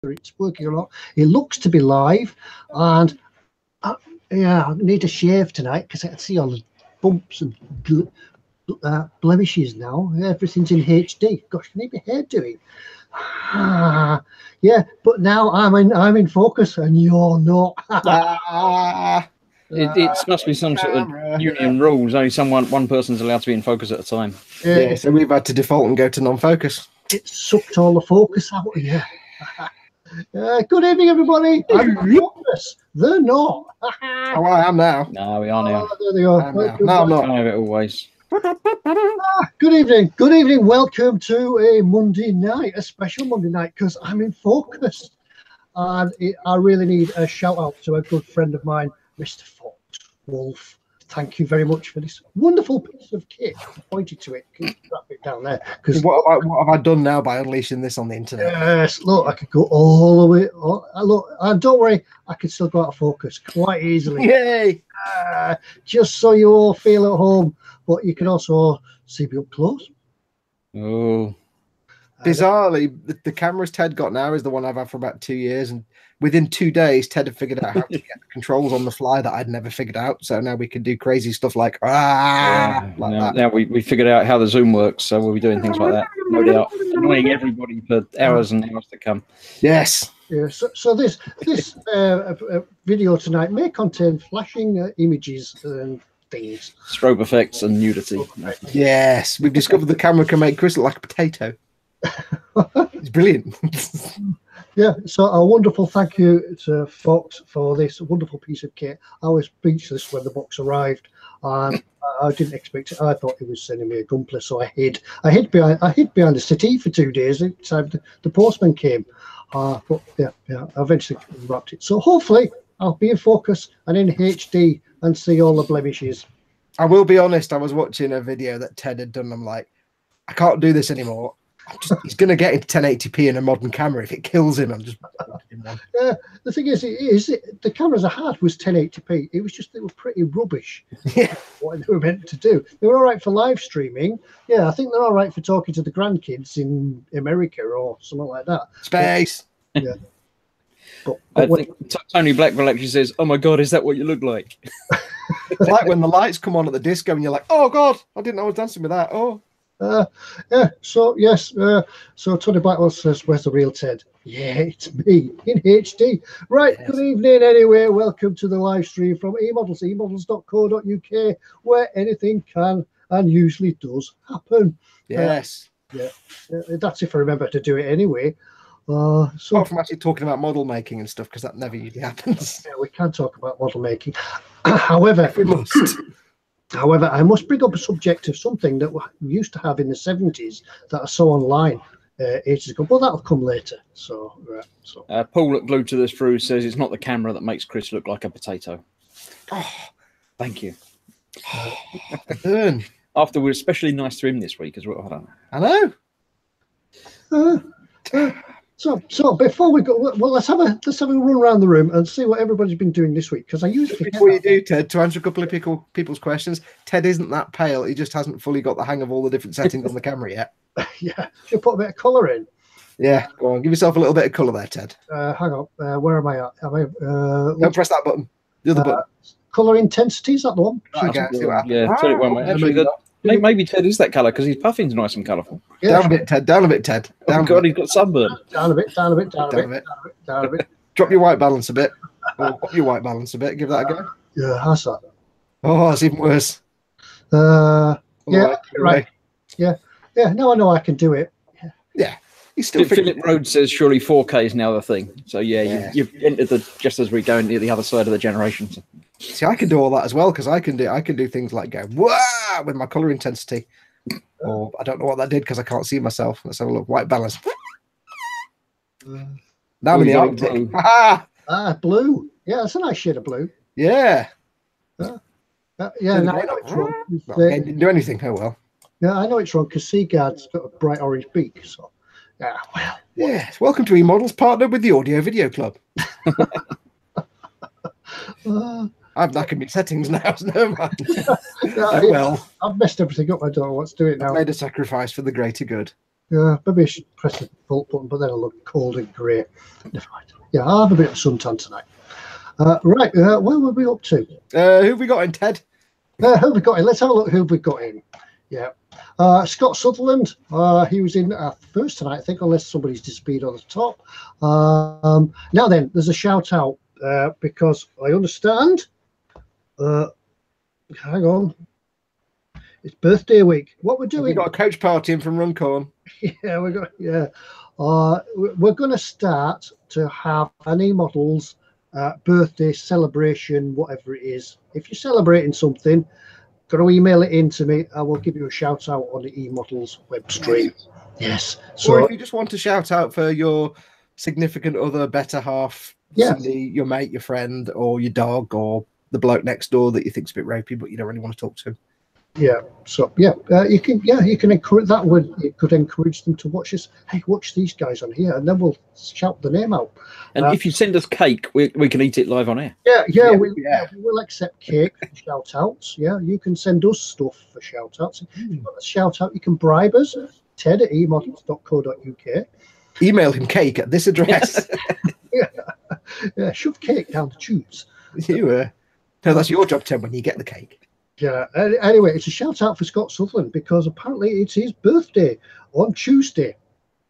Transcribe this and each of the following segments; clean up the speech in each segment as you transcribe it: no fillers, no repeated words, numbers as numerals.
it's working or not. It looks to be live, and yeah, I need a shave tonight because I can see all the bumps and blemishes now. Everything's in HD. Gosh, I need my hair doing. Yeah, but now I'm in focus and you're not. It must be some sort of union rules. Only one person's allowed to be in focus at a time. Yeah, so we've had to default and go to non-focus. It sucked all the focus out. Yeah. Good evening, everybody. I'm focus. They're not. Oh, I am now. No, we are now. There they are. No, I'm not. I have it always. Good evening. Good evening. Welcome to a Monday night, a special Monday night, because I'm in focus. And I really need a shout out to a good friend of mine, Mr. Fox Wolf. Thank you very much for this wonderful piece of kit. I pointed to it. Can you wrap it down there? Because what have I done now by unleashing this on the internet? Yes, look, I could go all the way. Look, don't worry, I can still go out of focus quite easily. Yay! Just so you all feel at home, but you can also see me up close. Oh. Bizarrely, the cameras Ted got now is the one I've had for about 2 years, and within 2 days, Ted had figured out how to get the controls on the fly that I'd never figured out. So now we can do crazy stuff like that. Now we figured out how the Zoom works, so we'll be doing things like that. No doubt, annoying everybody for hours and hours to come. Yes. Yeah. So this video tonight may contain flashing images and things, strobe effects and nudity. Yes, we've discovered the camera can make Chris look like a potato. It's brilliant. Yeah, so a wonderful thank you to Fox for this wonderful piece of kit. I was speechless when the box arrived, and I didn't expect it. I thought he was sending me a gunpla, so I hid behind the settee for 2 days. Every time the postman came, but yeah, I eventually wrapped it. So hopefully I'll be in focus and in HD and see all the blemishes. I will be honest. I was watching a video that Ted had done. I'm like, I can't do this anymore. He's going to get into 1080p in a modern camera. If it kills him, I'm just. Yeah, the thing is the cameras I had was 1080p. It was just they were pretty rubbish. Yeah, what they were meant to do. They were all right for live streaming. Yeah, I think they're all right for talking to the grandkids in America or something like that. Space. But, yeah. But I think Tony Blackville actually says, "Oh my God, is that what you look like?" It's like when the lights come on at the disco and you're like, "Oh God, I didn't know I was dancing with that." Oh. Yeah, so yes, so Tony Blackwell says, "Where's the real Ted?" Yeah, it's me in HD. Right, yes. Good evening anyway. Welcome to the live stream from eModels, eModels.co.uk, where anything can and usually does happen. Yes. That's if I remember to do it anyway. So apart from actually talking about model making and stuff, because that never usually happens. Yeah, we can talk about model making. However, we must. However, I must bring up a subject of something that we used to have in the 70s that I saw online ages ago, but that'll come later. So, Paul at Glued to the Sprue says it's not the camera that makes Chris look like a potato. Oh, thank you. After we're especially nice to him this week as well. I don't know. So before we go, well, let's have a run around the room and see what everybody's been doing this week. Because I usually before you do, Ted, to answer a couple of people's questions, Ted isn't that pale. He just hasn't fully got the hang of all the different settings on the camera yet. Yeah, should put a bit of colour in. Yeah, go on, give yourself a little bit of colour there, Ted. Hang on, where am I at? Don't press that button. The other button. Colour intensity, is that the one? Okay, yeah, turn it one way. Actually, maybe Ted is that colour because his puffing's nice and colourful. Yeah, down a bit, Ted. Down a bit, Ted. Oh God, he's got sunburn. Down a bit. Down a bit. Drop your white balance a bit. Or up your white balance a bit. Give that a go. Yeah, how's that? Oh, it's even worse. Yeah, right. Yeah. No, I know I can do it. Yeah. He's still. Philip Rhodes says surely 4K is now the thing. So yeah. You've entered just as we go into the other side of the generation. So. See, I can do all that as well because I can do things like go wah with my colour intensity. Or I don't know what that did because I can't see myself. Let's have a look. White balance. Now I'm in the Arctic. Blue. Yeah, that's a nice shade of blue. Yeah. Yeah. No, I know it's wrong. Didn't do anything. Oh well. Yeah, I know it's wrong because Seaguard's got a bright orange beak. So, yeah. Well. Yes. Welcome to eModels, partnered with the Audio Video Club. I've knackered my settings now, so no mind. Well, I've messed everything up. I don't know what to do it now. I've made a sacrifice for the greater good. Yeah, maybe I should press the default button, but then I'll look cold and grey. Never mind. Yeah, I'll have a bit of suntan tonight. Right, where were we up to? Who have we got in, Ted? Who have we got in? Let's have a look who we've got in. Yeah. Scott Sutherland, he was in first tonight, I think, unless somebody's disappeared on the top. Now then, there's a shout out because I understand. Hang on. It's birthday week. What we're doing? We've got a coach party in from Runcorn. Yeah, we're going to start to have an eModels birthday celebration, whatever it is. If you're celebrating something, got to email it in to me. I will give you a shout out on the eModels web stream. Yes. So, or if you just want to shout out for your significant other, better half, somebody, your mate, your friend, or your dog, or the bloke next door that you think's a bit ropey, but you don't really want to talk to him. Yeah. So you can encourage that. You could encourage them to watch this. Hey, watch these guys on here, and then we'll shout the name out. And if you send us cake, we can eat it live on air. We will accept cake for shout outs. Yeah, you can send us stuff for shout outs. If you want a shout out, you can bribe us. Ted at eModels.co.uk. Email him cake at this address. Yeah, shove cake down the tubes. No, that's your job, Ted, when you get the cake. Yeah. Anyway, it's a shout out for Scott Sutherland because apparently it's his birthday on Tuesday.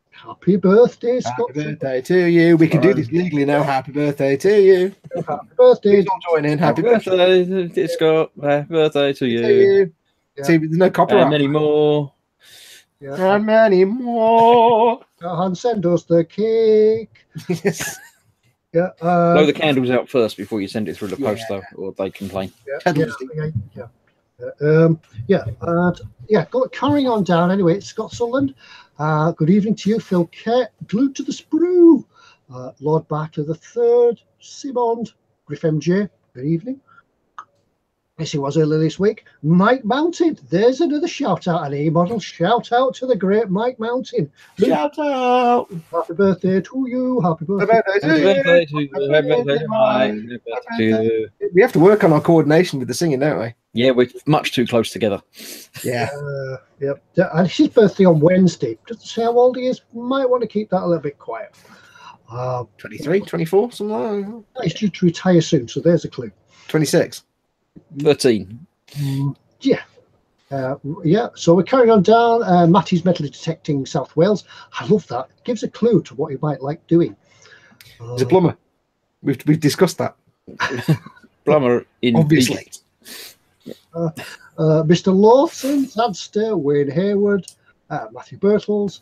Happy birthday, Scott! Happy birthday to you. We can do this legally now. Happy birthday to you. Happy birthday! Please all join in. Happy birthday, Scott! Happy birthday to you. Yeah. See, there's no copyright. And many more. Yeah. And many more. And send us the cake. Yes. Yeah. Blow the candles out first before you send it through the post, though, or they complain. Carrying on down anyway. It's Scott Sutherland. Good evening to you, Phil Kett. Glued to the sprue. Lord Barclay III. Simond. Griff MJ. Good evening. Yes, he was earlier this week. Mike Mountain. There's another shout out on eModels. Shout out to the great Mike Mountain. Shout out. Happy birthday to you. Happy birthday. Happy birthday to you. Happy birthday to Mike. Happy birthday to you. We have to work on our coordination with the singing, don't we? Yeah, we're much too close together. Yeah. Yep. And it's his birthday on Wednesday. Doesn't say how old he is. Might want to keep that a little bit quiet. 23, 24, something like that. He's due to retire soon, so there's a clue. 26. 13. Yeah. So we're carrying on down. Matty's Metal Detecting South Wales. I love that. It gives a clue to what he might like doing. He's a plumber. We've discussed that. Plumber in obviously. Mr. Lawson, Zadster, Wayne Hayward, Matthew Birtles,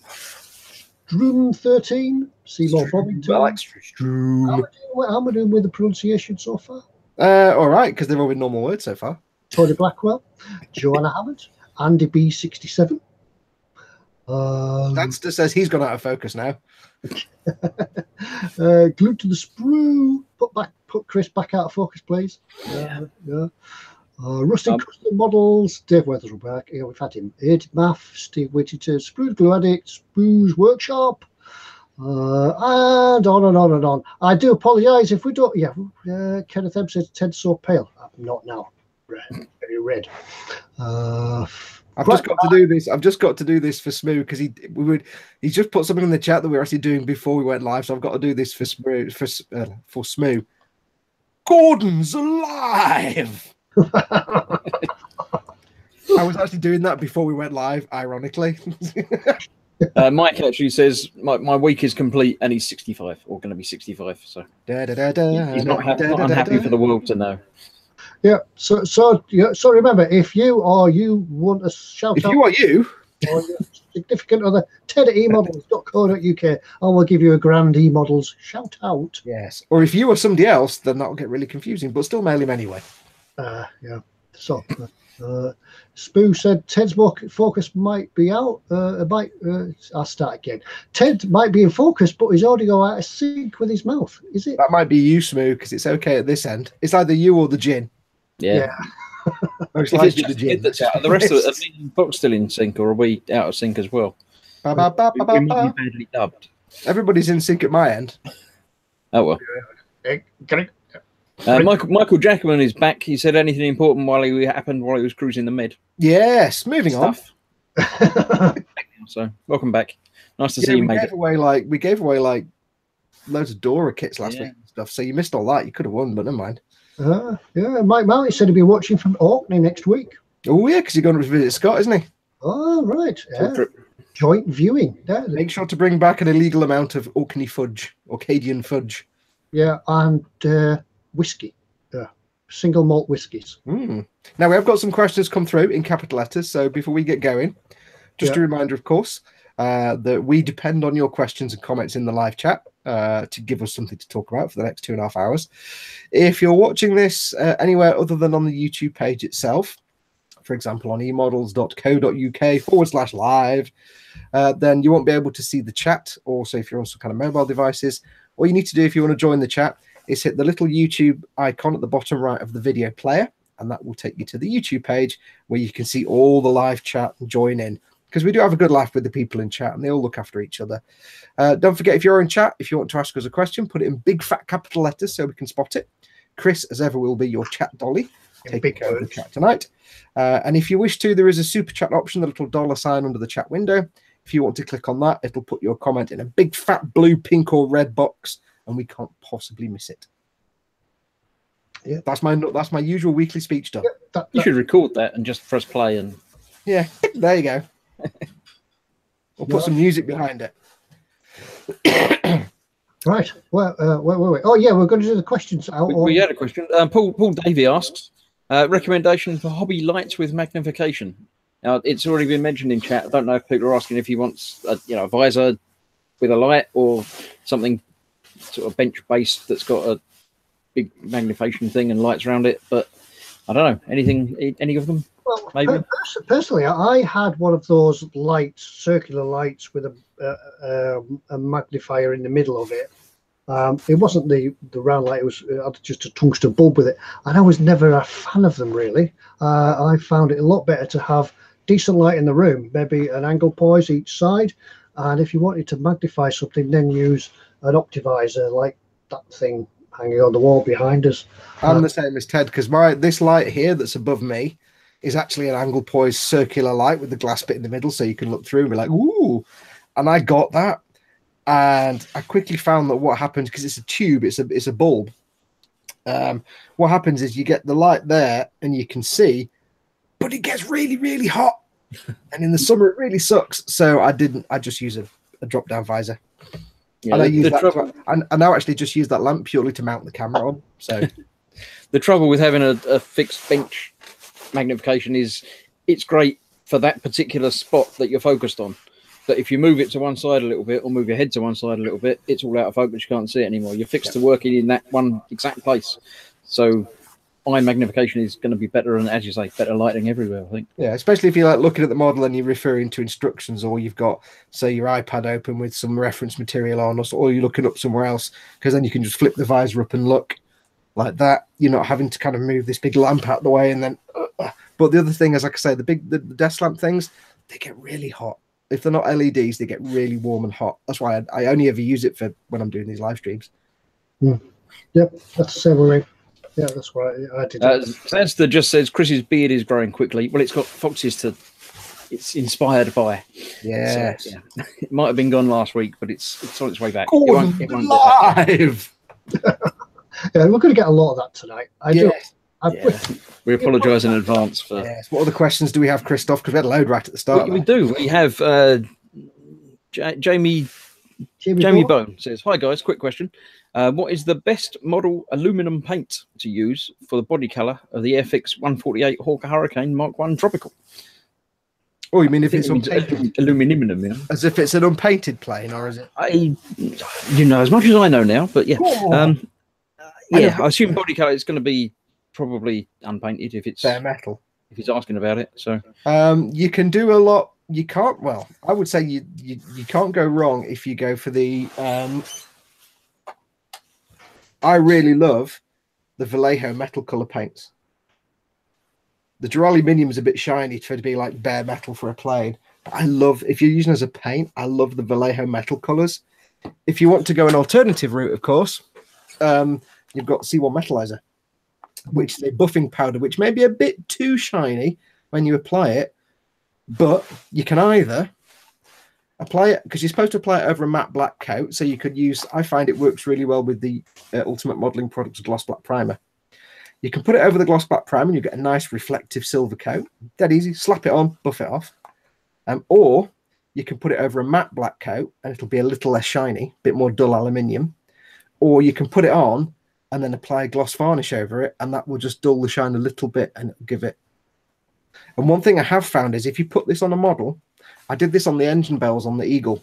Drum 13, Seymour Bobbington. Alex Stroom. How am I doing with the pronunciation so far? All right, because they've all been normal words so far. Tony Blackwell, Joanna Hammond, Andy B67. Zadster says he's gone out of focus now. Glued to the sprue. Put Chris back out of focus, please. Rusty Custom Models, Dave Weatherback. Yeah, we've had him. Ed Math, Steve Whittaker, Sprue Glue Addict, Sprue's Workshop, and on and on and on. I do apologise if we don't. Kenneth M says Ted's so pale. Not now. Red, very red. I've just got to do this. I've just got to do this for Smoo because he just put something in the chat that we were actually doing before we went live. So I've got to do this for Smoo. Gordon's alive. I was actually doing that before we went live, ironically. Mike actually says my week is complete and he's 65 or going to be 65. So he's not unhappy for the world to know. Yeah. So remember, if you want a shout out, or your significant other, Ted at eModels.co.uk, and we'll give you a grand eModels shout out. Yes. Or if you or somebody else, then that'll get really confusing, but still mail him anyway. So Spoo said Ted's focus might be out. I'll start again. Ted might be in focus, but he's already go out of sync with his mouth. Is it? That might be you, Smoo, because it's okay at this end. It's either you or the gin. Yeah. Most if likely it's the gin. The rest of it, are the box still in sync, or are we out of sync as well? We might be badly dubbed. Everybody's in sync at my end. Oh well. Michael Jackman is back. He said anything important while he was cruising the Med. Yes, moving on. So welcome back. Nice to see you made it. We gave away like loads of Dora kits last week and stuff. So you missed all that. You could have won, but never mind. Yeah, Mike Marley said he'll be watching from Orkney next week. Oh yeah, because he's going to visit Scott, isn't he? Oh right, yeah. Joint viewing. Yeah. Make sure to bring back an illegal amount of Orkney fudge, Orcadian fudge. Yeah, and whiskey. Single malt whiskies. Now we have got some questions come through in capital letters. So before we get going, just a reminder, of course, that we depend on your questions and comments in the live chat to give us something to talk about for the next 2.5 hours. If you're watching this anywhere other than on the YouTube page itself, for example, on emodels.co.uk/live, then you won't be able to see the chat. Also, if you're on some kind of mobile devices, all you need to do if you want to join the chat is hit the little YouTube icon at the bottom right of the video player, and that will take you to the YouTube page where you can see all the live chat and join in, because we do have a good laugh with the people in chat and they all look after each other. Don't forget, if you're in chat, if you want to ask us a question, put it in big fat capital letters so we can spot it. Chris, as ever, will be your chat dolly, taking care of the chat tonight. And if you wish to, there is a super chat option, the little dollar sign under the chat window. If you want to click on that, it'll put your comment in a big fat blue, pink or red box, and we can't possibly miss it. Yeah, that's my usual weekly speech done. Yeah, you should record that and just press play and there you go. We'll put some music behind it. Right. Well, wait. Oh yeah, we're going to do the questions. We had a question. Paul Davey asks recommendation for hobby lights with magnification. Now it's already been mentioned in chat. I don't know if people are asking if he wants a visor with a light or something sort of bench based that's got a big magnification thing and lights around it, but I don't know any of them. Well, maybe personally, I had one of those lights, circular lights with a magnifier in the middle of it. It wasn't the round light; it was just a tungsten bulb with it, and I was never a fan of them really. I found it a lot better to have decent light in the room, maybe an angle poise each side, and if you wanted to magnify something, then use an optivisor like that thing hanging on the wall behind us. I'm the same as Ted, because this light here that's above me is actually an angle poise circular light with the glass bit in the middle, so you can look through and be like, ooh. And I got that, and I quickly found that what happens, because it's a tube, it's a bulb. What happens is you get the light there, and you can see, but it gets really, really hot, and in the summer it really sucks. So I just use a drop down visor. Yeah, and I now actually just use that lamp purely to mount the camera on. So the trouble with having a fixed bench magnification is it's great for that particular spot that you're focused on. But if you move it to one side a little bit or move your head to one side a little bit, it's all out of focus. You can't see it anymore. You're fixed to working in that one exact place. So eye magnification is going to be better, and as you say, better lighting everywhere, I think. Yeah, especially if you're like looking at the model and you're referring to instructions, or you've got, say, your iPad open with some reference material on, or you're looking up somewhere else, because then you can just flip the visor up and look like that. You're not having to kind of move this big lamp out the way and then. But the other thing is, like I say, the desk lamp things, they get really hot. If they're not LEDs, they get really warm and hot. That's why I only ever use it for when I'm doing these live streams. Yep, that's the same way. Yeah, that's right. I did. Senstor just says Chris's beard is growing quickly. Well, it's got foxes it's inspired by. Yeah. So, yeah. It might have been gone last week, but it's on its way back. It won't live. Yeah, we're going to get a lot of that tonight. We apologise in advance for. Yes. What other questions do we have, Christoph? Because we had a load right at the start. We do. We have Jamie Bone says, "Hi guys, quick question. What is the best model aluminum paint to use for the body colour of the Airfix 148 Hawker Hurricane Mark 1 Tropical?" Oh, you mean if it's unpainted? Aluminum, yeah. As if it's an unpainted plane, or is it? As much as I know now, but yeah. I assume body colour is going to be probably unpainted if it's bare metal. If he's asking about it, so you can do a lot. You can't. Well, I would say you can't go wrong if you go for the. I really love the Vallejo metal color paints. The Duraluminium is a bit shiny to be like bare metal for a plane. But I love, if you're using it as a paint, I love the Vallejo metal colors. If you want to go an alternative route, of course, you've got C1 Metalizer, which is a buffing powder, which may be a bit too shiny when you apply it, but you can either Apply it, because you're supposed to apply it over a matte black coat. So you could use, I find it works really well with the Ultimate Modeling Products Gloss Black Primer. You can put it over the gloss black primer and you get a nice reflective silver coat. Dead easy. Slap it on, buff it off. Or you can put it over a matte black coat and it'll be a little less shiny, a bit more dull aluminium. Or you can put it on and then apply a gloss varnish over it, and that will just dull the shine a little bit and it'll give it. And one thing I have found is if you put this on a model, I did this on the engine bells on the Eagle.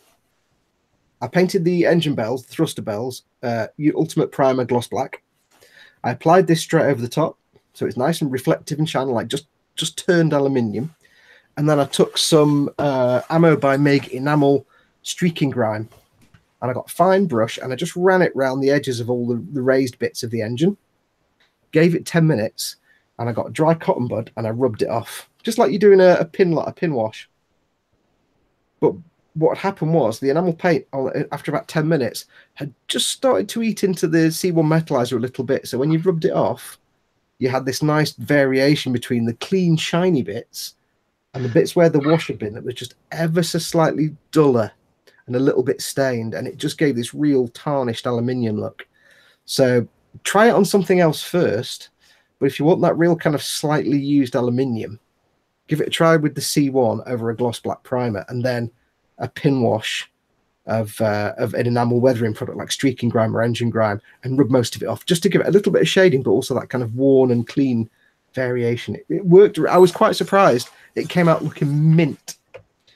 I painted the engine bells, the thruster bells, Ultimate Primer Gloss Black. I applied this straight over the top, so it's nice and reflective and shiny, like just turned aluminium. And then I took some Ammo by Mig enamel streaking grime, and I got a fine brush, and I just ran it round the edges of all the raised bits of the engine. Gave it 10 minutes, and I got a dry cotton bud, and I rubbed it off, just like you're doing a pin wash. But what happened was the enamel paint, after about 10 minutes, had just started to eat into the C1 metallizer a little bit. So when you rubbed it off, you had this nice variation between the clean, shiny bits and the bits where the wash had been that was just ever so slightly duller and a little bit stained. And it just gave this real tarnished aluminium look. So try it on something else first. But if you want that real kind of slightly used aluminium, give it a try with the C1 over a gloss black primer, and then a pin wash of an enamel weathering product like streaking grime or engine grime, and rub most of it off just to give it a little bit of shading, but also that kind of worn and clean variation. It worked. I was quite surprised. It came out looking mint.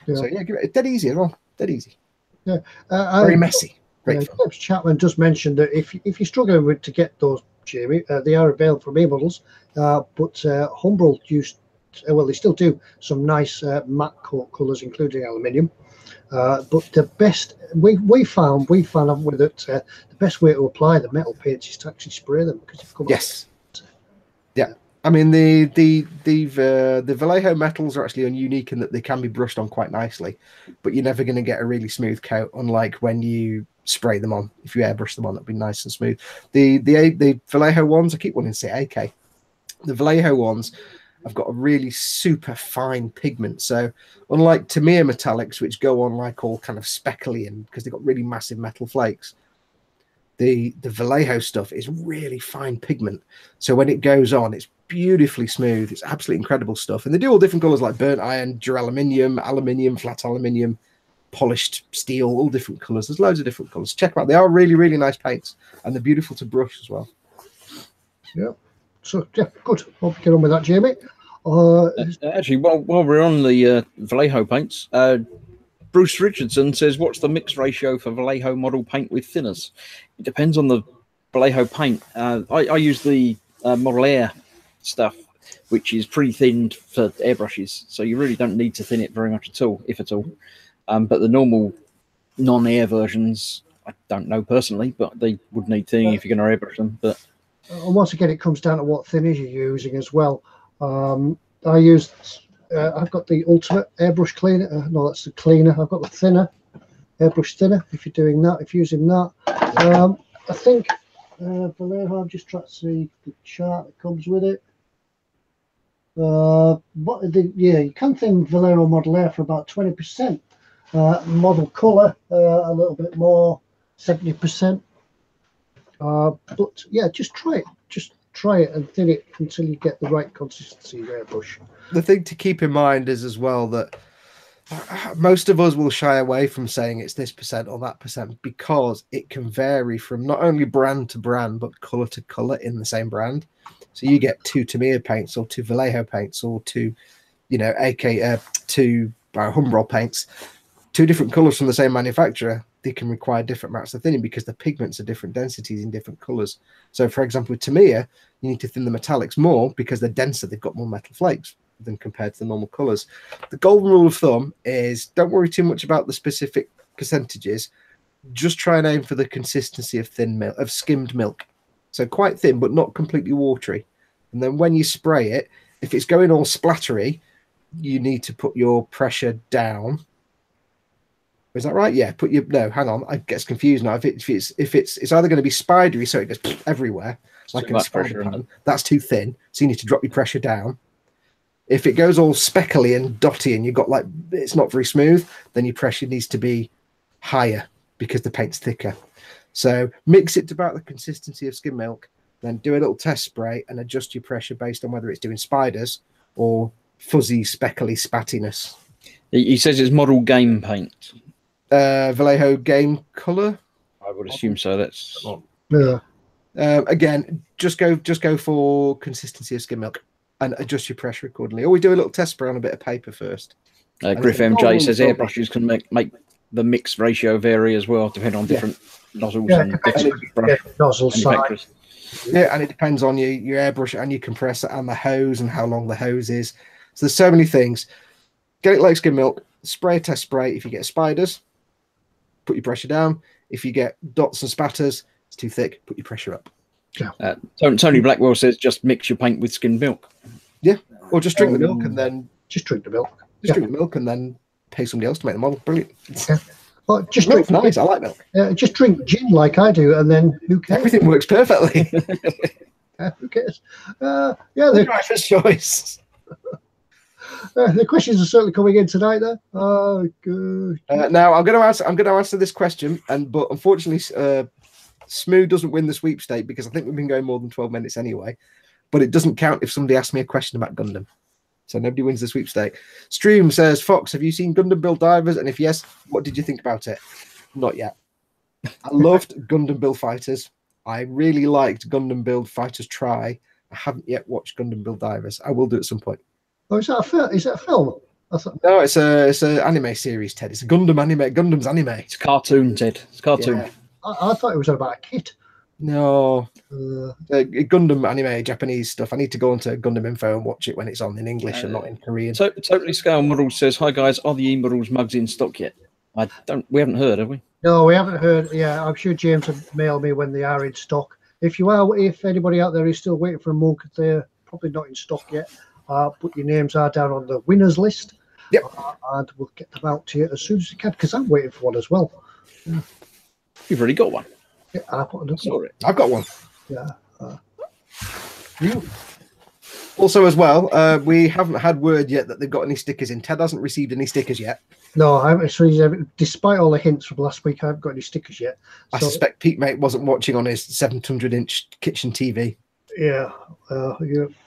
Yeah. So yeah, give it dead easy as well. Dead easy. Yeah, very messy. Great. James Chapman just mentioned that if you're struggling to get those, Jamie, they are available from eModels, but Humbrol used. Well, they still do some nice matte coat colours, including aluminium. But the best we found, haven't we, that the best way to apply the metal paints is to actually spray them, because you've come yes, yeah. I mean the Vallejo metals are actually unique in that they can be brushed on quite nicely, but you're never going to get a really smooth coat, unlike when you spray them on. If you airbrush them on, it'll be nice and smooth. The Vallejo ones, I keep wanting to say AK. The Vallejo ones, I've got a really super fine pigment. So unlike Tamiya metallics, which go on like all kind of speckly and because they've got really massive metal flakes, the Vallejo stuff is really fine pigment. So when it goes on, it's beautifully smooth. It's absolutely incredible stuff. And they do all different colors like burnt iron, duraluminium, aluminium, flat aluminium, polished steel, all different colors. There's loads of different colors. Check them out. They are really, really nice paints, and they're beautiful to brush as well. Yeah. So yeah, good. Hope you get on with that, Jamie. Actually, while we're on the Vallejo paints, Bruce Richardson says, "What's the mix ratio for Vallejo model paint with thinners?" It depends on the Vallejo paint. I use the Model Air stuff, which is pre-thinned for airbrushes, so you really don't need to thin it very much at all, if at all. But the normal non-air versions, I don't know personally, but they would need thinning if you're going to airbrush them. But and once again, it comes down to what thinners you're using as well. I used, I've got the Ultimate Airbrush Cleaner. No, that's the cleaner. I've got the thinner, airbrush thinner. If you're doing that, if you're using that, I think Vallejo, I'm just trying to see the chart that comes with it. Yeah, you can thin Vallejo Model Air for about 20%. Model Color, a little bit more, 70%. But yeah, just try it. Just try it and thin it until you get the right consistency of airbrush. The thing to keep in mind is as well that most of us will shy away from saying it's this percent or that percent, because it can vary from not only brand to brand but color to color in the same brand. So you get 2 Tamiya paints or 2 Vallejo paints or 2, you know, two Humbrol paints, 2 different colors from the same manufacturer. They can require different amounts of thinning because the pigments are different densities in different colors. So for example, with Tamiya, you need to thin the metallics more because they're denser. They've got more metal flakes than compared to the normal colors. The golden rule of thumb is don't worry too much about the specific percentages. Just try and aim for the consistency of thin milk, of skimmed milk. So quite thin, but not completely watery. And then when you spray it, if it's going all splattery, you need to put your pressure down. Is that right? Yeah. Put your hang on. I get confused now. If it's either going to be spidery, so it goes everywhere, like in a spider pan, that's too thin. So you need to drop your pressure down. If it goes all speckly and dotty and you've got like, it's not very smooth, then your pressure needs to be higher because the paint's thicker. So mix it to about the consistency of skim milk, then do a little test spray and adjust your pressure based on whether it's doing spiders or fuzzy, speckly spattiness. He says it's model game paint. Vallejo game color. I would assume so. That's again, just go for consistency of skim milk and adjust your pressure accordingly. Or we do a little test spray on a bit of paper first. Griff MJ says airbrushes can make the mix ratio vary as well, depending on different nozzles and different nozzle size. Yeah, and it depends on your airbrush and your compressor and the hose and how long the hose is. So there's so many things. Get it like skim milk, spray a test spray. If you get spiders, put your pressure down. If you get dots and spatters, it's too thick, put your pressure up. Yeah. Tony Blackwell says just mix your paint with skimmed milk. Yeah, or just drink the milk and then... Just drink the milk. Just drink the milk and then pay somebody else to make the model. Brilliant. Yeah. Well, just milk's drink nice. I like milk. Just drink gin like I do, and then who cares? Everything works perfectly. Who cares? The driver's choice. The questions are certainly coming in tonight. There. Oh, good. Now I'm going to answer this question, but unfortunately, Smoo doesn't win the sweepstake because I think we've been going more than 12 minutes anyway. But it doesn't count if somebody asks me a question about Gundam. So nobody wins the sweepstake. Stream says, Fox, have you seen Gundam Build Divers? And if yes, what did you think about it? Not yet. I loved Gundam Build Fighters. I really liked Gundam Build Fighters Try. I haven't yet watched Gundam Build Divers. I will do at some point. Oh, is that a film? Is that a film? No, it's an anime series, Ted. It's a Gundam anime. Gundam's anime. It's a cartoon, Ted. It's a cartoon. Yeah. I thought it was about a kid. No. Gundam anime, Japanese stuff. I need to go onto Gundam Info and watch it when it's on in English and not in Korean. Totally Scale Model says, hi guys, are the eModels mugs in stock yet? We haven't heard, have we? No, we haven't heard. Yeah, I'm sure James will mail me when they are in stock. If anybody out there is still waiting for a mug, they're probably not in stock yet. Put your names are down on the winners list. Yep. And we'll get them out to you as soon as we can, because I'm waiting for one as well. Yeah. You've already got one. Yeah, I've got one. Yeah. Also, as well, we haven't had word yet that they've got any stickers in. Ted hasn't received any stickers yet. No, I haven't. So, despite all the hints from last week, I haven't got any stickers yet. I suspect Pete Mate wasn't watching on his 700-inch kitchen TV. Yeah,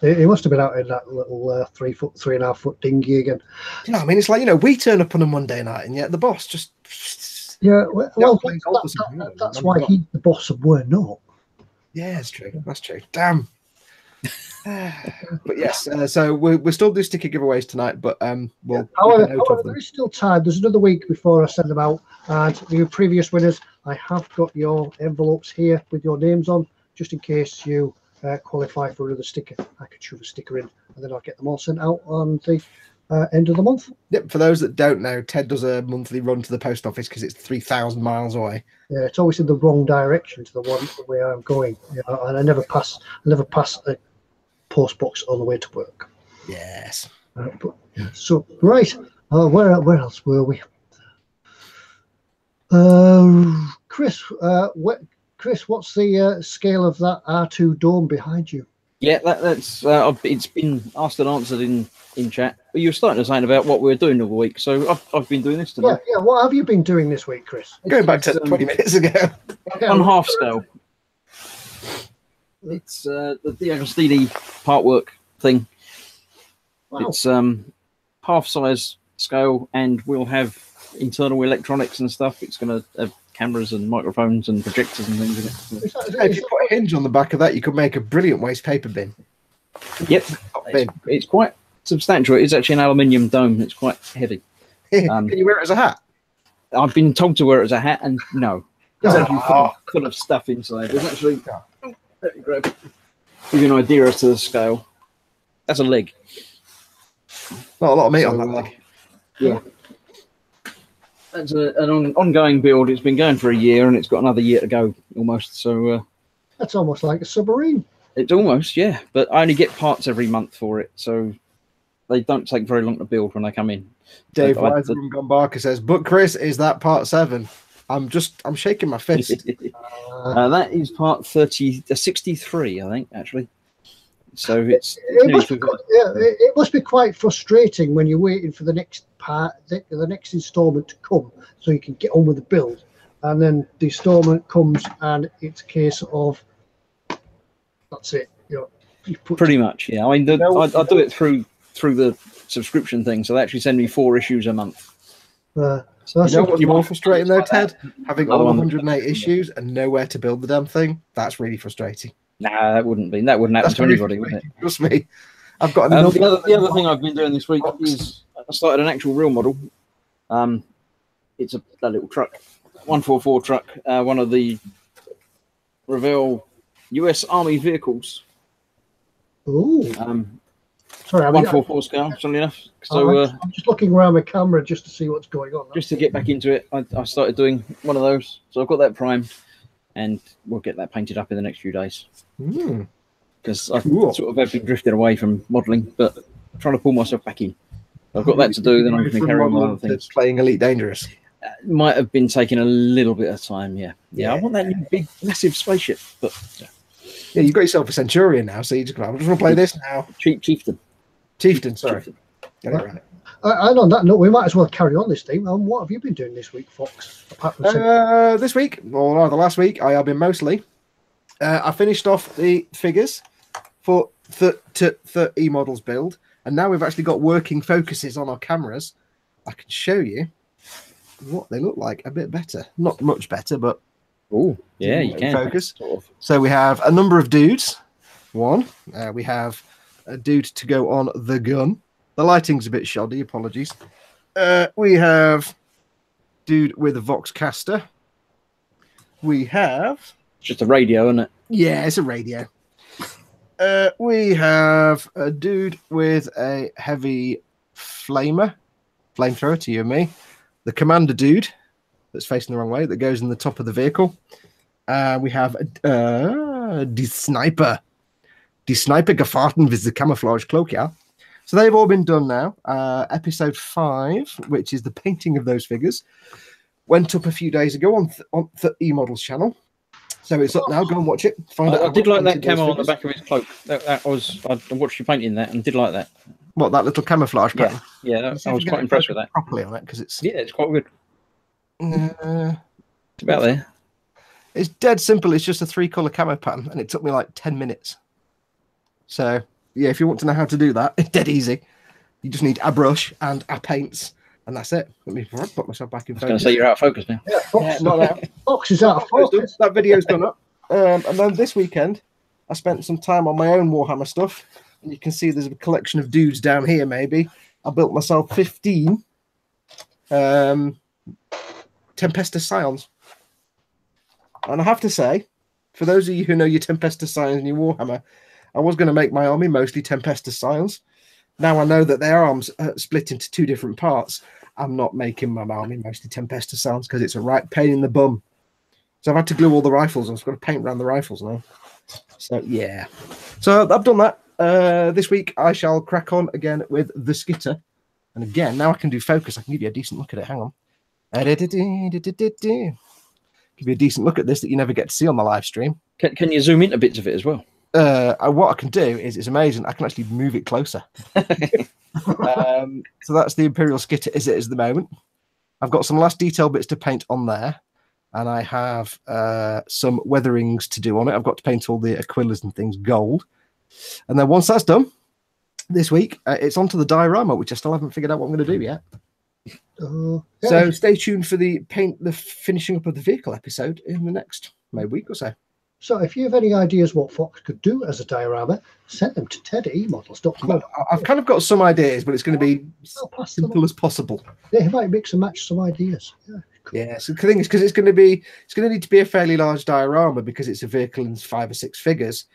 he must have been out in that little 3.5 foot dinghy again. You know, I mean, it's like, we turn up on a Monday night, and yet the boss just. Yeah, well, that's why he's the boss and we're not. Yeah, that's true. That's true. Damn. But yes, so we'll still do sticker giveaways tonight, but we'll. However, there is still time. There's another week before I send them out, and your previous winners, I have got your envelopes here with your names on, just in case you qualify for another sticker. I could shove a sticker in, and then I'll get them all sent out on the end of the month. Yep. For those that don't know, Ted does a monthly run to the post office because it's 3,000 miles away. Yeah, it's always in the wrong direction to the way I'm going. And I never pass a post box on the way to work. Yes. So right, where else were we? Chris, what's the scale of that R2 dome behind you? Yeah, that's it's been asked and answered in chat. But you were starting to say about what we were doing all the week, so I've been doing this tonight. Yeah. What have you been doing this week, Chris? Going back to 20 minutes ago. On half scale. It's the D'Agostini part work thing. Wow. It's half size scale, and we'll have internal electronics and stuff. It's going to have cameras and microphones and projectors and things in it. If you put a hinge on the back of that, you could make a brilliant waste paper bin. Yep, it's quite substantial. It's actually an aluminium dome. It's quite heavy. Can you wear it as a hat? I've been told to wear it as a hat, and no. It's actually full of stuff inside. There's actually... Give you an idea as to the scale. That's a leg. Not a lot of meat on that leg. Yeah. That's an ongoing build. It's been going for a year, and it's got another year to go almost. So that's almost like a submarine. It's almost, yeah. But I only get parts every month for it, so they don't take very long to build when they come in. Dave Wise from Gombarka says, "But Chris, is that part 7?" I'm shaking my fist. That is part 63, I think, actually. So it's It nearly must, be, it must be quite frustrating when you're waiting for the next part, the next installment to come, so you can get on with the build, and then the installment comes, and it's a case of that's it. You know, you put pretty much. Yeah, I mean, I do it through the subscription thing, so they actually send me 4 issues a month. So you know what's more frustrating though, Ted? Having all 108 issues and nowhere to build the damn thing. That's really frustrating. Nah, that wouldn't be. That wouldn't happen to anybody, would it? Trust me. I've got the other thing I've been doing this week is I started an actual real model. It's a little truck, 144 truck, one of the Revell US Army vehicles. Ooh. Sorry, 144 scale, funnily enough. So I'm just looking around my camera just to see what's going on. Just to get back into it, I started doing one of those. So I've got that primed, and we'll get that painted up in the next few days. Because I sort of have been drifted away from modelling, but I'm trying to pull myself back in. I've got that to do, then I'm going to carry on with other things. Playing Elite Dangerous. Might have been taking a little bit of time, yeah. I want that new big, massive spaceship, but yeah, you've got yourself a Centurion now, so you just want to play this now. Chieftain. Chieftain, sorry. Get it right. And on that note, we might as well carry on this theme. What have you been doing this week, Fox? Apart from this week, or rather last week, I have been mostly. I finished off the figures for the eModels build, and now we've actually got working focuses on our cameras. I can show you what they look like a bit better. Not much better, but oh yeah, you can focus. Sort of. So we have a number of dudes. One, we have a dude to go on the gun. The lighting's a bit shoddy, apologies. We have dude with a Voxcaster. We have... It's just a radio, isn't it? Yeah, it's a radio. We have a dude with a heavy flamethrower to you and me. The commander dude that's facing the wrong way, that goes in the top of the vehicle. We have the sniper. Die Sniper gefahren with the camouflage cloak, yeah. So they've all been done now. Episode 5, which is the painting of those figures, went up a few days ago on the eModels channel. So it's up now. Go and watch it. I did like that camo on the back of his cloak. I watched you painting that and did like that. What, that little camouflage pattern? Yeah, I was quite impressed with that. Properly on it, because it's... Yeah, it's quite good. It's about there. It's dead simple. It's just a 3-colour camo pattern, and it took me like 10 minutes. So, yeah, if you want to know how to do that, it's dead easy. You just need a brush and a paints, and that's it. Let me put myself back in focus. I was going to say you're out of focus now. Yeah, Fox, not out. Fox is out of focus. That video's done up. And then this weekend, I spent some time on my own Warhammer stuff. And you can see there's a collection of dudes down here, maybe. I built myself 15 Tempestus Scions. And I have to say, for those of you who know your Tempestus Scions and your Warhammer, I was going to make my army mostly Tempestus Scions. Now I know that their arms are split into 2 different parts. I'm not making my army mostly Tempestus Scions because it's a right pain in the bum. So I've had to glue all the rifles. I've got to paint around the rifles now. So, yeah. So I've done that. This week I shall crack on again with the Skitter. And again, now I can do focus. I can give you a decent look at it. Hang on. Give you a decent look at this that you never get to see on the live stream. Can you zoom into bits of it as well? What I can do is, it's amazing, I can actually move it closer. So that's the Imperial Skitter as it is at the moment. I've got some last detail bits to paint on there, and I have some weatherings to do on it. I've got to paint all the Aquillas and things gold. And then once that's done, this week, it's onto the diorama, which I still haven't figured out what I'm going to do yet. Yeah. So stay tuned for the finishing up of the vehicle episode in the next maybe week or so. So if you have any ideas what Fox could do as a diorama, send them to ted@emodels.com. I've kind of got some ideas, but it's going to be simple as possible. Yeah, he might mix and match some ideas. Yeah. Cool. Yeah, so the thing is, because it's going to need to be a fairly large diorama because it's a vehicle in 5 or 6 figures.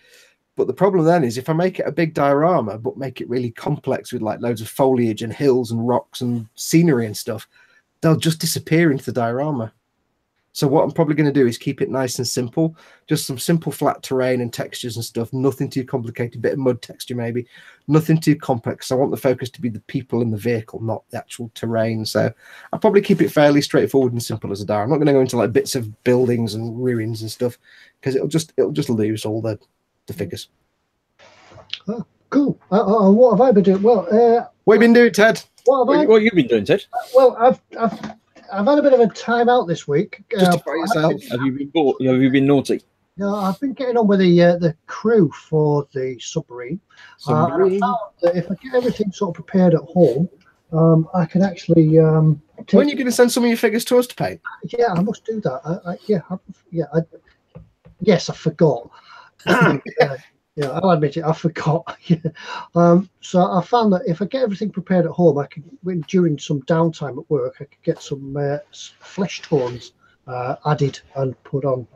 But the problem then is if I make it a big diorama, but make it really complex with like loads of foliage and hills and rocks and scenery and stuff, they'll just disappear into the diorama. So what I'm probably going to do is keep it nice and simple, just some simple flat terrain and textures and stuff, nothing too complicated, bit of mud texture maybe, nothing too complex. I want the focus to be the people in the vehicle, not the actual terrain. So I'll probably keep it fairly straightforward and simple as a diorama. I'm not going to go into like bits of buildings and ruins and stuff because it'll just lose all the figures. Cool. What have I been doing? Well, what have you been doing, Ted? What have you been doing, Ted? Well, I've had a bit of a time out this week. Justify yourself. Have you been bored? Have you been naughty? I've been getting on with the crew for the submarine. And I found that if I get everything sort of prepared at home, I can actually. When are you going to send some of your figures to us to paint? Yeah, I must do that. Yes, I forgot. Yeah, I'll admit it. I forgot. So I found that if I get everything prepared at home, I can, during some downtime at work, I could get some flesh tones added and put on.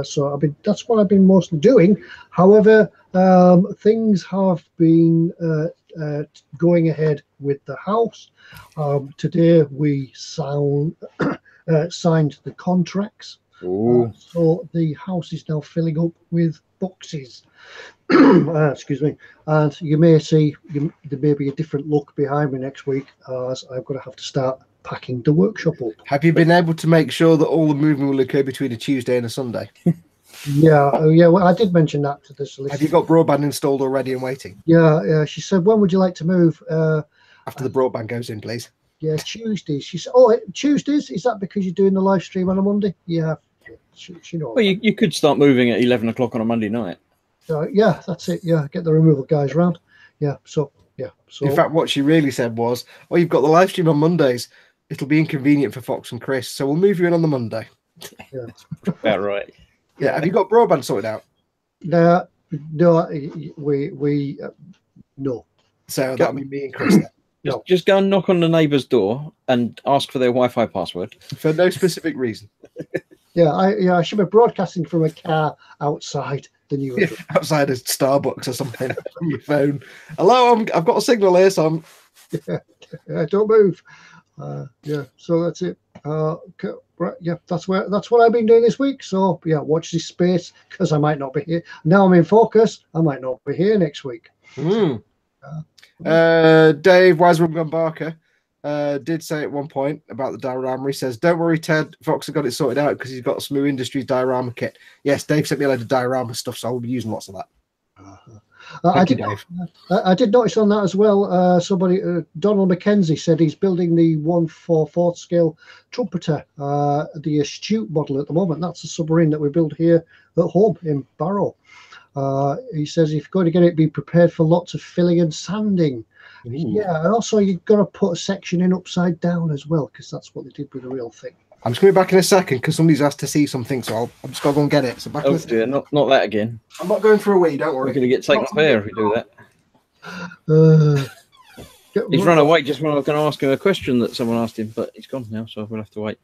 So that's what I've been mostly doing. However, things have been going ahead with the house. Today we signed the contracts. So the house is now filling up with boxes. Excuse me. And you may see there may be a different look behind me next week, as I'm going to have to start packing the workshop up. Have you been able to make sure that all the movement will occur between a Tuesday and a Sunday? Yeah. Well, I did mention that to the solicitor. Have you got broadband installed already and waiting? Yeah. She said, when would you like to move? After the broadband goes in, please. Yeah, Tuesdays. She said, oh, Tuesdays? Is that because you're doing the live stream on a Monday? Yeah. She knows. Well, you could start moving at 11 o'clock on a Monday night. Yeah, that's it. Yeah, get the removal guys round. Yeah, so. In fact, what she really said was, "Oh, you've got the live stream on Mondays. It'll be inconvenient for Fox and Chris, so we'll move you in on the Monday." Yeah, about right. Yeah, have you got broadband sorted out? No, we no. So that'll be me and Chris then. Just go and knock on the neighbour's door and ask for their Wi-Fi password for no specific reason. Yeah, I should be broadcasting from a car outside the new outside a Starbucks or something on your phone. Hello, I've got a signal here, so don't move. Yeah, so that's it. Right, yeah, that's what I've been doing this week. So yeah, watch this space because I might not be here. Now I'm in focus. I might not be here next week. Dave Wiseman Barker did say at one point about the diorama. He says, "Don't worry, Ted. Fox has got it sorted out because he's got Smooth Industries diorama kit." Yes, Dave sent me a load of diorama stuff, so I'll be using lots of that. I did notice on that as well. Somebody, Donald McKenzie, said he's building the 1/4 scale trumpeter, the Astute model at the moment. That's a submarine that we build here at home in Barrow. He says if you're going to get it, be prepared for lots of filling and sanding. Yeah, and also you've got to put a section in upside down as well, because that's what they did with the real thing. I'm just going to be back in a second because somebody's asked to see something, so I'm just going to go and get it. So back oh dear, not that again. I'm not going for a wee, don't worry. We're going to get taken off air if we do that. He's run away just when I was going to ask him a question that someone asked him, but he's gone now, so we'll have to wait.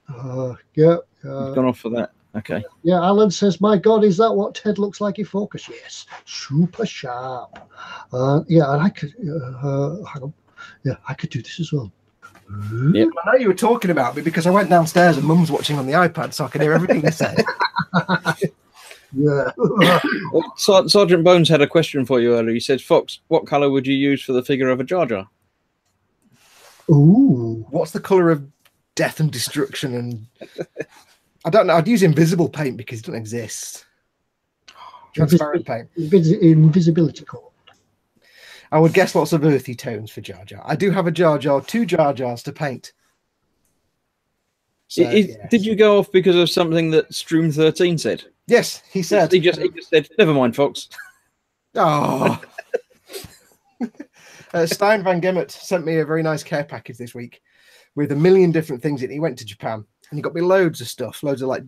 He's gone off for that. Okay. Yeah, Alan says, "My God, is that what Ted looks like in focus?" Yes, super sharp. Yeah, and I could. Hang on. Yeah, I could do this as well. Yep. I know you were talking about me because I went downstairs and Mum's watching on the iPad, so I can hear everything they say. Yeah. Well, Sergeant Bones had a question for you earlier. He said, "Fox, what colour would you use for the figure of a Jar Jar?" Ooh. What's the colour of death and destruction? And I don't know. I'd use invisible paint because it doesn't exist. Transparent paint. Invisibility colour. I would guess lots of earthy tones for Jar Jar. I do have a Jar Jar, 2 Jar Jars to paint. So, yes. Did you go off because of something that Stroom 13 said? Yes, he said. He just said, "Never mind, Fox." Oh. Stein Van Gemmert sent me a very nice care package this week with a million different things in it. He went to Japan and he got me loads of stuff, loads of like,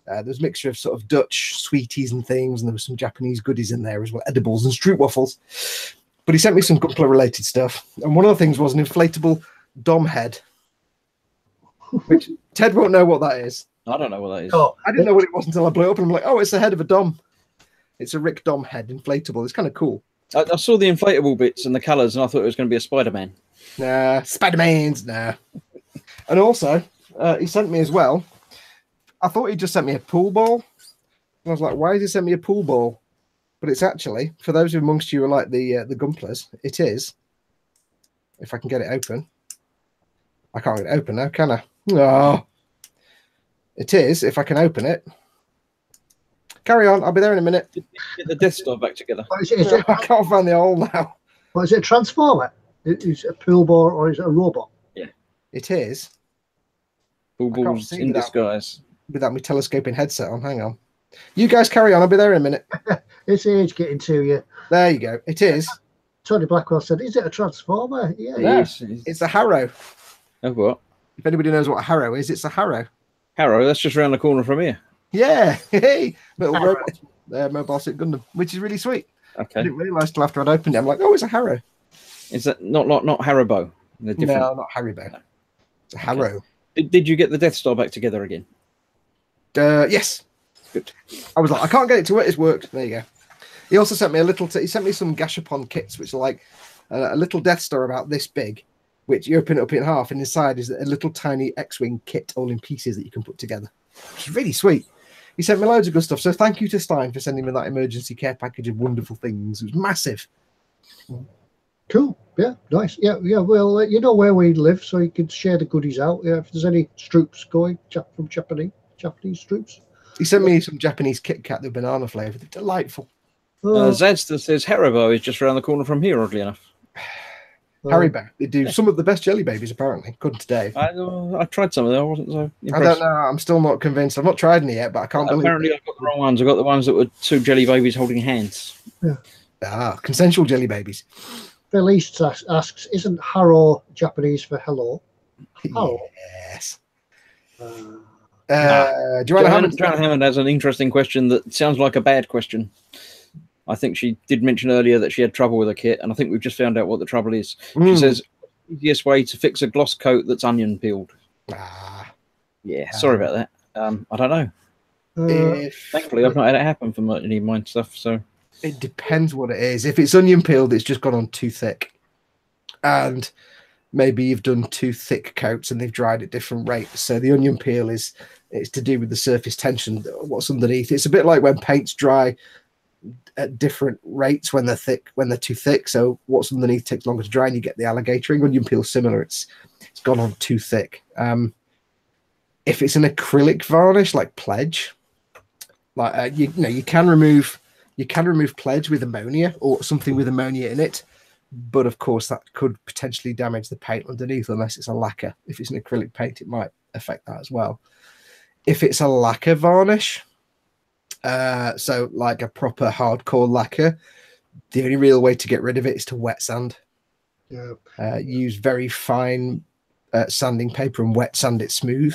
there's a mixture of sort of Dutch sweeties and things, and there was some Japanese goodies in there as well, edibles and stroop waffles. But he sent me some Gunpla related stuff. And one of the things was an inflatable Dom head, which Ted won't know what that is. I don't know what that is. Oh, I didn't know what it was until I blew it up and I'm like, oh, it's the head of a Dom. It's a Rick Dom head, inflatable. It's kind of cool. I saw the inflatable bits and the colours and I thought it was going to be a Spider-Man. Nah, Spider-Man's, nah. And also, he sent me as well, I thought he just sent me a pool ball. And I was like, why did he send me a pool ball? But it's actually, for those amongst you who are like the Gunplas, it is. If I can get it open. I can't get it open now, can I? Oh. It is, if I can open it. Carry on. I'll be there in a minute. Get the Death Star back together. I can't find the hole now. What, is it a transformer? Is it a pool ball or is it a robot? Yeah. It is. Pool balls in disguise. Without me telescoping headset on. Hang on. You guys carry on. I'll be there in a minute. It's age getting to you. There you go. It is. Tony Blackwell said, is it a transformer? Yeah. Yes. It's a harrow. Oh, what? If anybody knows what a harrow is, it's a harrow. Harrow, that's just around the corner from here. Yeah. Hey, little robot, Mobile Suit Gundam, which is really sweet. Okay. I didn't realise till after I'd opened it. I'm like, oh, it's a harrow. Is that not Haribo? No, not Haribo. It's a harrow. Did you get the Death Star back together again? Yes. Good. I was like, I can't get it to work. It's worked. There you go. He also sent me he sent me some Gashapon kits, which are like a little Death Star about this big, which you open it up in half, and inside is a little tiny X-Wing kit all in pieces that you can put together. It's really sweet. He sent me loads of good stuff. So thank you to Stein for sending me that emergency care package of wonderful things. It was massive. Cool. Yeah, nice. Yeah. Well, you know where we live, so you can share the goodies out. Yeah, if there's any troops going from Japanese troops. He sent me some Japanese Kit Kat, the banana flavour. They're delightful. Zadster says Haribo is just around the corner from here, oddly enough. Haribo. They do some of the best jelly babies, apparently, according to Dave. I tried some of them. I wasn't so impressed. I don't know. I'm still not convinced. I've not tried any yet, but I can't believe Apparently, I've got the wrong ones. I got the ones that were two jelly babies holding hands. Yeah. Consensual jelly babies. Phil East asks, isn't Haro Japanese for hello? Hello. Yes. Joanna Hammond has an interesting question that sounds like a bad question. I think she did mention earlier that she had trouble with a kit, and I think we've just found out what the trouble is. She says, easiest way to fix a gloss coat that's onion peeled. Yeah, sorry about that. I don't know. Thankfully, I've not had it happen for any of my stuff. So it depends what it is. If it's onion peeled, it's just gone on too thick. And maybe you've done two thick coats and they've dried at different rates. So the onion peel it's to do with the surface tension, what's underneath. It's a bit like when paints dry at different rates when they're too thick. So what's underneath takes longer to dry, and you get the alligatoring. Onion peel similar. It's gone on too thick. If it's an acrylic varnish like Pledge, like you can remove Pledge with ammonia or something with ammonia in it, but of course that could potentially damage the paint underneath unless it's a lacquer. If it's an acrylic paint, it might affect that as well. If it's a lacquer varnish, so like a proper hardcore lacquer, the only real way to get rid of it is to wet sand. Yeah. Use very fine sanding paper and wet sand it smooth.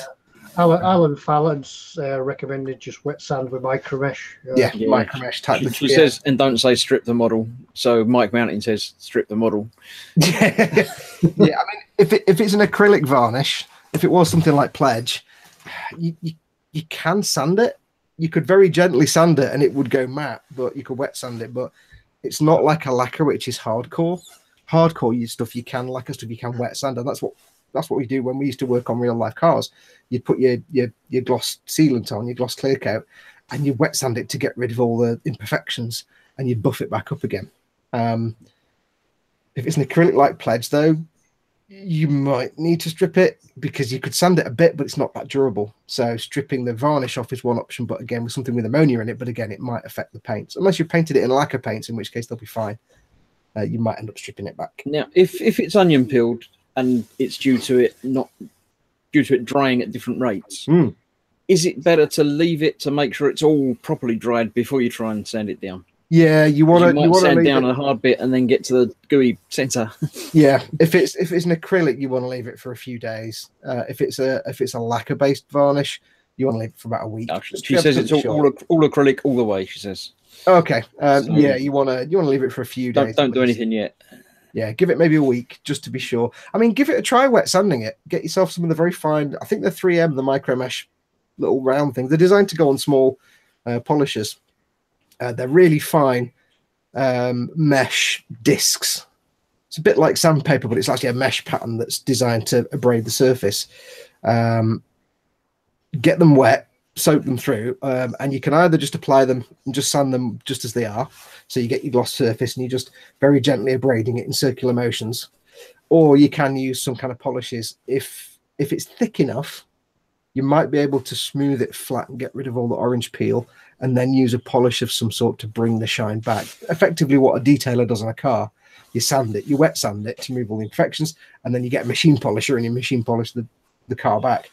Alan Fallon's recommended just wet sand with micromesh. Micromesh type. She says, and don't say strip the model. So Mike Mountain says strip the model. Yeah, I mean, if it's an acrylic varnish, if it was something like Pledge, you can sand it. You could very gently sand it and it would go matte, but you could wet sand it. But it's not like a lacquer, which is hardcore. Hardcore stuff you can wet sand, and that's what we do when we used to work on real life cars. You'd put your gloss sealant on, your gloss clear coat, and you wet sand it to get rid of all the imperfections, and you'd buff it back up again. If it's an acrylic like Pledge, though, you might need to strip it because you could sand it a bit, but it's not that durable. So stripping the varnish off is one option, but again, with something with ammonia in it, but again, it might affect the paints. Unless you've painted it in lacquer paints, in which case they'll be fine. You might end up stripping it back. Now, if it's onion peeled and it's due to it drying at different rates, is it better to leave it to make sure it's all properly dried before you try and sand it down? Yeah, you want to sand down a hard bit and then get to the gooey center. Yeah, if it's an acrylic, you want to leave it for a few days. If it's a lacquer based varnish, you want to leave it for about a week. She says it's all acrylic all the way. She says. Okay. Yeah, you want to leave it for a few days. Don't do anything yet. Yeah, give it maybe a week just to be sure. I mean, give it a try wet sanding it. Get yourself some of the very fine, I think they're 3M, the micro mesh little round things. They're designed to go on small polishers. They're really fine mesh discs. It's a bit like sandpaper, but it's actually a mesh pattern that's designed to abrade the surface. Get them wet, soak them through, and you can either just apply them and just sand them just as they are. So you get your gloss surface and you're just very gently abrading it in circular motions. Or you can use some kind of polishes. If it's thick enough, you might be able to smooth it flat and get rid of all the orange peel and then use a polish of some sort to bring the shine back. Effectively what a detailer does on a car. You sand it, you wet sand it to remove all the imperfections, and then you get a machine polisher and you machine polish the car back.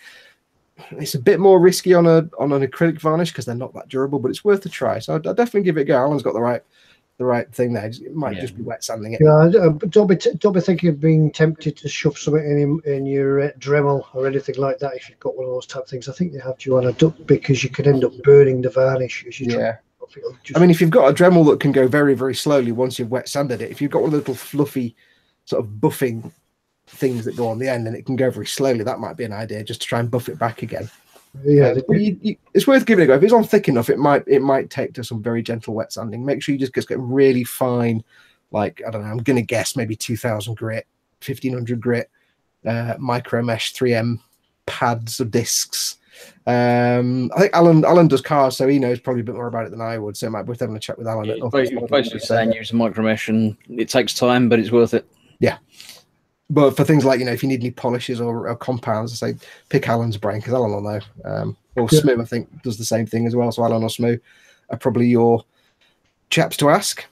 It's a bit more risky on an acrylic varnish because they're not that durable, but it's worth a try. So I'd definitely give it a go. Alan's got the right thing there. It might just be wet sanding it. Yeah, but don't be thinking of being tempted to shove something in your Dremel or anything like that if you've got one of those type of things. I think they have you on a duck because you could end up burning the varnish as you try. I mean, if you've got a Dremel that can go very, very slowly once you've wet sanded it, if you've got one of the little fluffy sort of buffing things that go on the end and it can go very slowly, that might be an idea just to try and buff it back again. Yeah, it's worth giving it a go. If it's on thick enough, it might take to some very gentle wet sanding. Make sure you just get really fine, like, I don't know, I'm going to guess maybe 2000 grit, 1500 grit, micro mesh 3M pads or discs. I think Alan does cars, so he knows probably a bit more about it than I would, so it might be worth having a chat with Alan. Basically saying use a micro mesh, and it takes time, but it's worth it. Yeah. But for things like, if you need any polishes or compounds, I say pick Alan's brain because Alan will know. Or Smoo, I think, does the same thing as well. So Alan or Smoo are probably your chaps to ask.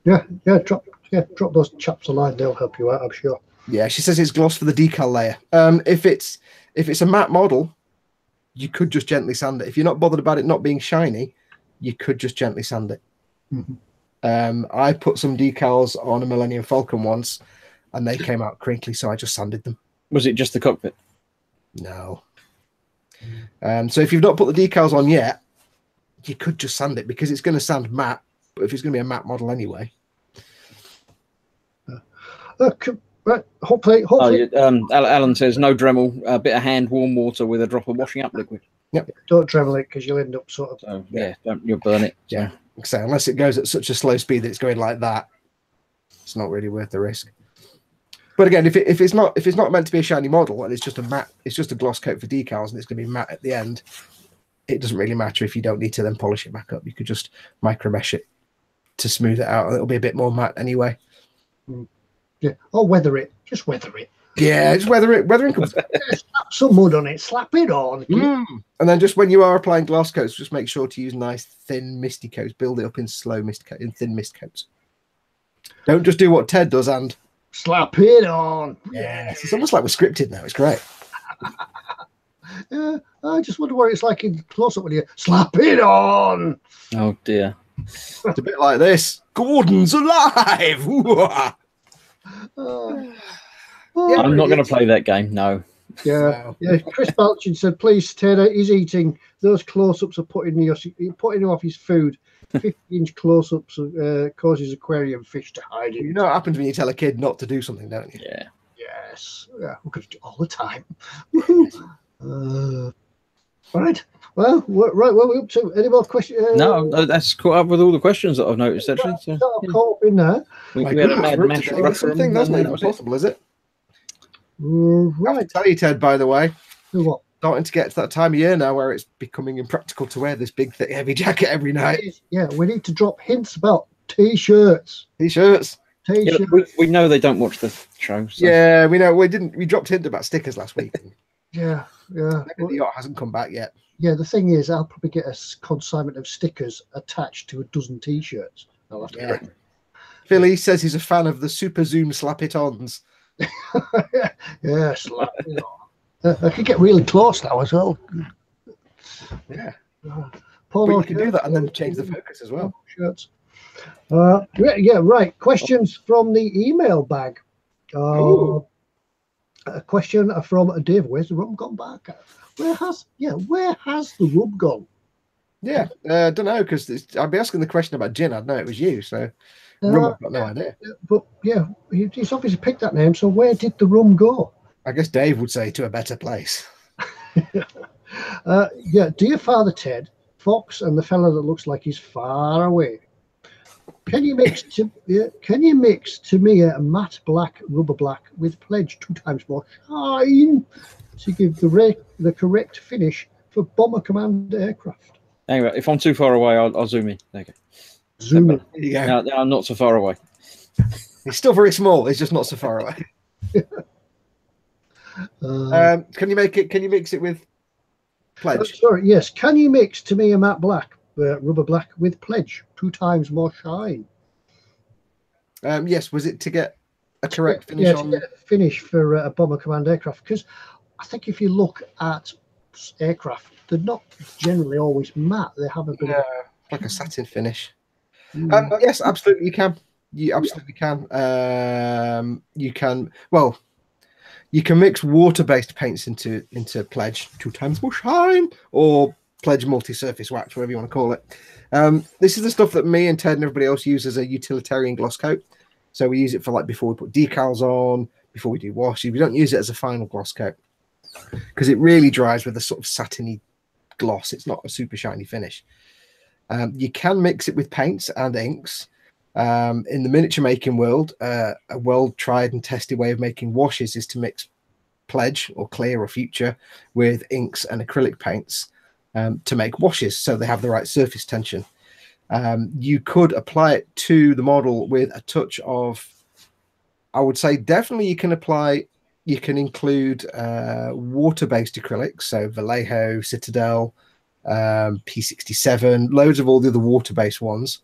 Yeah, drop those chaps a line. They'll help you out, I'm sure. Yeah, she says it's gloss for the decal layer. If it's a matte model, you could just gently sand it. If you're not bothered about it not being shiny, you could just gently sand it. Mm-hmm. I put some decals on a Millennium Falcon once, and they came out crinkly, so I just sanded them. Was it just the cockpit? No. So if you've not put the decals on yet, you could just sand it because it's going to sand matte, but if it's going to be a matte model anyway. Right, hopefully. Alan says no Dremel, a bit of hand warm water with a drop of washing up liquid. Yep. Don't Dremel it because you'll end up sort of. So, you'll burn it. So. Yeah. So unless it goes at such a slow speed that it's going like that, it's not really worth the risk. But again, if it's not meant to be a shiny model and it's just a matte, it's just a gloss coat for decals and it's going to be matte at the end, it doesn't really matter if you don't need to then polish it back up. You could just micro mesh it to smooth it out, and it'll be a bit more matte anyway. Yeah, or weather it. Just weather it. Yeah, just weather it. Weathering comes. Slap some mud on it. Slap it on. And then just when you are applying gloss coats, just make sure to use nice thin misty coats. Build it up in thin mist coats. Don't just do what Ted does and slap it on. Yes, it's almost like we're scripted now. It's great. I just wonder what it's like in close up when you slap it on. Oh dear. It's a bit like this. Gordon's alive. I'm not going to play that game. No. Yeah. Chris Balchin said, "Please, Ted, he's eating. Those close-ups are putting him off his food. 50-inch close-ups causes aquarium fish to hide it." You know what happens when you tell a kid not to do something, don't you? Yeah. Yes. Yeah, we're going to do it all the time. All right. Well, what are we up to? Any more questions? No, that's caught up with all the questions that I've noticed, actually. So, caught up in there. We had a mad mash something that's not even possible, is it? Right. I have to tell you, Ted, by the way, what? Starting to get to that time of year now where it's becoming impractical to wear this big, thick, heavy jacket every night. Yeah, we need to drop hints about T-shirts. T-shirts. Yeah, we know they don't watch the show. So. Yeah, we know. We dropped hint about stickers last week. Yeah. Maybe the yacht hasn't come back yet. Yeah, the thing is, I'll probably get a consignment of stickers attached to a dozen T-shirts. Philly says he's a fan of the Super Zoom Slap It Ons. Yeah, slap it on. I could get really close now as well. Yeah. But you can do that and then change the focus as well. Shirts. Yeah, right. Questions from the email bag. A question from Dave. Where's the rum gone back? Where has the rum gone? Yeah, I don't know, because I'd be asking the question about gin. I'd know it was you, so rum, I've got no idea. But yeah, he's obviously picked that name. So where did the rum go? I guess Dave would say to a better place. Yeah, dear Father Ted, Fox, and the fella that looks like he's far away. Can you mix to me a matte black rubber black with pledge 2 times more shine to give the correct finish for Bomber Command aircraft? Anyway, if I'm too far away, I'll zoom in. Okay. Zoom in. There you go. No, I'm not so far away. He's still very small. He's just not so far away. Can you mix it with pledge? Sorry, yes. Can you mix to me a matte black rubber black with pledge, 2 times more shine. Yes, was it to get a correct finish to on? get a finish for a Bomber Command aircraft, because I think if you look at aircraft, they're not generally always matte. They have a bit of like a satin finish. Mm. Yes, absolutely, you can. You absolutely can. You can. Well, you can mix water-based paints into pledge, 2 times more shine, or pledge multi-surface wax, whatever you want to call it. This is the stuff that me and Ted and everybody else use as a utilitarian gloss coat. So we use it for like before we put decals on, before we do washes. We don't use it as a final gloss coat because it really dries with a sort of satiny gloss. It's not a super shiny finish. You can mix it with paints and inks. In the miniature making world, a well tried and tested way of making washes is to mix pledge or clear or future with inks and acrylic paints to make washes so they have the right surface tension. You could apply it to the model with a touch of, I would say definitely you can include water-based acrylics, so Vallejo, Citadel, P67, loads of all the other water-based ones.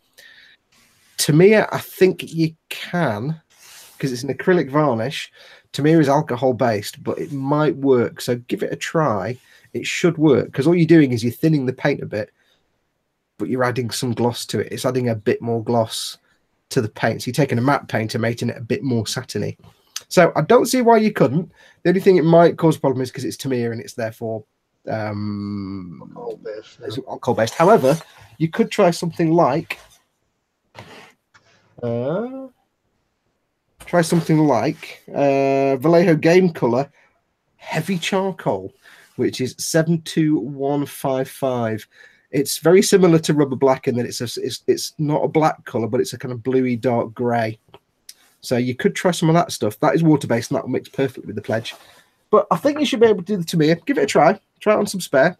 Tamiya, I think you can, because it's an acrylic varnish. Tamiya is alcohol-based, but it might work, so give it a try. It should work, because all you're doing is you're thinning the paint a bit, but you're adding some gloss to it. It's adding a bit more gloss to the paint. So you're taking a matte paint and making it a bit more satiny. So I don't see why you couldn't. The only thing it might cause a problem is because it's Tamiya and it's therefore alcohol-based. However, you could try something like Vallejo Game Color Heavy Charcoal, which is 72155. It's very similar to rubber black in that it's not a black color, but it's a kind of bluey dark gray. So you could try some of that stuff. That is water based and that will mix perfectly with the pledge. But I think you should be able to do the Tamiya. Give it a try. Try it on some spare.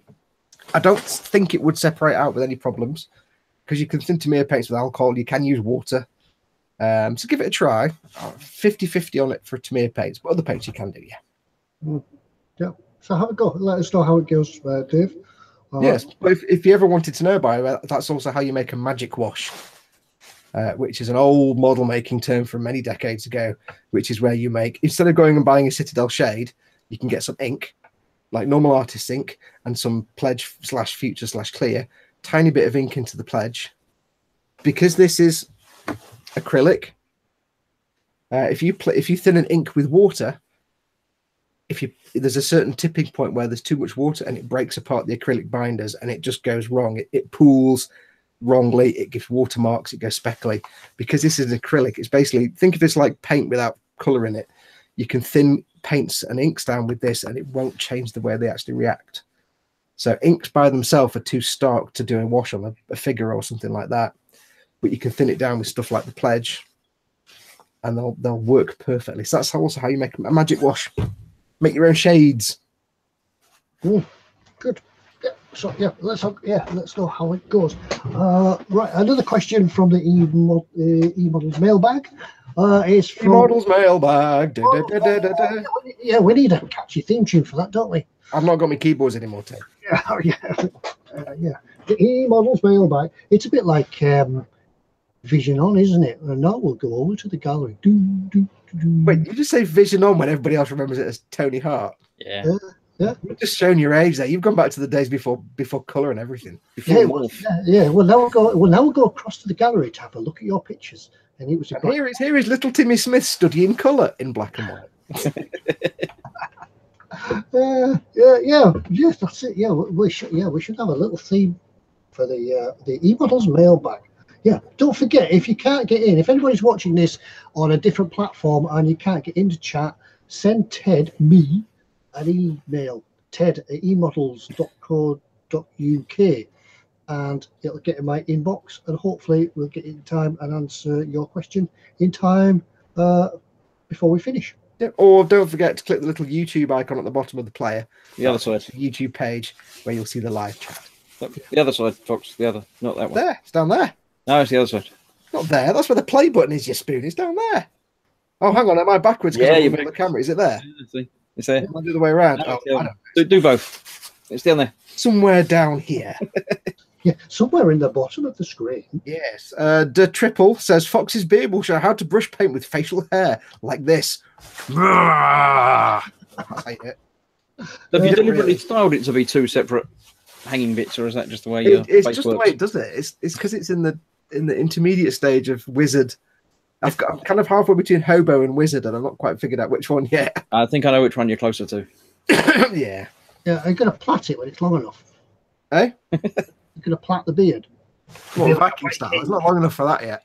I don't think it would separate out with any problems because you can thin Tamiya paints with alcohol. You can use water. So give it a try. 50-50 on it for Tamiya paints, but other paints you can do, yeah. Yeah. So have a go. Let us know how it goes, Dave. Yes, but if you ever wanted to know about it, that's also how you make a magic wash, which is an old model making term from many decades ago, which is where you make, instead of going and buying a Citadel shade, you can get some ink, like normal artist ink, and some pledge / future / clear, tiny bit of ink into the pledge. Because this is acrylic, if you thin an ink with water, there's a certain tipping point where there's too much water and it breaks apart the acrylic binders and it just goes wrong. It pools wrongly. It gives watermarks. It goes speckly. Because this is acrylic, it's basically, think of this like paint without color in it. You can thin paints and inks down with this and it won't change the way they actually react. So inks by themselves are too stark to do a wash on a figure or something like that. But you can thin it down with stuff like the pledge and they'll work perfectly. So that's also how you make a magic wash. Make your own shades. Good. Yeah. So let's know how it goes. Right. Another question from the eModels mailbag is from eModels mailbag. Yeah, we need a catchy theme tune for that, don't we? I've not got my keyboards anymore, Tim. Yeah. The eModels mailbag. It's a bit like Vision On, isn't it? And now we'll go over to the gallery. Wait, you just say Vision On when everybody else remembers it as Tony Hart? Yeah. You've just shown your age there. You've gone back to the days before colour and everything. Well, now we'll go across to the gallery to have a look at your pictures. And it was here is little Timmy Smith studying colour in black and white. Yes, that's it. We should have a little theme for the eModels mailbag. Yeah, don't forget, if you can't get in, if anybody's watching this on a different platform and you can't get into chat, send Ted, me, an email, ted@emodels.co.uk, and it'll get in my inbox, and hopefully we'll get in time and answer your question in time before we finish. Yeah, or don't forget to click the little YouTube icon at the bottom of the player. The other side. The YouTube page where you'll see the live chat. The other side, Fox. The other, not that one. There, it's down there. No, it's the other side. Not there. That's where the play button is, you spoon. It's down there. Oh, hang on. Am I backwards? Yeah, you're the camera. Is it there? It's there. I'll do the way around. No, do both. It's down there. Somewhere down here. Yeah, somewhere in the bottom of the screen. Yes. The Triple says Fox's beard will show how to brush paint with facial hair like this. I hate it. Have you Yeah, deliberately really. styled it to be two separate hanging bits, or is that just the way your It's face just works? the way it does it. It's because it's in the intermediate stage of wizard. I'm kind of halfway between hobo and wizard, and I'm not quite figured out which one yet. I think I know which one you're closer to. Yeah. Yeah, I'm going to plait it when it's long enough. Eh? You're going to plait the beard. What, Viking style? It's not long enough for that yet.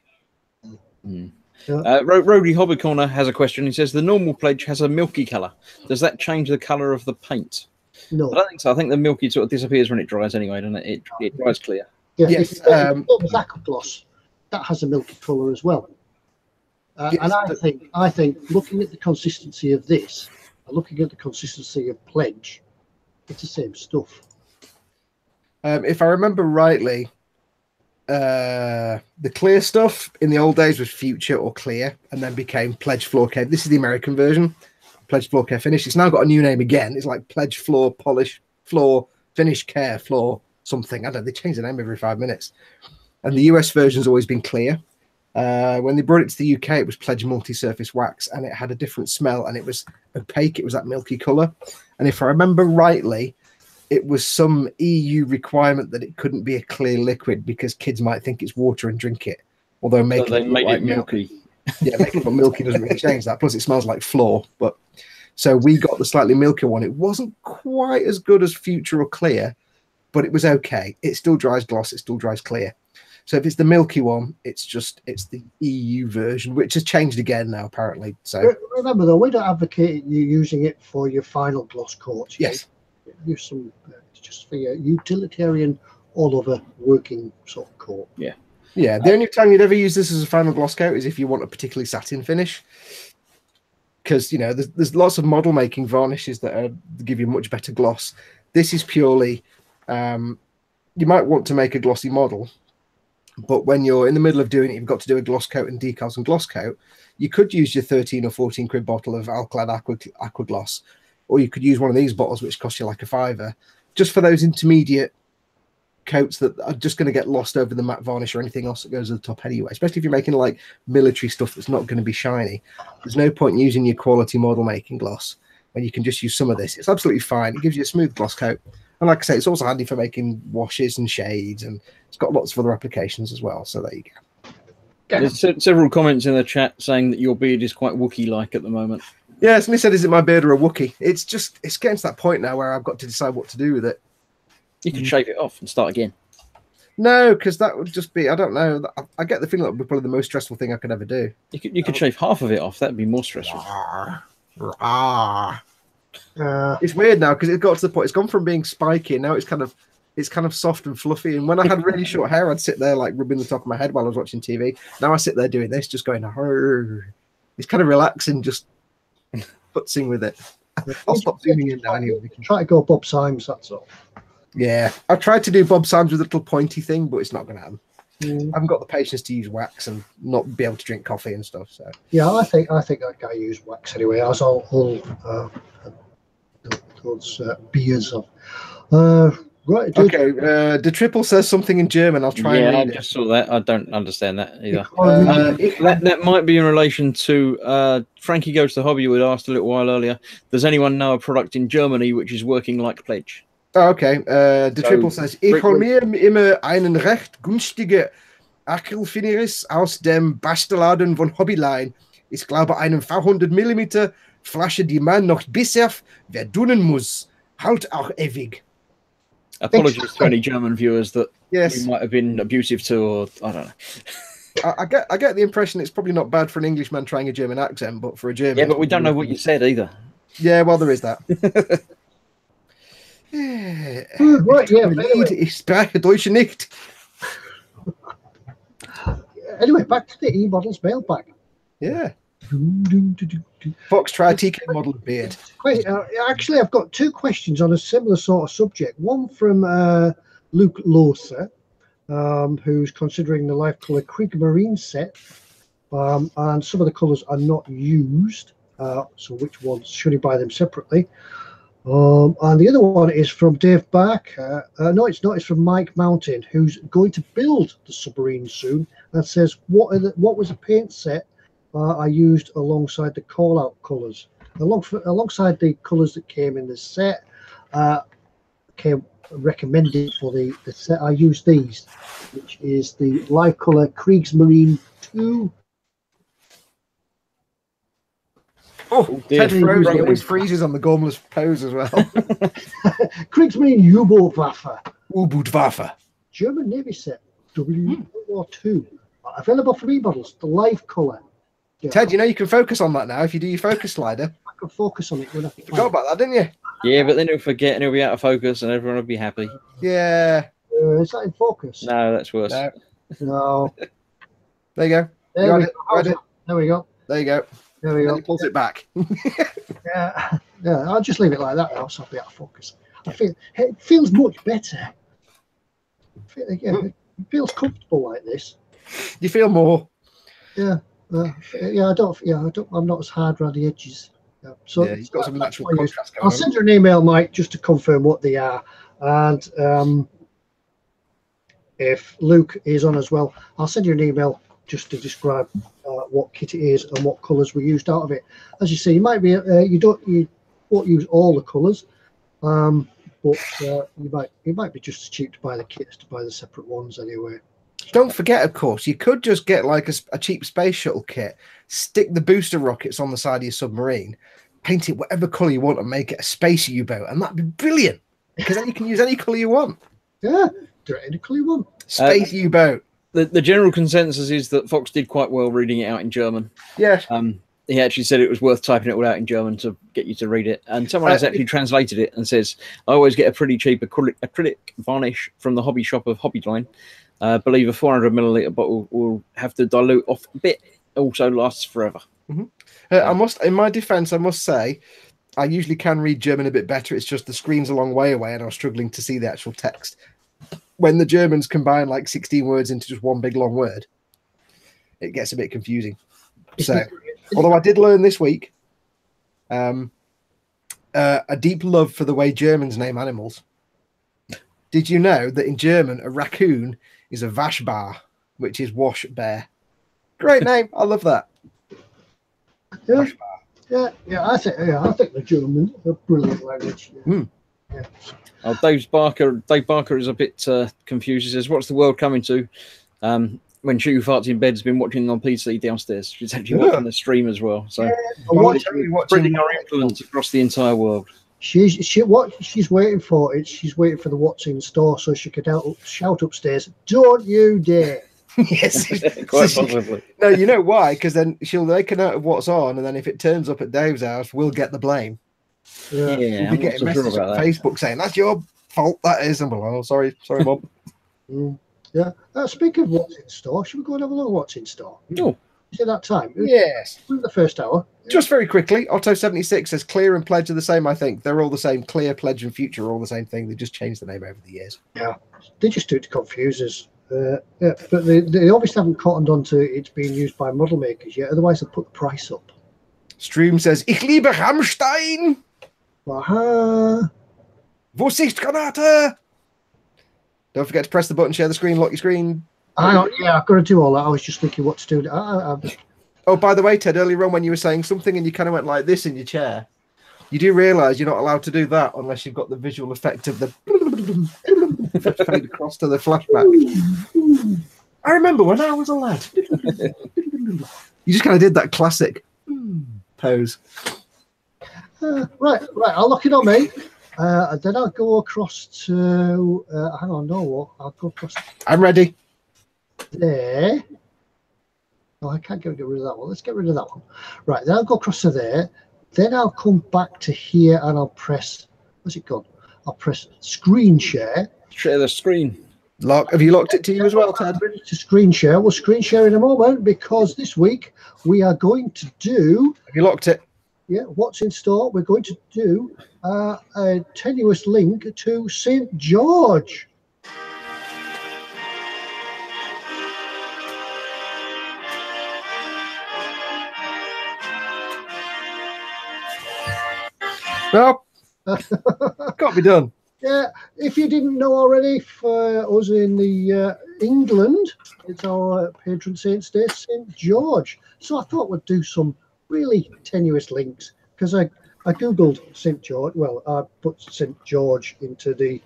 Mm. Yeah. Rody Hobby Corner has a question. He says the normal pledge has a milky colour. Does that change the colour of the paint? No. I don't think so. I think the milky sort of disappears when it dries anyway, doesn't it? It dries clear. Yeah, Yes, if it's aqua gloss, that has a milky colour as well. Yes, and I think looking at the consistency of this and looking at the consistency of pledge, it's the same stuff. If I remember rightly, the clear stuff in the old days was Future or Clear, and then became Pledge Floor Care. This is the American version, Pledge Floor Care Finish. It's now got a new name again. It's like Pledge Floor Polish Floor Finish Care Floor something. I don't know. They change the name every 5 minutes. And the US version's always been Clear. When they brought it to the UK, it was Pledge Multi-Surface Wax, and it had a different smell, and it was opaque. It was that milky colour. And if I remember rightly, it was some EU requirement that it couldn't be a clear liquid because kids might think it's water and drink it. Although making So they made like it milky. Yeah, making it look milky doesn't really change that. Plus, it smells like floor. But so we got the slightly milkier one. It wasn't quite as good as Future or Clear, but it was okay. It still dries gloss. It still dries clear. So if it's the milky one, it's the EU version, which has changed again now apparently. So remember though, we don't advocate you using it for your final gloss coats. yes. Use some just for your utilitarian all over working sort of coat. Yeah. Yeah, the only time you'd ever use this as a final gloss coat is if you want a particularly satin finish. Because, you know, there's lots of model making varnishes that give you much better gloss. This is purely, you might want to make a glossy model, but when you're in the middle of doing it, you've got to do a gloss coat and decals and gloss coat. You could use your 13 or 14 quid bottle of Alclad Aqua Gloss, or you could use one of these bottles, which cost you like a £5, just for those intermediate coats that are just going to get lost over the matte varnish or anything else that goes at the top anyway, especially if you're making like military stuff that's not going to be shiny. There's no point using your quality model making gloss when you can just use some of this. It's absolutely fine. It gives you a smooth gloss coat, and like I say, it's also handy for making washes and shades, and it's got lots of other applications as well. So there you go. There's several comments in the chat saying that your beard is quite Wookiee-like at the moment. Yeah, somebody said, is it my beard or a Wookiee? It's getting to that point now where I've got to decide what to do with it. You could shave it off and start again. No, because that would just be, I don't know. I get the feeling that would be probably the most stressful thing I could ever do. You could shave half of it off. That'd be more stressful. It's weird now because it got to the point, it's gone from being spiky and now it's kind of soft and fluffy. And when I had really short hair, I'd sit there like rubbing the top of my head while I was watching TV. Now I sit there doing this, just going, it's kind of relaxing, just putzing with it. I'll stop zooming in now anyway. Try to go Bob Symes, that's all. Yeah, I've tried to do Bob Symes with a little pointy thing, but it's not going to happen. I haven't got the patience to use wax and not be able to drink coffee and stuff. So yeah, I think I guy used wax anyway. As all those beers of. Right. Dude. Okay. The Triple says something in German. I'll try. Yeah, and I read just saw that. I don't understand that either. it. That might be in relation to Frankie Goes to Hobby. We asked a little while earlier. Does anyone know a product in Germany which is working like Pledge? Oh, okay. The Triple says, ich hol mir immer einen recht günstige Acrylfinieres aus dem Bastelladen von Hobbyline. Ich glaube, einen 400mm Flasche, die man noch bisher verdunnen muss. Halt auch ewig. Apologies to any German viewers that Yes. we might have been abusive to, or I don't know. I get the impression it's probably not bad for an Englishman trying a German accent, but for a German... Yeah, but we don't know what you said either. Yeah, well, there is that. Right, yeah. Anyway. Ich spreche Deutsch nicht. Anyway, back to the eModels mailbag. Yeah. Fox, try a TK model of beard. Actually, I've got two questions on a similar sort of subject. One from Luke Lawser, who's considering the Life Colour Kriegsmarine set, and some of the colours are not used. So which ones should he buy them separately? And the other one is from Dave Barker. No, it's not. It's from Mike Mountain, who's going to build the submarine soon, and says, what was a paint set I used alongside the call-out colours? Alongside the colours that came in the set, came recommended for the set. I used these, which is the live colour Kriegsmarine 2. Oh, Ted froze. He always freezes on the Gormless pose as well. Kriegsmarine U-Boot-Waffe. U-Boot-Waffe. German Navy set, World War II. Available for eModels, the live colour. Yeah. Ted, you know you can focus on that now if you do your focus slider. I can focus on it when I forgot about that, didn't you? Yeah, but then he'll forget and he'll be out of focus and everyone will be happy. Yeah. Is that in focus? No, that's worse. No. There you go. There we go. There we go. There you go. There we go. He pulls it back. Yeah. I'll just leave it like that now, so I'll be out of focus. I feel it feels much better. It feels comfortable like this. You feel more. Yeah. I'm not as hard around the edges. Yeah. So you've got some natural contrast going I'll send you an email, Mike, just to confirm what they are, and if Luke is on as well, I'll send you an email just to describe what kit it is and what colours we used out of it. As you see, you might be you won't use all the colours, but it might be just as cheap to buy the kit as to buy the separate ones anyway. Don't forget, of course, you could just get like a cheap space shuttle kit, stick the booster rockets on the side of your submarine, paint it whatever colour you want, and make it a space U-boat, and that'd be brilliant because then you can use any colour you want. Yeah, do it any colour you want. Space U-boat. The general consensus is that Fox did quite well reading it out in German. Yeah. He actually said it was worth typing it all out in German to get you to read it. And someone has actually translated it and says, I always get a pretty cheap acrylic varnish from the hobby shop of Hobbyline. Believe a 400 milliliter bottle will have to dilute off a bit. Also lasts forever. In my defense, I must say, I usually can read German a bit better. It's just the screen's a long way away and I was struggling to see the actual text. When the Germans combine like 16 words into just one big long word, it gets a bit confusing. So, although I did learn this week a deep love for the way Germans name animals. Did you know that in German, a raccoon is a Waschbär, which is wash bear? Great name. I love that. Yeah. I think the Germans are brilliant language. Yeah. Yeah. Oh, Dave Barker is a bit confused. He says, "What's the world coming to?" When Shu Farts in bed has been watching on PC downstairs. She's actually watching the stream as well. So spreading our influence across the entire world. What she's waiting for is she's waiting for the what's in store so she could shout upstairs, "Don't you dare!" Yes, quite possibly. No, you know why? Because then she'll make a note of what's on, and then if it turns up at Dave's house, we'll get the blame. Yeah, we'll be getting messages on Facebook saying that's your fault. That is, and oh, sorry, Mom. Yeah. Speaking of what's in store, should we go and have a look at what's in store? No. Is it that time? Yes. The first hour. Just very quickly, Otto76 says Clear and Pledge are the same, I think. They're all the same. Clear, Pledge, and Future are all the same thing. They just changed the name over the years. Yeah. They just do it to confuse us. But they obviously haven't cottoned on to it's being used by model makers yet. Otherwise, they'll put the price up. Stream says, Ich liebe Rammstein. Aha. Vorsichtgranate. Don't forget to press the button, share the screen, lock your screen. Hang on, yeah, I've got to do all that. I was just thinking what to do. Oh, by the way, Ted, earlier on when you were saying something and you kind of went like this in your chair, you do realise you're not allowed to do that unless you've got the visual effect of the fade across to the flashback. I remember when I was a lad. You just kind of did that classic pose. Right. I'll lock it on me. Then I'll go across to. Hang on, no, what? I'll go across. I'm ready. There. No, I can't get rid of that one. Let's get rid of that one. Right, then I'll go across to there. Then I'll come back to here and I'll press. Where's it gone? I'll press screen share. Share the screen. Have you locked it to you as well, Ted? Ready to screen share. We'll screen share in a moment because this week we are going to do. Have you locked it? Yeah, what's in store? We're going to do a tenuous link to St. George. Well, Can't be done. Yeah, if you didn't know already, for us in the England, it's our patron saint's day, St. George. So I thought we'd do some really tenuous links because I googled St. George. Well, I put St. George into the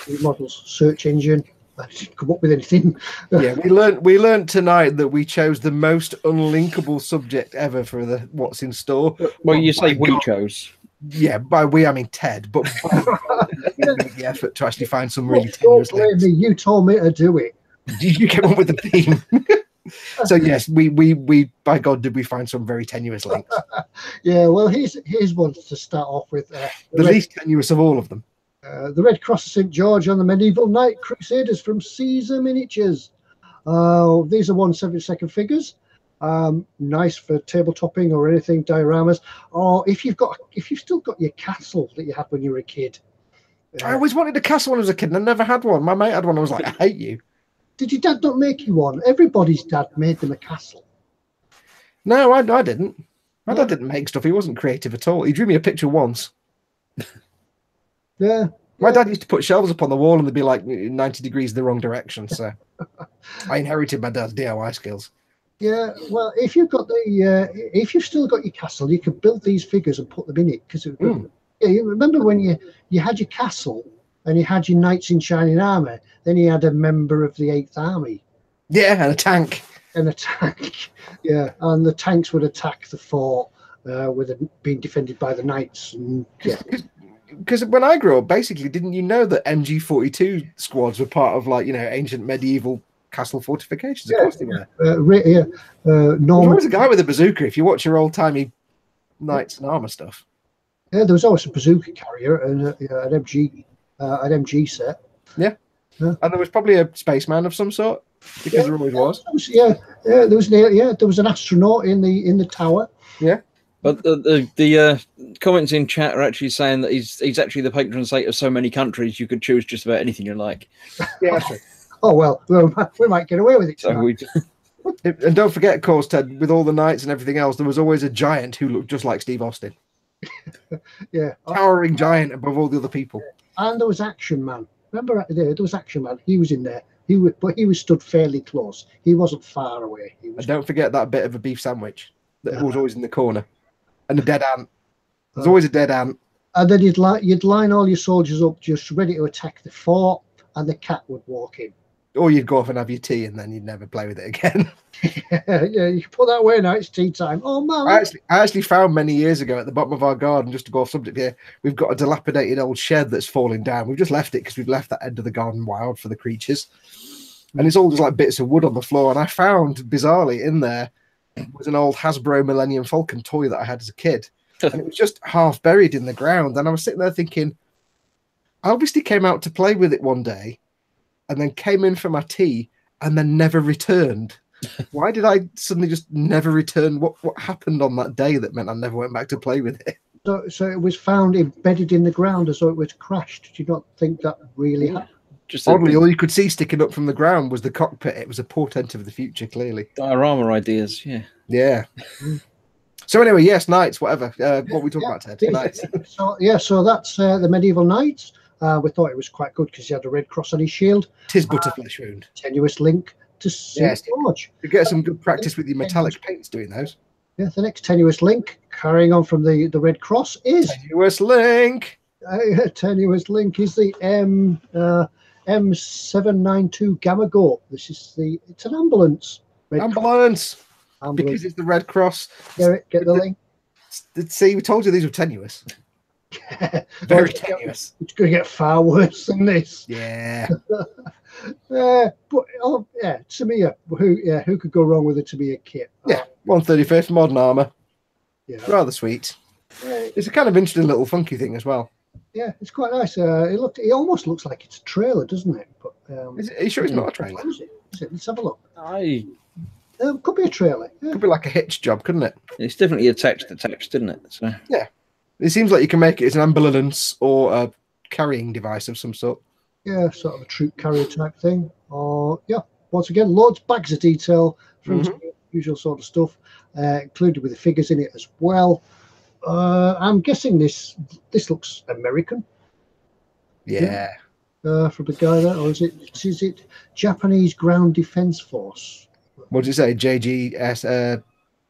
eModels search engine. I didn't come up with anything. Yeah, we learned tonight that we chose the most unlinkable subject ever for the what's in store. Well, you say we chose. Yeah, by we I mean Ted, but made the effort to actually find some really Don't tenuous blame links. me. You told me to do it. You came up with the theme. So yes, we by God did we find some very tenuous links. Yeah, well, here's one to start off with. The least tenuous of all of them. The Red Cross of St. George on the medieval Knight Crusaders from Caesar Miniatures. These are 1/72 figures. Nice for tabletopping or anything, dioramas. Or if you've still got your castle that you had when you were a kid. I always wanted a castle when I was a kid and I never had one. My mate had one. I was like, I hate you. Did your dad not make you one? Everybody's dad made them a castle. No, I didn't. My dad didn't make stuff. He wasn't creative at all. He drew me a picture once. Yeah. My dad used to put shelves up on the wall and they'd be like 90 degrees the wrong direction. So I inherited my dad's DIY skills. Yeah, well, if you've still got your castle, you could build these figures and put them in it. Because yeah, you remember when you had your castle and you had your knights in shining armor, then you had a member of the 8th Army. Yeah, and a tank. And a tank. Yeah, and the tanks would attack the fort with it being defended by the knights. And yeah. Because when I grew up, basically, didn't you know that MG42 squads were part of, like, ancient medieval castle fortifications? Of course they were. There's always a guy with a bazooka if you watch your old-timey knights and armor stuff. Yeah, there was always a bazooka carrier and an MG set. Yeah. And there was probably a spaceman of some sort, because there always was. There was an astronaut in the tower. Yeah. But the comments in chat are actually saying that he's actually the patron saint of so many countries. You could choose just about anything you like. Yeah, that's true. Oh well, we might get away with it. So and don't forget, of course, Ted, with all the knights and everything else, there was always a giant who looked just like Steve Austin. Yeah, towering giant above all the other people. And there was Action Man. Remember, there was Action Man. He was in there. But he was stood fairly close. He wasn't far away. And don't forget that bit of a beef sandwich that was always in the corner. And a dead ant. There's always a dead ant. And then you'd line all your soldiers up just ready to attack the fort, and the cat would walk in. Or you'd go off and have your tea, and then you'd never play with it again. Yeah, you can put that away now. It's tea time. Oh man! I actually found many years ago at the bottom of our garden, just to go off subject here, we've got a dilapidated old shed that's falling down. We've just left it because we've left that end of the garden wild for the creatures, and it's all just like bits of wood on the floor. And I found, bizarrely, in there was an old Hasbro Millennium Falcon toy that I had as a kid, and it was just half buried in the ground. And I was sitting there thinking, I obviously came out to play with it one day, and then came in for my tea, and then never returned. Why did I suddenly just never return? What happened on that day that meant I never went back to play with it? So it was found embedded in the ground as though it was crashed. Do you not think that really happened? Just oddly, all you could see sticking up from the ground was the cockpit. It was a portent of the future, clearly. Diorama ideas, yeah. Yeah. So anyway, yes, knights, whatever. What we talking about, Ted? Knights. So that's the medieval knights. We thought it was quite good because he had a red cross on his shield. Tis but a flesh wound. Tenuous link to St. George. You get some good practice with your metallic paints doing those. Yeah, the next tenuous link, carrying on from the red cross, is tenuous link. Tenuous link is the M792 Gamma Go. It's an ambulance. Ambulance. Because it's the Red Cross. Get the link. See, we told you these were tenuous. Very tenuous. It's going to get far worse than this. Yeah. But Tamiya. Who could go wrong with a Tamiya kit? Yeah, 1/35 modern armor. Yeah, rather sweet. It's a kind of interesting little funky thing as well. Yeah, it's quite nice. It almost looks like it's a trailer, doesn't it? But are you sure it's not a trailer? Is it? Let's have a look. Could be a trailer. Yeah. Could be like a hitch job, couldn't it? It's definitely attached, didn't it? So yeah, it seems like you can make it as an ambulance or a carrying device of some sort. Yeah, sort of a troop carrier type thing. Or once again, loads bags of detail from usual sort of stuff, included with the figures in it as well. I'm guessing this looks American. Yeah. From the guy there, or is it Japanese Ground Defense Force? What did you say? JGS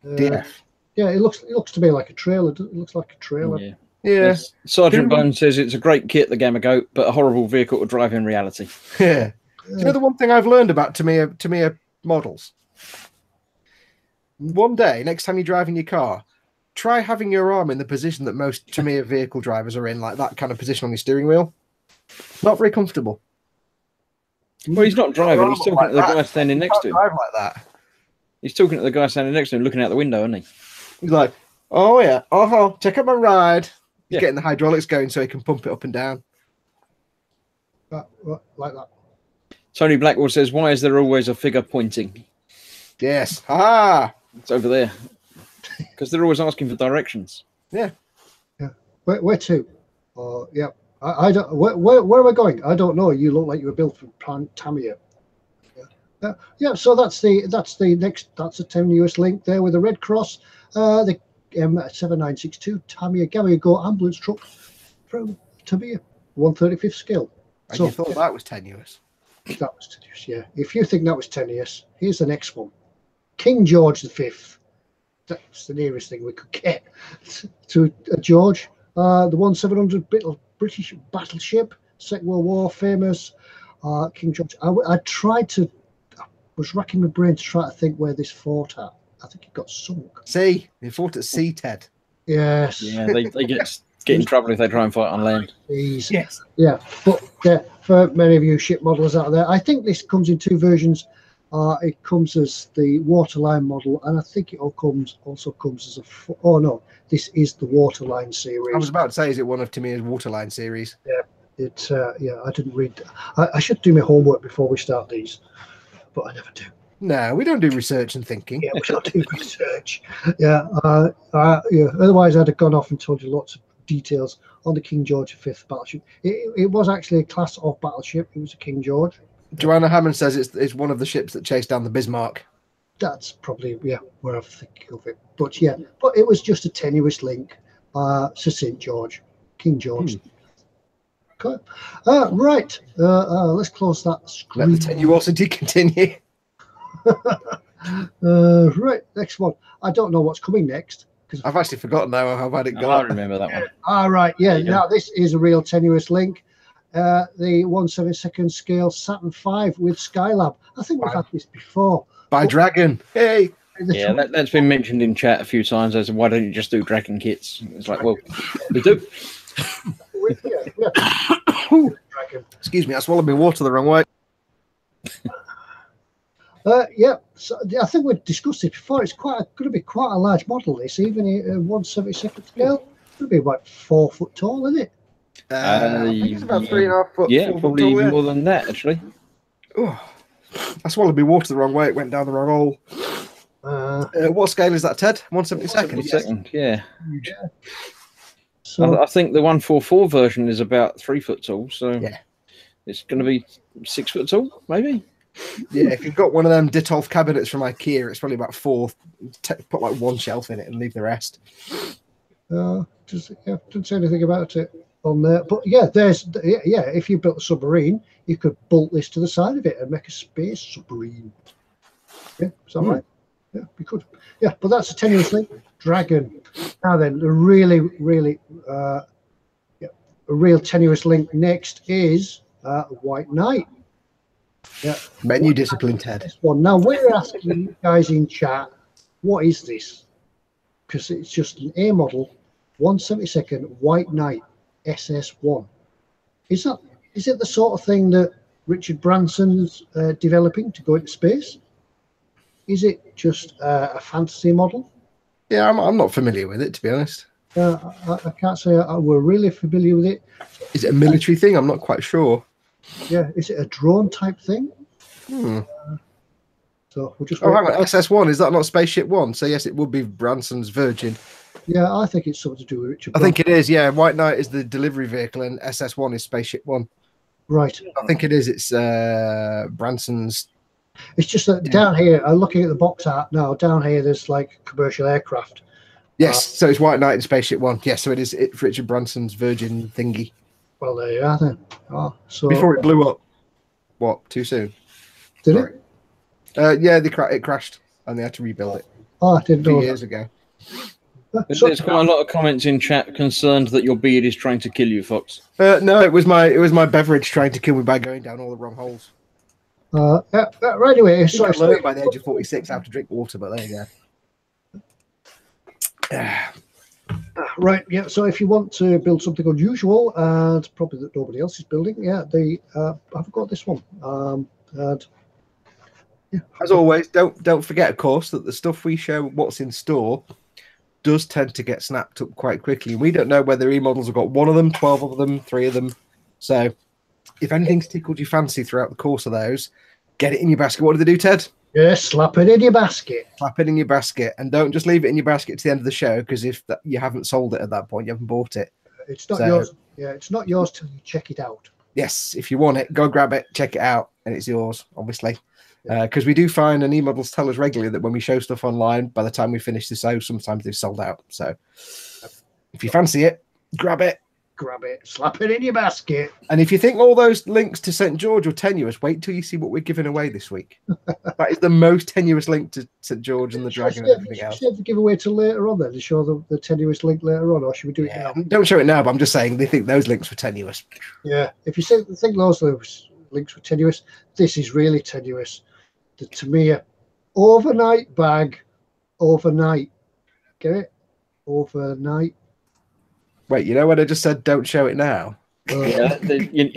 DF. Yeah, it looks to me like a trailer. It looks like a trailer. Yeah. Yeah. Yes. Sergeant Bone says it's a great kit, the Gamma Goat, but a horrible vehicle to drive in reality. Yeah. Do you know the one thing I've learned about Tamiya models? One day, next time you're driving your car, try having your arm in the position that most Tamiya vehicle drivers are in, like that kind of position on your steering wheel. Not very comfortable. Well, he's not driving. He's talking to the guy standing next to him. Drive like that. He's talking to the guy standing next to him, looking out the window, isn't he? He's like, oh yeah, check out my ride. He's Yeah. getting the hydraulics going so he can pump it up and down. Like that. Tony Blackwell says, "Why is there always a figure pointing?" Yes. Ah. It's over there. Because they're always asking for directions. Yeah. Where to? Yeah. I don't. Where am I going? I don't know. You look like you were built from Tamiya. Yeah. So that's the next. That's a tenuous link there with the red cross. The M7962 Tamiya Gamma Goat ambulance truck from Tamiya, 135th scale. And So you thought that was tenuous. that was tenuous. Yeah. If you think that was tenuous, here's the next one. King George V. That's the nearest thing we could get to George. The 1700 British battleship, Second World War, famous. King George. I was racking my brain to try to think where this fought at. I think it got sunk. See, they fought at sea, Ted. Yes. Yeah, they get in trouble if they try and fight on land. Yes. Yeah, but for many of you ship modelers out there, I think this comes in two versions. It comes as the waterline model, and I think it also comes as a. Oh no, this is the waterline series. I was about to say, is it one of Tamiya's waterline series? Yeah, I didn't read. I should do my homework before we start these, but I never do. No, we don't do research and thinking. Yeah, we don't do research. Yeah, yeah. Otherwise, I'd have gone off and told you lots of details on the King George V battleship. It was actually a class of battleship. It was a King George. Joanna Hammond says it's one of the ships that chased down the Bismarck. That's probably where I think of it. But yeah, but it was just a tenuous link. St. George, King George. Okay. Right. Let's close that screen. Let the tenuosity continue. Right. Next one. I don't know what's coming next because I've actually forgotten now how bad it I got. remember that one. All right. Yeah. Now this is a real tenuous link. The 1/72 scale Saturn V with Skylab. I think we've had this before. By Dragon. Hey. Yeah, that's been mentioned in chat a few times as why don't you just do Dragon kits? It's like, well, we do. Dragon. Excuse me, I swallowed my water the wrong way. Yeah, so I think we've discussed this before. It's going to be quite a large model. This, even at 1/72 scale, it's going to be about 4 foot tall, isn't it? I think it's about 3.5 foot. Yeah, 4 probably foot tall, even yeah. more than that, actually. Oh, I swallowed my water the wrong way. It went down the wrong hole. What scale is that, Ted? 1/72nd. Second, yeah. So I think the 144 version is about 3 foot tall, so Yeah. it's going to be 6 foot tall, maybe. Yeah, if you've got one of them Ditolf cabinets from IKEA, it's probably about 4. Put like one shelf in it and leave the rest. doesn't say anything about it on there. But yeah, if you built a submarine, you could bolt this to the side of it and make a space submarine. Yeah, is that right? Yeah, you could. Yeah, but that's a tenuous link. Dragon. Now then, the really, a real tenuous link next is White Knight. Yeah. Menu discipline, Ted. This one. Now we're asking you guys in chat, what is this? Because it's just an A model, 1/72 White Knight SS1. Is it the sort of thing that Richard Branson's developing to go into space? Is it just a fantasy model? Yeah, I'm not familiar with it, to be honest. I can't say we're really familiar with it. Is it a military thing? I'm not quite sure. Yeah, is it a drone type thing? So we'll just. Oh, hang on, SS1, is that not Spaceship One? So yes, it would be Branson's Virgin. Yeah, I think it's something to do with Richard. I think it is. Yeah, White Knight is the delivery vehicle, and SS1 is Spaceship One. Right. I think it is. It's Branson's. It's just that down here, I'm looking at the box art now. Down here, there's like commercial aircraft, Yes, so it's White Knight in Spaceship One. Yes, so it is Richard Branson's Virgin thingy. Well, there you are then. Oh, so Before it blew up. What? Too soon? did Sorry. Yeah, it crashed and they had to rebuild it Oh, I didn't a few know. years ago. So, There's quite a lot of comments in chat concerned that your beard is trying to kill you, Fox. No, it was my beverage trying to kill me by going down all the wrong holes. right anyway, I learned by the age of 46 how to drink water, but there you go. Right, yeah. So if you want to build something unusual and probably that nobody else is building, yeah, I've got this one. And yeah. As always, don't forget, of course, that the stuff we show, what's in store, does tend to get snapped up quite quickly. We don't know whether eModels have got 1 of them, 12 of them, 3 of them. So if anything's tickled your fancy throughout the course of those, get it in your basket. What do they do, Ted? Yeah, slap it in your basket. Slap it in your basket, and don't just leave it in your basket to the end of the show, because if you haven't sold it at that point, you haven't bought it. It's not yours. Yeah, it's not yours till you check it out. Yes, if you want it, go grab it, check it out, and it's yours, obviously. Because we do find, and eModels tell us regularly, that when we show stuff online, by the time we finish the show, sometimes they've sold out. So if you fancy it, grab it. Grab it, slap it in your basket. And if you think all those links to St. George are tenuous, wait till you see what we're giving away this week. That is the most tenuous link to St. George and the Dragon and everything else. Should we give away till later on then to show the tenuous link later on, or should we do it now? Don't show it now, but I'm just saying they think those links were tenuous. Yeah, if you think those links were tenuous, this is really tenuous. The Tamiya overnight bag, overnight. Get it? Overnight. Wait, you know what I just said? Don't show it now. Yeah,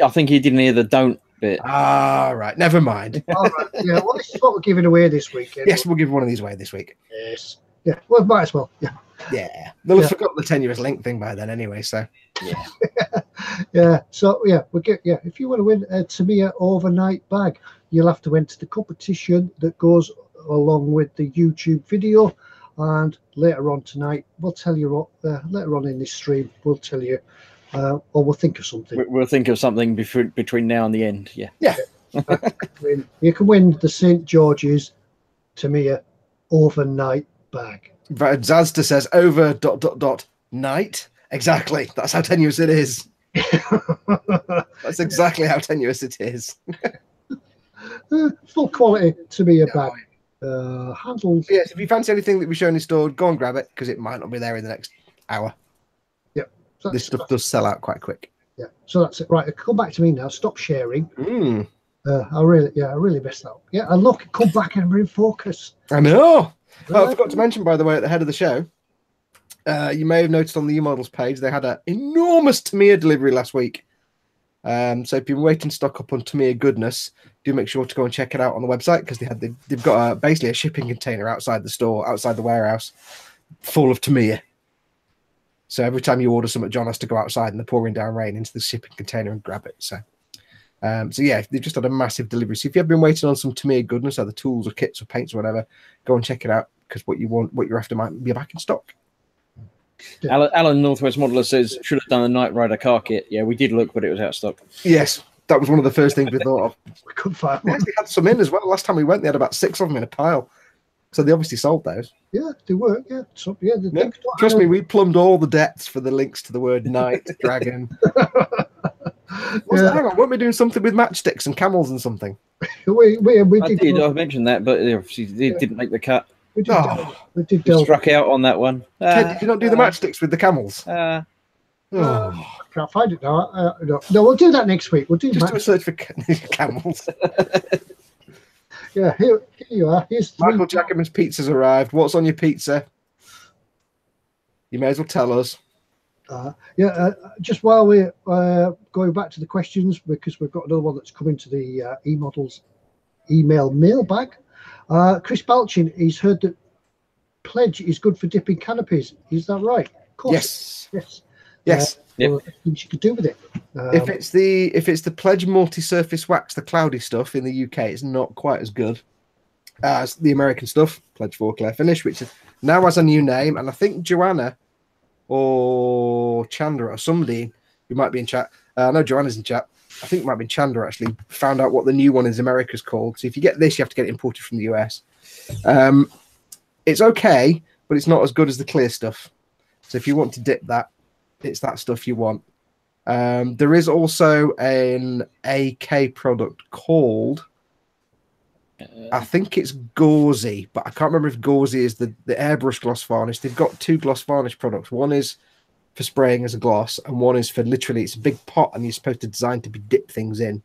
I think he didn't hear the don't bit. Ah, right. Never mind. All right. Yeah. Well, this is what we're giving away this week. Yes, we'll give one of these away this week. Yes. Yeah. Well, might as well. Yeah. Yeah. They'll have forgotten the tenuous link thing by then anyway. So. Yeah. Yeah. So we'll get. Yeah. If you want to win a Tamiya overnight bag, you'll have to enter the competition that goes along with the YouTube video. And later on tonight, we'll tell you what. Later on in this stream, we'll tell you, or we'll think of something. We'll think of something between now and the end. Yeah. Yeah. You can win the St. George's Tamiya overnight bag. Zazda says over ... night. Exactly. That's how tenuous it is. That's exactly how tenuous it is. Full quality Tamiya bag. Handles. Yes, if you fancy anything that we've shown in store, go and grab it, because it might not be there in the next hour. Yep. So this stuff does sell out quite quick. Yeah. So that's it. Right. Come back to me now. Stop sharing. I really messed that up. Yeah. And look, come back and we're in focus. I know. Oh, I forgot to mention, by the way, at the head of the show, you may have noticed on the eModels page, they had an enormous Tamiya delivery last week. So if you're waiting to stock up on Tamiya goodness, do make sure to go and check it out on the website, because they've got basically a shipping container outside the store, outside the warehouse, full of Tamiya. So every time you order something, John has to go outside in the pouring down rain into the shipping container and grab it. So yeah, they've just had a massive delivery. So if you've been waiting on some Tamiya goodness, either tools or kits or paints or whatever, go and check it out, because what you're after might be back in stock. Yeah. Alan Northwest Modeler says, should have done a Knight Rider car kit. Yeah, we did look, but it was out of stock. Yes, that was one of the first things we thought of. We couldn't find one. They had some in as well. Last time we went, they had about 6 of them in a pile. So they obviously sold those. Yeah, they were. Yeah. So, yeah. Trust me, we plumbed all the depths for the links to the word knight, dragon. Hang on, weren't we doing something with matchsticks and camels and something? we did. I mentioned that, but obviously it didn't make the cut. We did struck out on that one. Ted, did you not do the matchsticks with the camels? I can't find it now. No, we'll do that next week. We'll do just do a search for camels. Yeah, here you are. Here's Michael Jacobman's pizza's arrived. What's on your pizza? You may as well tell us. Just while we're going back to the questions, because we've got another one that's coming to the eModels email mailbag. Chris Balchin, he's heard that pledge is good for dipping canopies. Is that right? Of course. Yes. Well, things you could do with it. If it's the Pledge multi-surface wax, the cloudy stuff in the UK, it's not quite as good as the American stuff, Pledge 4 Clear Finish, which now has a new name, and I think Joanna or Chandra or somebody who might be in chat. I know Joanna's in chat. I think it might be Chandra actually found out what the new one in America's called. So if you get this, you have to get it imported from the US. It's okay, but it's not as good as the clear stuff. So if you want to dip that, it's that stuff you want. There is also an AK product called, I think it's Gauzy, but I can't remember if Gauzy is the airbrush gloss varnish. They've got 2 gloss varnish products. One is for spraying as a gloss, and one is for literally, it's a big pot and you're supposed to design to be dip things in.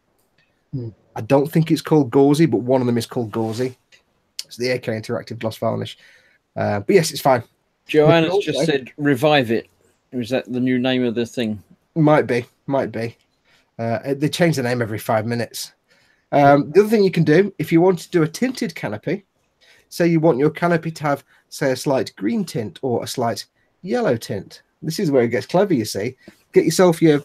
I don't think it's called Gauzy, but one of them is called Gauzy. It's the AK Interactive Gloss Varnish. But yes, it's fine. Joanna's just said revive it. Is that the new name of the thing? Might be. They change the name every 5 minutes. The other thing you can do, if you want to do a tinted canopy, say you want your canopy to have, say, a slight green tint or a slight yellow tint. This is where it gets clever, you see. Get yourself your,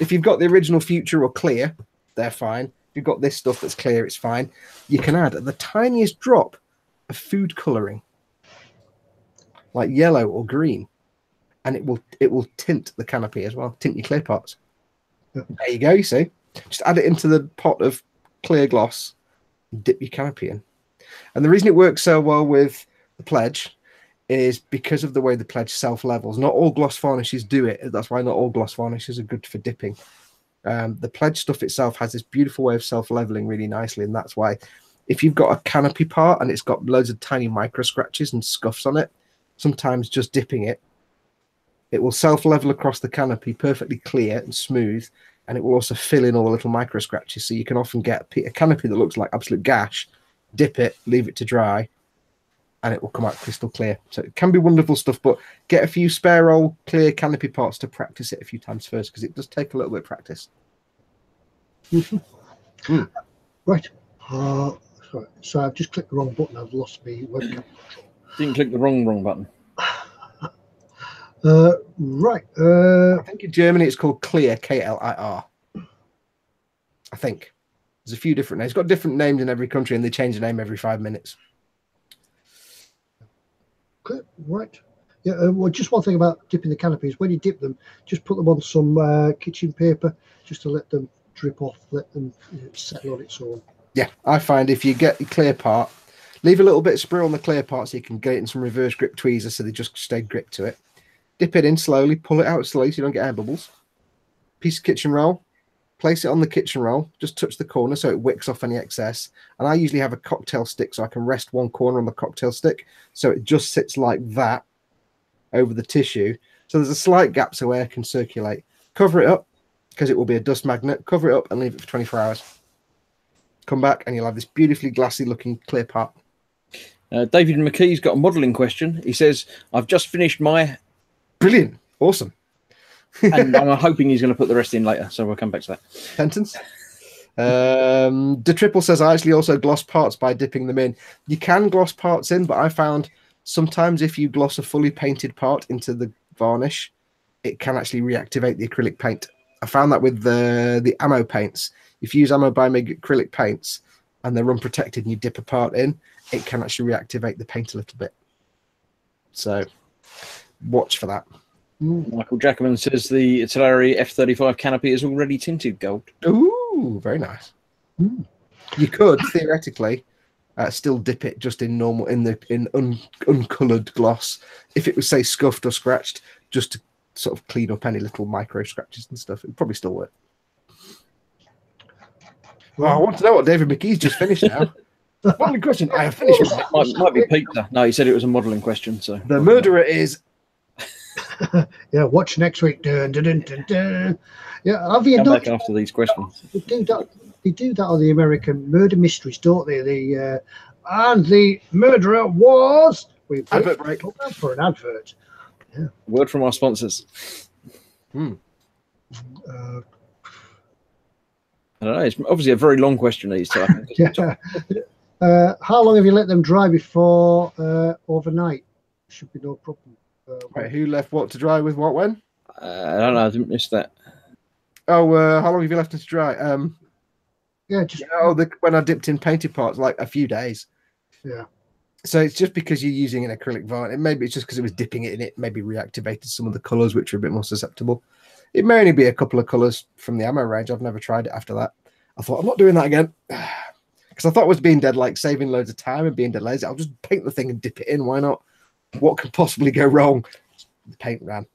if you've got the original Future or Clear, they're fine. If you've got this stuff that's clear, it's fine. You can add the tiniest drop of food colouring, like yellow or green, and it will tint the canopy as well, tint your clear parts. There you go, you see. Just add it into the pot of clear gloss, dip your canopy in. And the reason it works so well with the Pledge is because of the way the Pledge self-levels. Not all gloss varnishes do it. That's why not all gloss varnishes are good for dipping. The Pledge stuff itself has this beautiful way of self-leveling really nicely, and that's why if you've got a canopy part and it's got loads of tiny micro scratches and scuffs on it, sometimes just dipping it, it will self-level across the canopy perfectly clear and smooth, and it will also fill in all the little micro scratches. So you can often get a canopy that looks like absolute gash, dip it, leave it to dry, and it will come out crystal clear. So it can be wonderful stuff, but get a few spare old clear canopy parts to practice it a few times first, because it does take a little bit of practice. Right. Sorry. So I've just clicked the wrong button. I've lost my webcam control. Didn't click the wrong button. Right. I think in Germany it's called Clear, K-L-I-R. I think. There's a few different names. It's got different names in every country, and they change the name every 5 minutes. Okay, right. Yeah, well, just one thing about dipping the canopies. When you dip them, just put them on some kitchen paper just to let them drip off, let them settle on its own. Yeah, I find if you get your clear part, leave a little bit of spray on the clear part so you can get it in some reverse grip tweezers so they just stay gripped to it. Dip it in slowly, pull it out slowly so you don't get air bubbles. Piece of kitchen roll, place it on the kitchen roll, just touch the corner so it wicks off any excess. And I usually have a cocktail stick so I can rest one corner on the cocktail stick so it just sits like that over the tissue. So there's a slight gap so air can circulate. Cover it up because it will be a dust magnet. Cover it up and leave it for 24 hours. Come back and you'll have this beautifully glassy looking clear part. David McKee's got a modelling question. He says, I've just finished my... Brilliant. Awesome. And I'm hoping he's going to put the rest in later, so we'll come back to that. Sentence. The Triple says, I actually also gloss parts by dipping them in. You can gloss parts in, but I found sometimes if you gloss a fully painted part into the varnish, it can actually reactivate the acrylic paint. I found that with the ammo paints. If you use ammo by MIG acrylic paints and they're unprotected and you dip a part in, it can actually reactivate the paint a little bit. So watch for that. Michael Jackman says the Italeri F-35 canopy is already tinted gold. Ooh, very nice. You could theoretically still dip it just in normal uncoloured gloss if it was, say, scuffed or scratched, just to sort of clean up any little micro scratches and stuff. It would probably still work. Well, I want to know what David McKee's just finished now. Modelling question. I have finished. Might be Peter. No, he said it was a modelling question. So the murderer is. Yeah, watch next week. Dun, dun, dun, dun, dun. Yeah, have you come done back after these questions? They do that on the American murder mysteries, don't they? And the murderer was. We advert break for an advert. Yeah. Word from our sponsors. Uh, I don't know. It's obviously a very long question these time. Yeah. How long have you let them dry before overnight? Should be no problem. Wait, who left what to dry with what when? I don't know. I didn't miss that. Oh, how long have you left it to dry? Yeah, just when I dipped in painted parts, like a few days. Yeah. So it's just because you're using an acrylic varnish. Maybe it's just because it was dipping it in it. Maybe reactivated some of the colours which are a bit more susceptible. It may only be a couple of colours from the ammo range. I've never tried it after that. I thought I'm not doing that again because I thought it was being dead, like saving loads of time and being dead lazy. I'll just paint the thing and dip it in. Why not? What could possibly go wrong? The paint ran.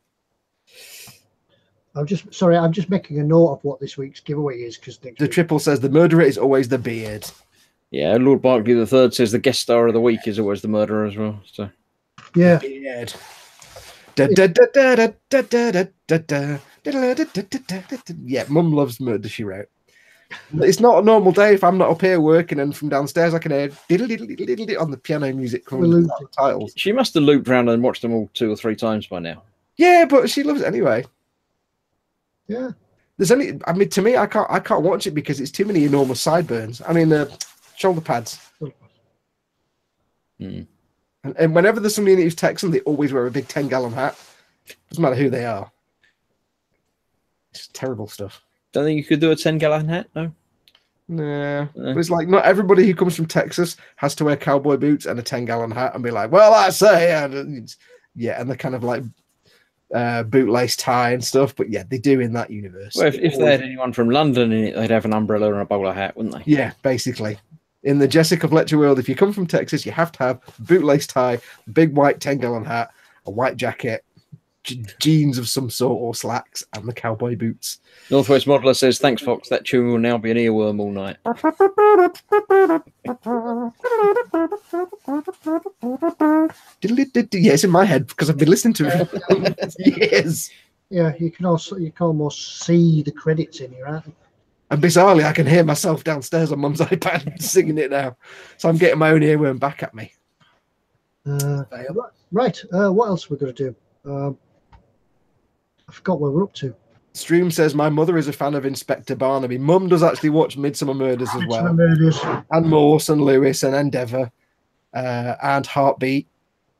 I'm just making a note of what this week's giveaway is, because The triple says the murderer is always the beard. Yeah, Lord Barkley III says the guest star of the week is always the murderer as well. So yeah. Beard. Yeah, Mum loves Murder, She Wrote. It's not a normal day if I'm not up here working, and from downstairs I can hear diddle diddle diddle diddle on the piano music from the titles. She must have looped around and watched them all 2 or 3 times by now. Yeah, but she loves it anyway. Yeah. There's only, I mean, to me, I can't watch it because it's too many enormous sideburns. I mean, shoulder pads. Mm. And whenever there's somebody who's Texan, they always wear a big 10-gallon hat. Doesn't matter who they are. It's terrible stuff. Don't think you could do a 10-gallon hat, no? Nah. But it's like, not everybody who comes from Texas has to wear cowboy boots and a 10-gallon hat and be like, well, I say, yeah, and the kind of like bootlace tie and stuff. But yeah, they do in that universe. Well, if they had anyone from London in it, they'd have an umbrella and a bowler hat, wouldn't they? Yeah, basically. In the Jessica Fletcher world, if you come from Texas, you have to have a bootlace tie, big white 10-gallon hat, a white jacket, jeans of some sort or slacks, and the cowboy boots. Northwest Modeler says, thanks, Fox. That tune will now be an earworm all night. Yeah, it's in my head because I've been listening to it for years. Yeah, you can almost see the credits in here, right? And bizarrely, I can hear myself downstairs on Mum's iPad singing it now. So I'm getting my own earworm back at me. Right. What else we're going to do? I forgot where we're up to. Stream says, my mother is a fan of Inspector Barnaby. Mum does actually watch Midsummer Murders as well. Murders. And Morse and Lewis and Endeavour and Heartbeat.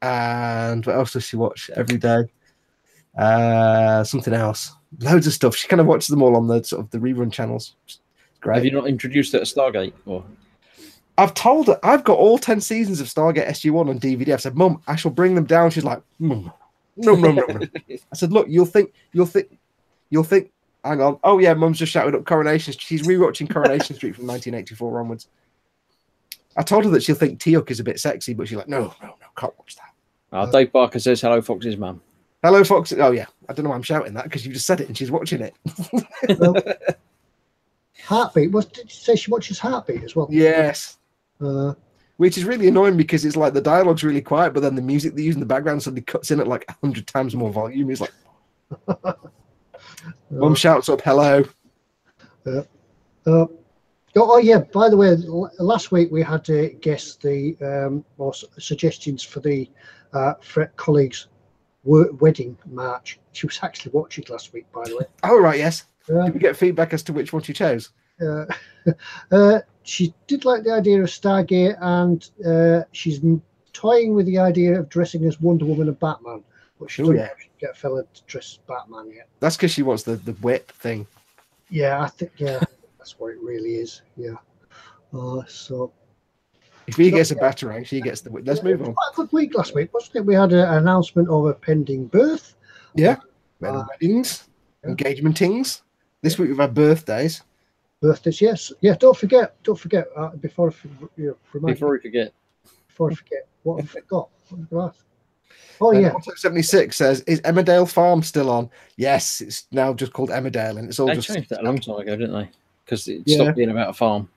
And what else does she watch every day? Something else. Loads of stuff. She kind of watches them all on the sort of the rerun channels. Great. Have you not introduced her to Stargate? Or I've told her I've got all 10 seasons of Stargate SG-1 on DVD. I've said, Mum, I shall bring them down. She's like, no. I said, look, you'll think. Hang on. Oh yeah, Mum's just shouted up Coronation. She's rewatching Coronation Street from 1984 onwards. I told her that she'll think Teok is a bit sexy, but she's like, no, can't watch that. Dave Barker says, hello, Fox's mum. Hello, Fox. Oh yeah, I don't know why I'm shouting that because you just said it and she's watching it. Well, Heartbeat. Did you say she watches Heartbeat as well? Yes. Which is really annoying because it's like the dialogue's really quiet, but then the music they use in the background suddenly cuts in at like 100 times more volume. It's like, Mum shouts up, hello. Oh yeah, by the way, last week we had to guess the suggestions for the Fret colleagues wedding march. She was actually watching last week, by the way. Oh right, yes. Did we get feedback as to which one she chose? She did like the idea of Stargate, and she's toying with the idea of dressing as Wonder Woman and Batman. But she doesn't get a fella to dress as Batman yet. That's because she wants the whip thing. Yeah, I think that's what it really is. Yeah. So if he gets a batarang, she gets the whip. Let's move on. Quite a good week last week, wasn't it? We had an announcement of a pending birth. Yeah. Weddings, engagementings. This week we've had birthdays. Birthdays, yes. Yeah, don't forget. Before I forget, what I forgot. Oh yeah. 76 says, is Emmerdale Farm still on? Yes, it's now just called Emmerdale, and it's all they just changed that a long time ago, didn't they? Because it stopped being about a farm.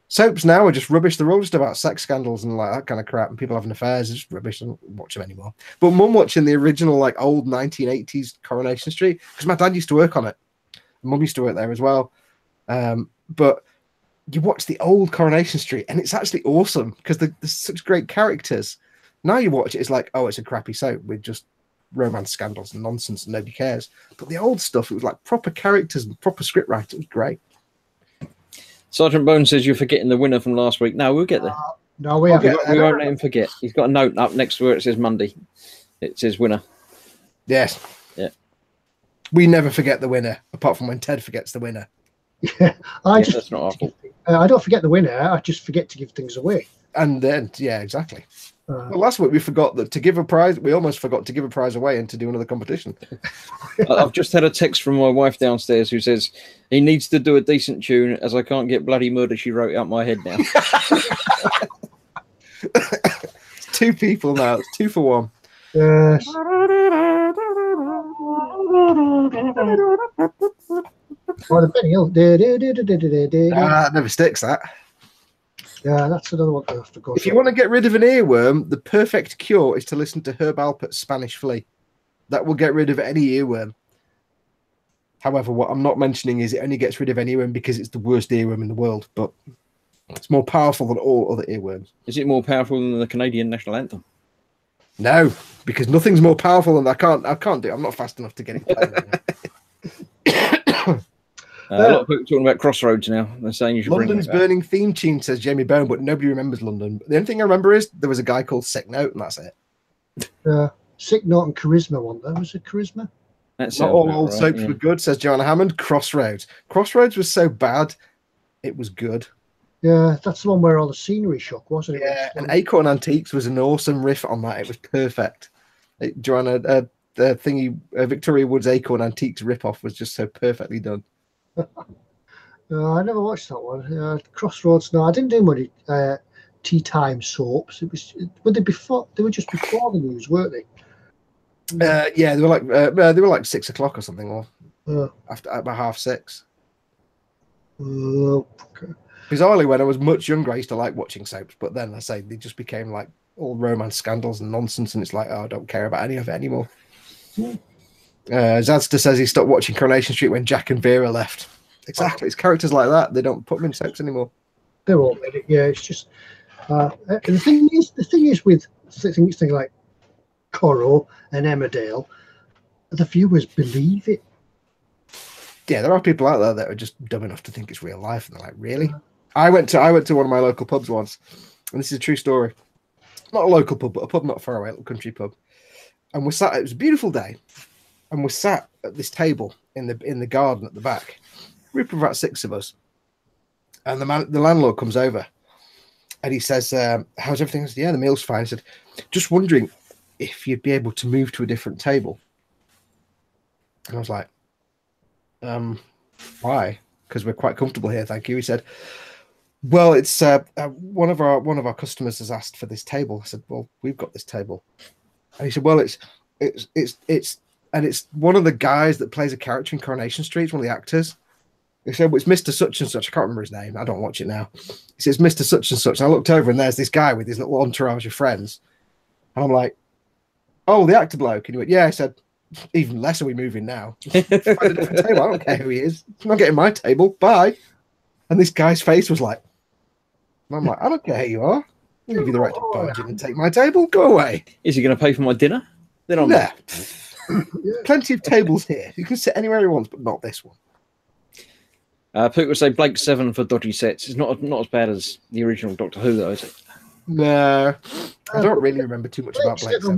Soaps now are just rubbish. They're all just about sex scandals and like that kind of crap, and people having affairs. It's just rubbish. I don't watch them anymore. But Mum watching the original like old 1980s Coronation Street because my dad used to work on it. Mum used to work there as well. But you watch the old Coronation Street and it's actually awesome because there's such great characters. Now you watch it, it's like, oh, it's a crappy soap with just romance scandals and nonsense and nobody cares. But the old stuff, it was like proper characters and proper script writing. It was great. Sergeant Bone says you're forgetting the winner from last week. No, we'll get there. No, we haven't. We won't let him forget. He's got a note up next to where it says Monday. It says winner. Yes. Yeah. We never forget the winner, apart from when Ted forgets the winner. Yeah, that's not our fault. I don't forget the winner. I just forget to give things away. And then, yeah, exactly. Well, last week we forgot that to give a prize. We almost forgot to give a prize away and to do another competition. I've just had a text from my wife downstairs who says he needs to do a decent tune as I can't get bloody Murder, She Wrote out my head now. It's 2 people now. It's 2 for 1. Yes. Or the Benny Hill. That never sticks, that. Yeah, that's another one I have to go. If you want to get rid of an earworm, the perfect cure is to listen to Herb Alpert's Spanish Flea. That will get rid of any earworm. However, what I'm not mentioning is it only gets rid of any earworm because it's the worst earworm in the world, but it's more powerful than all other earworms. Is it more powerful than the Canadian national anthem? No, because nothing's more powerful than I can't do it. I'm not fast enough to get it playing. A lot of people talking about Crossroads now. They're saying you should London's bring that back. burning theme tune, says Jamie Bone, but nobody remembers London. The only thing I remember is there was a guy called Sick Note, and that's it. Sick Note and Charisma one. There was a Charisma. Not all old soaps were good, says Joanna Hammond. Crossroads. Crossroads was so bad, it was good. Yeah, that's the one where all the scenery shook, wasn't it? Yeah, and Acorn Antiques was an awesome riff on that. It was perfect. Joanna, the thingy, Victoria Wood's Acorn Antiques rip-off was just so perfectly done. No, I never watched that one. Crossroads. No, I didn't do many tea time soaps. Were they before? They were just before the news, weren't they? Yeah, they were like 6 o'clock or something, or after about 6:30. Okay. Bizarrely, when I was much younger, I used to like watching soaps, but then I say they just became like all romance scandals and nonsense, and it's like, oh, I don't care about any of it anymore. Zadster says he stopped watching Coronation Street when Jack and Vera left. Exactly, it's characters like that. They don't put them in soaps anymore. They're all made. Yeah, it's just the thing is with things like Corot and Emmerdale, the viewers believe it. Yeah, there are people out there that are just dumb enough to think it's real life, and they're like, really? I went to one of my local pubs once, and this is a true story. Not a local pub, but a pub not far away, a little country pub. And we sat. It was a beautiful day, and we sat at this table in the garden at the back. Group of about 6 of us, and the landlord comes over, and he says, "How's everything?" I said, "Yeah, the meal's fine." He said, "Just wondering if you'd be able to move to a different table." And I was like, "Why?" Because we're quite comfortable here, thank you. He said, "Well, it's one of our customers has asked for this table." I said, "Well, we've got this table." And he said, "Well, it's one of the guys that plays a character in Coronation Street. It's one of the actors." He said, "Well, it's Mr. Such and Such." I can't remember his name. I don't watch it now. He says, "Mr. Such and Such." And I looked over, and there's this guy with his little entourage of friends. And I'm like, "Oh, the actor bloke." And he went, "Yeah." I said, "Even less are we moving now. Find a different table. I don't care who he is. He's not getting my table. Bye." And this guy's face was like, and I'm like, "I don't care who you are. I'll give you the right to barge in and take my table. Go away." Is he going to pay for my dinner? Then I'm nah. Plenty of tables here. You can sit anywhere he wants, but not this one. People would say Blake 7 for dodgy sets. It's not as bad as the original Doctor Who, though, is it? No, I don't really remember too much about Blake 7.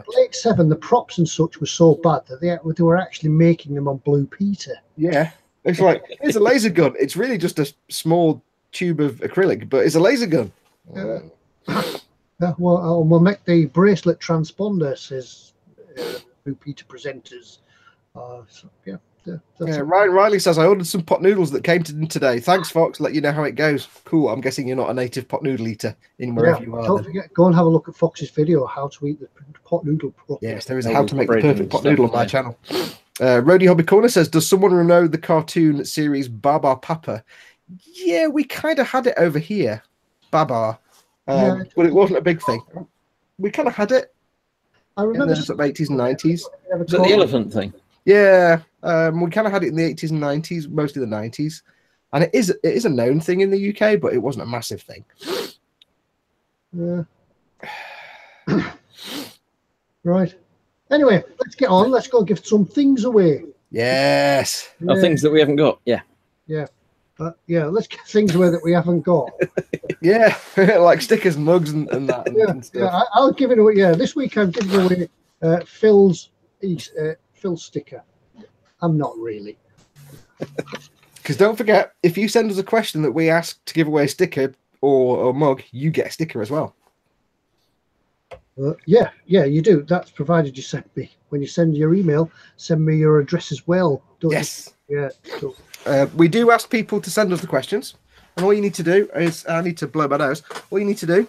Blake 7, the props and such were so bad that they were actually making them on Blue Peter. Yeah, it's like, it's a laser gun. It's really just a small tube of acrylic, but it's a laser gun. Well, we'll make the bracelet transponder, says Blue Peter presenters. Riley says, "I ordered some pot noodles that came today. Thanks, Fox. Let you know how it goes." Cool. I'm guessing you're not a native pot noodle eater in wherever you are. Don't forget, go and have a look at Fox's video, how to eat the pot noodle properly. Yes, there is a how to make the perfect pot noodle on my channel. Rody Hobby Corner says, "Does someone know the cartoon series Baba Papa?" Yeah, we kind of had it over here, Baba, but it wasn't a big thing. We kind of had it. I remember in the sort of 80s and 90s. Was that the elephant thing? Yeah, we kind of had it in the 80s and 90s, mostly the 90s, and it is a known thing in the UK, but it wasn't a massive thing. Yeah. Right. Anyway, let's get on. Let's go give some things away. Yes. Oh, things that we haven't got. Yeah. Yeah. Let's get things away that we haven't got. Yeah, like stickers and mugs and that. And stuff. Yeah, I'll give it away. Yeah, this week I'm giving away Phil's sticker. I'm not really. Because don't forget, if you send us a question that we ask to give away a sticker or a mug, you get a sticker as well. Yeah, you do. That's provided you send me. When you send your email, send me your address as well. Yes. Yeah. Cool. We do ask people to send us the questions. And all you need to do is, I need to blow my nose. All you need to do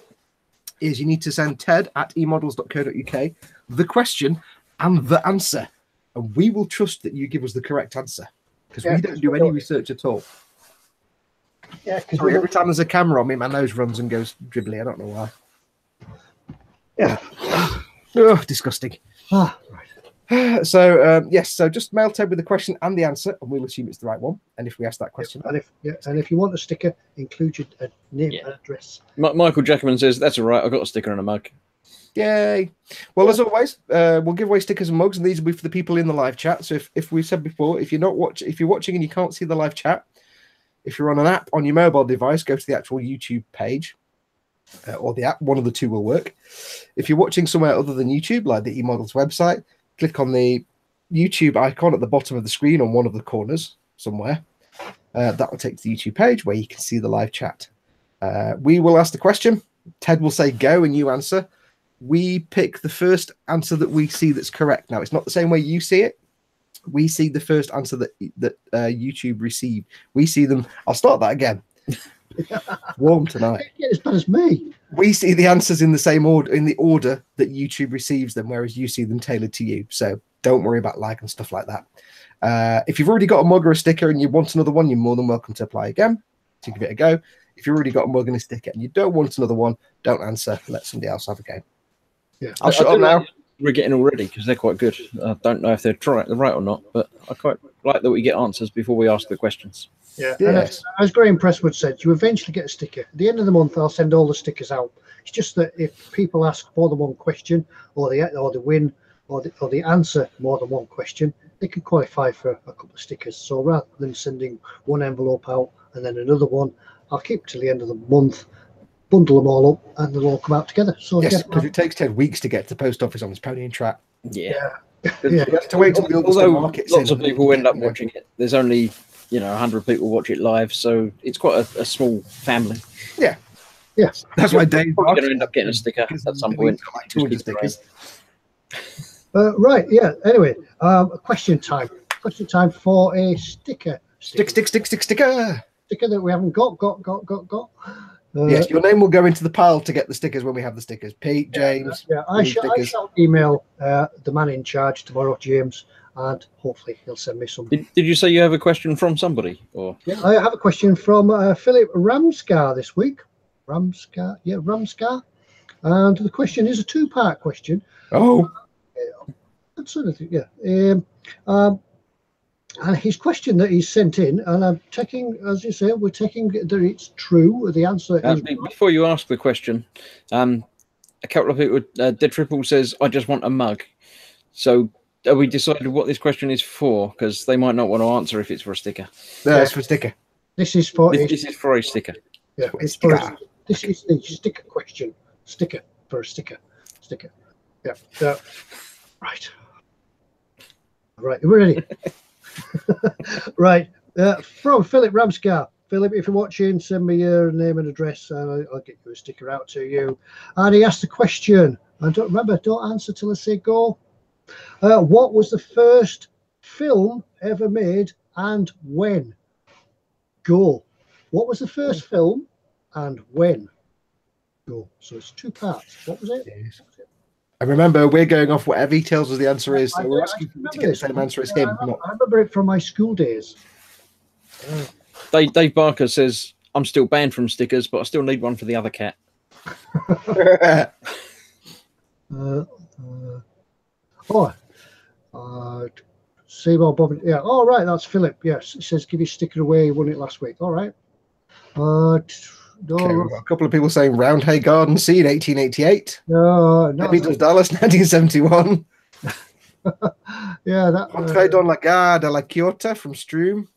is you need to send Ted at eModels.co.uk the question and the answer. And we will trust that you give us the correct answer because we don't do any research at all. Yeah, because every time there's a camera on me, my nose runs and goes dribbly. I don't know why. Yeah. Oh, disgusting. Right. So yes, so just mail Ted with the question and the answer, and we'll assume it's the right one. And if we ask that question, and if you want a sticker, include your name and address. Michael Jackman says that's all right. I've got a sticker and a mug. Yay! Well, as always, we'll give away stickers and mugs, and these will be for the people in the live chat. So if we said before, if you're watching and you can't see the live chat, if you're on an app on your mobile device, go to the actual YouTube page or the app. One of the two will work. If you're watching somewhere other than YouTube, like the eModels website, click on the YouTube icon at the bottom of the screen on one of the corners somewhere. That will take to the YouTube page where you can see the live chat. We will ask the question. Ted will say go and you answer. We pick the first answer that we see that's correct. Now, it's not the same way you see it. We see the first answer that YouTube received. We see them. I'll start that again. Warm tonight. Yeah, as bad as me. We see the answers in the same order, in the order that YouTube receives them, whereas you see them tailored to you. So don't worry about lag and stuff like that. If you've already got a mug or a sticker and you want another one, you're more than welcome to apply again to give it a go. If you've already got a mug and a sticker and you don't want another one, don't answer. Let somebody else have a go. Yeah, I'll shut up now. We're getting already because they're quite good. I don't know if they're right or not, but I quite like that we get answers before we ask the questions. Yeah, yes. And as Graham Presswood said, you eventually get a sticker. At the end of the month, I'll send all the stickers out. It's just that if people ask more than one question, or the win, or the answer more than one question, they can qualify for a couple of stickers. So rather than sending one envelope out and then another one, I'll keep till the end of the month, bundle them all up, and they'll all come out together. So yes, because it takes 10 weeks to get to the post office on his pony and trap. Yeah. You have to wait till the Although market. Lots of people end up watching it. There's only 100 people watch it live, so it's quite a small family. Yeah. Yes. That's why Dave's going to end up getting a sticker at some point. Like 200 stickers. Right. Yeah. Anyway, question time. Question time for a sticker. Sticker. Sticker that we haven't got. Yes, your name will go into the pile to get the stickers when we have the stickers. Pete, James. Yeah, I shall email the man in charge tomorrow, James, and hopefully he'll send me some. Did you say you have a question from somebody? Or yeah, I have a question from Philip Ramscar this week. Ramscar. And the question is a two-part question. Oh. Absolutely, yeah. And his question that he sent in, and I'm taking, as you say, we're taking that it's true. The answer is before you ask the question, a couple of people, Dead Triple says, "I just want a mug." So, have we decided what this question is for? Because they might not want to answer if it's for a sticker. No, it's for a sticker. This is for a sticker. Yeah, this is the sticker question. Sticker for a sticker. Sticker. Yeah. Right. Right. We're ready. Right, from Philip Ramscar. Philip, if you're watching, send me your name and address, and I'll get you a sticker out to you. And he asked the question, and don't answer till I say go. What was the first film ever made, and when? Go. What was the first film, and when? Go. So it's two parts. What was it? Yes. And remember, we're going off whatever he tells us the answer is. So we're asking to get the same answer as him. I remember it from my school days. Dave Barker says, "I'm still banned from stickers, but I still need one for the other cat." Seymour Bob. Yeah. All right. That's Philip. Yes. It says, "Give your sticker away. You won it last week." All right. Okay, we've got a couple of people saying Roundhay Garden Seed 1888. No, Debbie Does Dallas 1971. Yeah, that. Entrée dans la gare de la Ciotat from Stroom.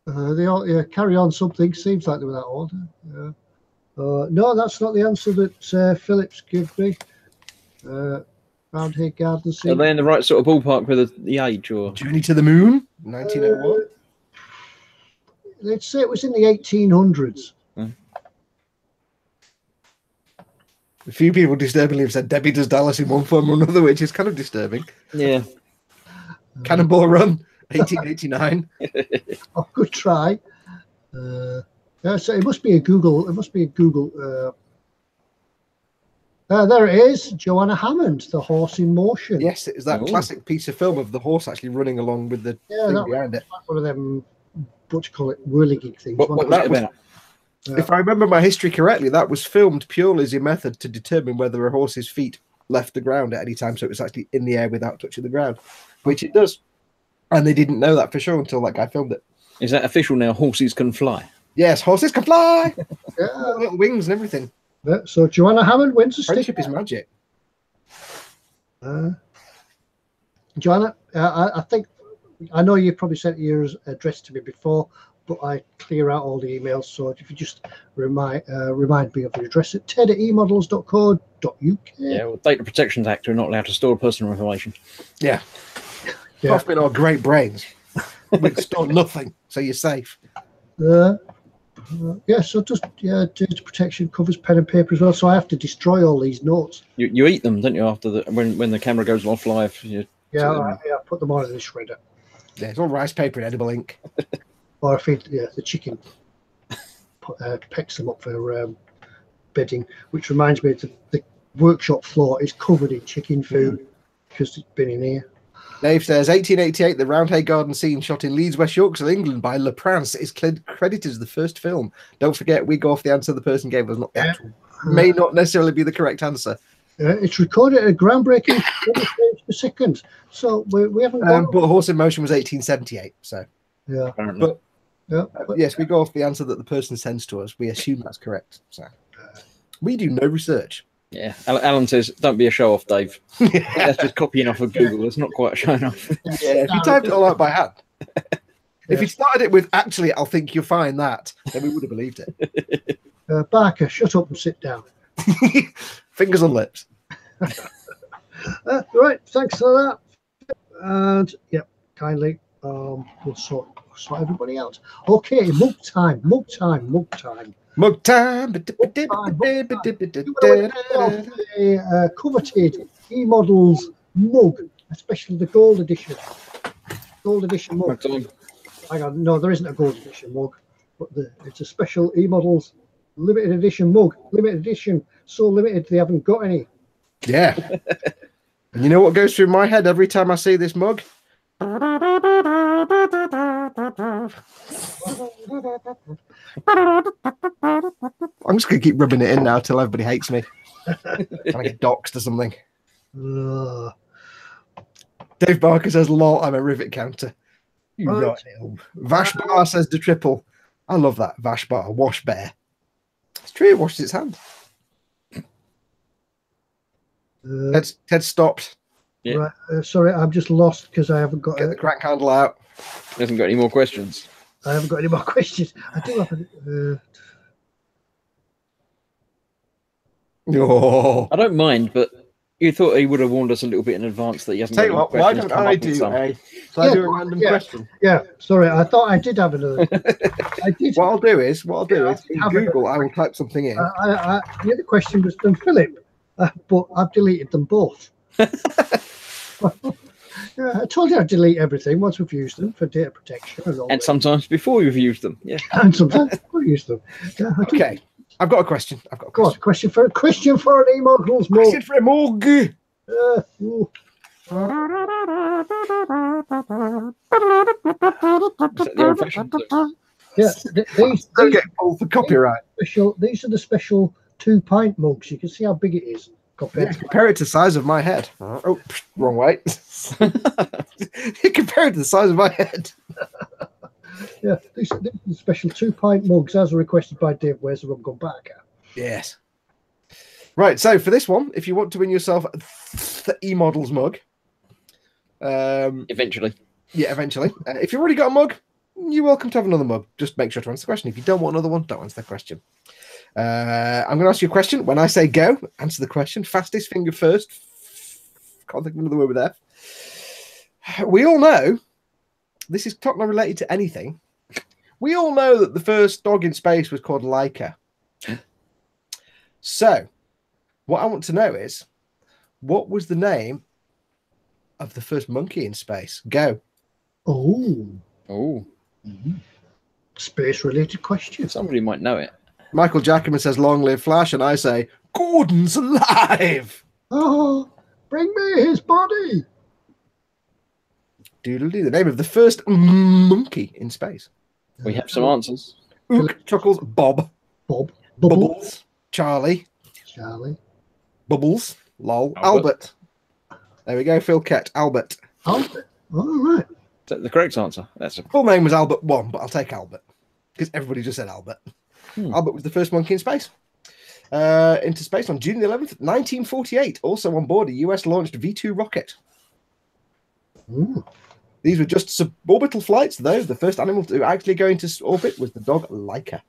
They all carry on something. Seems like they were that old. Yeah. No, that's not the answer that Phillips gave me. Roundhay Garden Seed. Are they in the right sort of ballpark with the age, or Journey to the Moon 1901? They'd say it was in the 1800s. A few people disturbingly have said Debbie Does Dallas in one form or another, which is kind of disturbing. Yeah. Cannonball Run, 1889. Oh, good try. Yeah, so it must be a Google. It must be a Google. There it is, Joanna Hammond, The Horse in Motion. Yes, it was that classic piece of film of the horse actually running along with the thing behind it. One of them, what you call it, whirligig things. What was it about? If I remember my history correctly, that was filmed purely as a method to determine whether a horse's feet left the ground at any time, so it was actually in the air without touching the ground, which it does. And they didn't know that for sure until that guy filmed it. Is that official now? Horses can fly. Yes, horses can fly. Yeah. Little wings and everything. Yeah, so Joanna Hammond wins a sticker. Friendship is magic. Joanna, I think I know you probably sent your address to me before, but I clear out all the emails. So if you just remind me of your address at ted@emodels.co.uk. Yeah, well, Data Protection Act, we're not allowed to store personal information. Yeah. Apart from our great brains, we can store nothing, so you're safe. Yeah, so just data protection covers pen and paper as well. So I have to destroy all these notes. You eat them, don't you? After when the camera goes off live. I put them all in the shredder. Yeah, it's all rice paper and edible ink. Or I feed the chicken, pecks them up for bedding. Which reminds me, the workshop floor is covered in chicken food because it's been in here. Dave says 1888, the Roundhay Garden scene shot in Leeds, West Yorkshire, England by Le Prince is credited as the first film. Don't forget, we go off the answer the person gave us, not the actual. May not necessarily be the correct answer. It's recorded at a groundbreaking 20 frames per second. So we haven't got... But Horse in Motion was 1878, so... Yeah. But yes, we go off the answer that the person sends to us. We assume that's correct. So we do no research. Yeah, Alan says, don't be a show-off, Dave. That's just copying off of Google. It's not quite showing off. Yeah, if you typed it all out by hand. If you started it with, actually, I'll think you'll find that, then we would have believed it. Barker, shut up and sit down. Fingers on lips. Right, thanks for that. And, kindly, we'll sort everybody out. Okay, mug time. Mug time. A coveted eModels mug, especially the gold edition. Gold edition mug. Hang on, no, there isn't a gold edition mug, but it's a special eModels limited edition mug. Limited edition, so limited they haven't got any. Yeah. And you know what goes through my head every time I see this mug? I'm just going to keep rubbing it in now till everybody hates me. Can I get doxed or something? Dave Barker says, lol, I'm a rivet counter. You right. Vash Bar says the triple. I love that. Vash Bar, wash bear. It's true, it washes its hand. Ted stopped. Yeah. Right, sorry, I'm just lost because I haven't got... Get the crack handle out. He hasn't got any more questions. I haven't got any more questions. I do have a... Oh. I don't mind, but you thought he would have warned us a little bit in advance that he hasn't Tell got you what, any why questions. don't I do a random question? Yeah, sorry, I thought I did have another. I did. What I'll do is in Google, I will type something in. The other question was from Philip, but I've deleted them both. Yeah, I told you I'd delete everything once we've used them for data protection. And sometimes before you've used them. Yeah. And sometimes before we use them. Yeah, okay. I've got a question. Question for an eModels mug. Question for a mug. Yeah, these get pulled for copyright. These are the special 2-pint mugs. You can see how big it is. Compare it to the size of my head. Oh, wrong way. Compare it to the size of my head. Yeah, these are the special 2-pint mugs as requested by Dave. Where's the rum gone back? Yes. Right, so for this one, if you want to win yourself the eModels mug, eventually. Yeah, eventually. If you've already got a mug, you're welcome to have another mug. Just make sure to answer the question. If you don't want another one, don't answer the question. I'm going to ask you a question. When I say go, answer the question. Fastest finger first. Can't think of another word with F. We all know, this is not related to anything. We all know that the first dog in space was called Laika. So, what I want to know is, what was the name of the first monkey in space? Go. Oh. Mm-hmm. Space-related question. Somebody might know it. Michael Jackerman says, long live Flash, and I say, Gordon's alive. Oh, bring me his body. Doodle-doo, the name of the first monkey in space. We have some answers. Ook, Chuckles, Bob. Bob. Bubbles, Charlie. Charlie. Bubbles, lol. Albert. There we go, Phil Kett, Albert. Albert. All right. Is that the correct answer? That's a... Full name was Albert 1, but I'll take Albert. Because everybody just said Albert. Albert was the first monkey in space. Into space on June the 11th, 1948. Also on board a US-launched V-2 rocket. Ooh. These were just suborbital flights, though. The first animal to actually go into orbit was the dog Laika.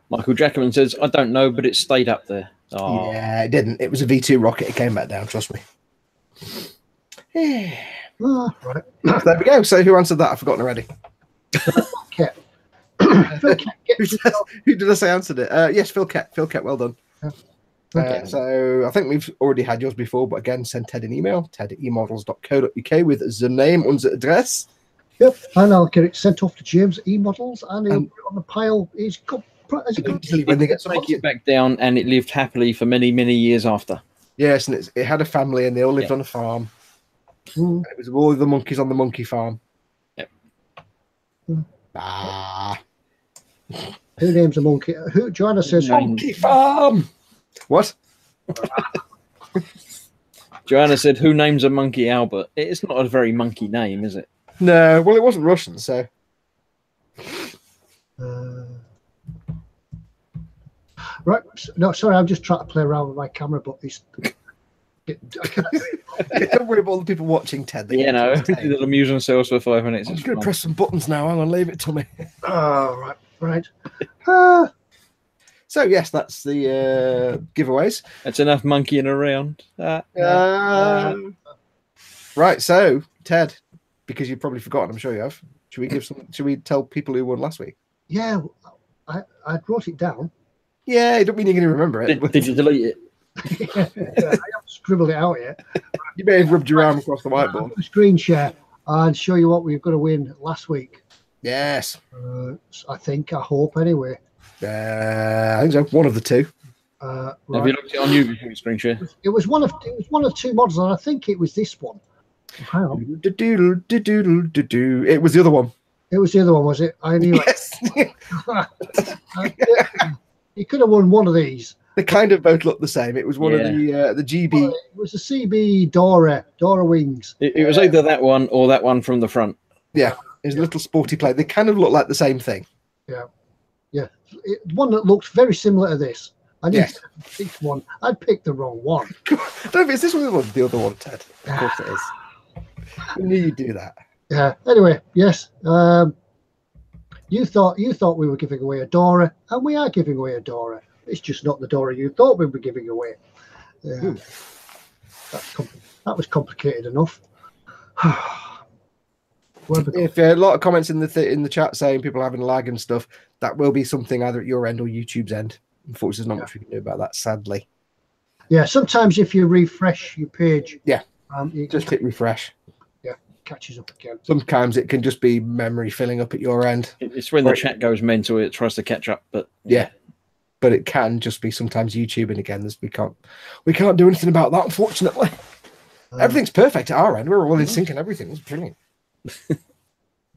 Michael Jackman says, I don't know, but it stayed up there. Oh. Yeah, it didn't. It was a V-2 rocket. It came back down, trust me. Right. There we go. So who answered that? I've forgotten already. Kett. Who did I say answered it? Yes, Phil Kett. Phil Kett, well done. So I think we've already had yours before, but again, send Ted an email, ted@emodels.co.uk with the name and the address. Yep, and I'll get it sent off to James eModels, and he'll put it on the pile. He's got when they get some take it back down, and it lived happily for many, many years after. Yes, and it had a family, and they all lived on a farm. It was all the monkeys on the monkey farm. Yep. Who names a monkey? Who? Joanna says monkey farm. What? Joanna said, who names a monkey Albert? It's not a very monkey name, is it? No, well, it wasn't Russian, so. Right. No, sorry, I'm just trying to play around with my camera, but it's. I can't do it. Don't worry about all the people watching, Ted. They'll amuse themselves for 5 minutes. I'm just going to press some buttons now. I'm going to leave it to me. Oh, right. So, yes, that's the giveaways. That's enough monkeying around. Right, so, Ted, because you've probably forgotten, I'm sure you have. Should we tell people who won last week? Yeah, I wrote it down. Yeah, I don't mean you're going to remember it. Did you delete it? I haven't scribbled it out yet. You may have rubbed your arm across the whiteboard. Screen share and show you what we've got to win last week. Yes. I hope anyway. I think so. One of the two. Right. Have you looked it on you before screen share? It was one of two models, and I think it was this one. Hang on. It was the other one. It was the other one, was it? I knew it. You could have won one of these. They kind of both look the same. It was one of the GB. Well, it was the CB Dora wings. It was either that one or that one from the front. Yeah, it's a little sporty plate. They kind of look like the same thing. Yeah. One that looked very similar to this. I didn't pick one. I picked the wrong one. Don't is this one or the other one, Ted? Of course it is. I knew you'd do that. Yeah. Anyway, yes. You thought we were giving away a Dora, and we are giving away a Dora. It's just not the Dora you thought we were giving away. That was complicated enough. If a lot of comments in the chat saying people are having lag and stuff, that will be something either at your end or YouTube's end. Unfortunately, there's not much we can do about that, sadly. Yeah, sometimes if you refresh your page, you just hit refresh. Yeah, catches up again. Sometimes it can just be memory filling up at your end. It's when the chat goes mental, it tries to catch up, but but it can just be sometimes YouTube, and again, we can't do anything about that, unfortunately. Everything's perfect at our end. We're all in sync and everything. It's brilliant.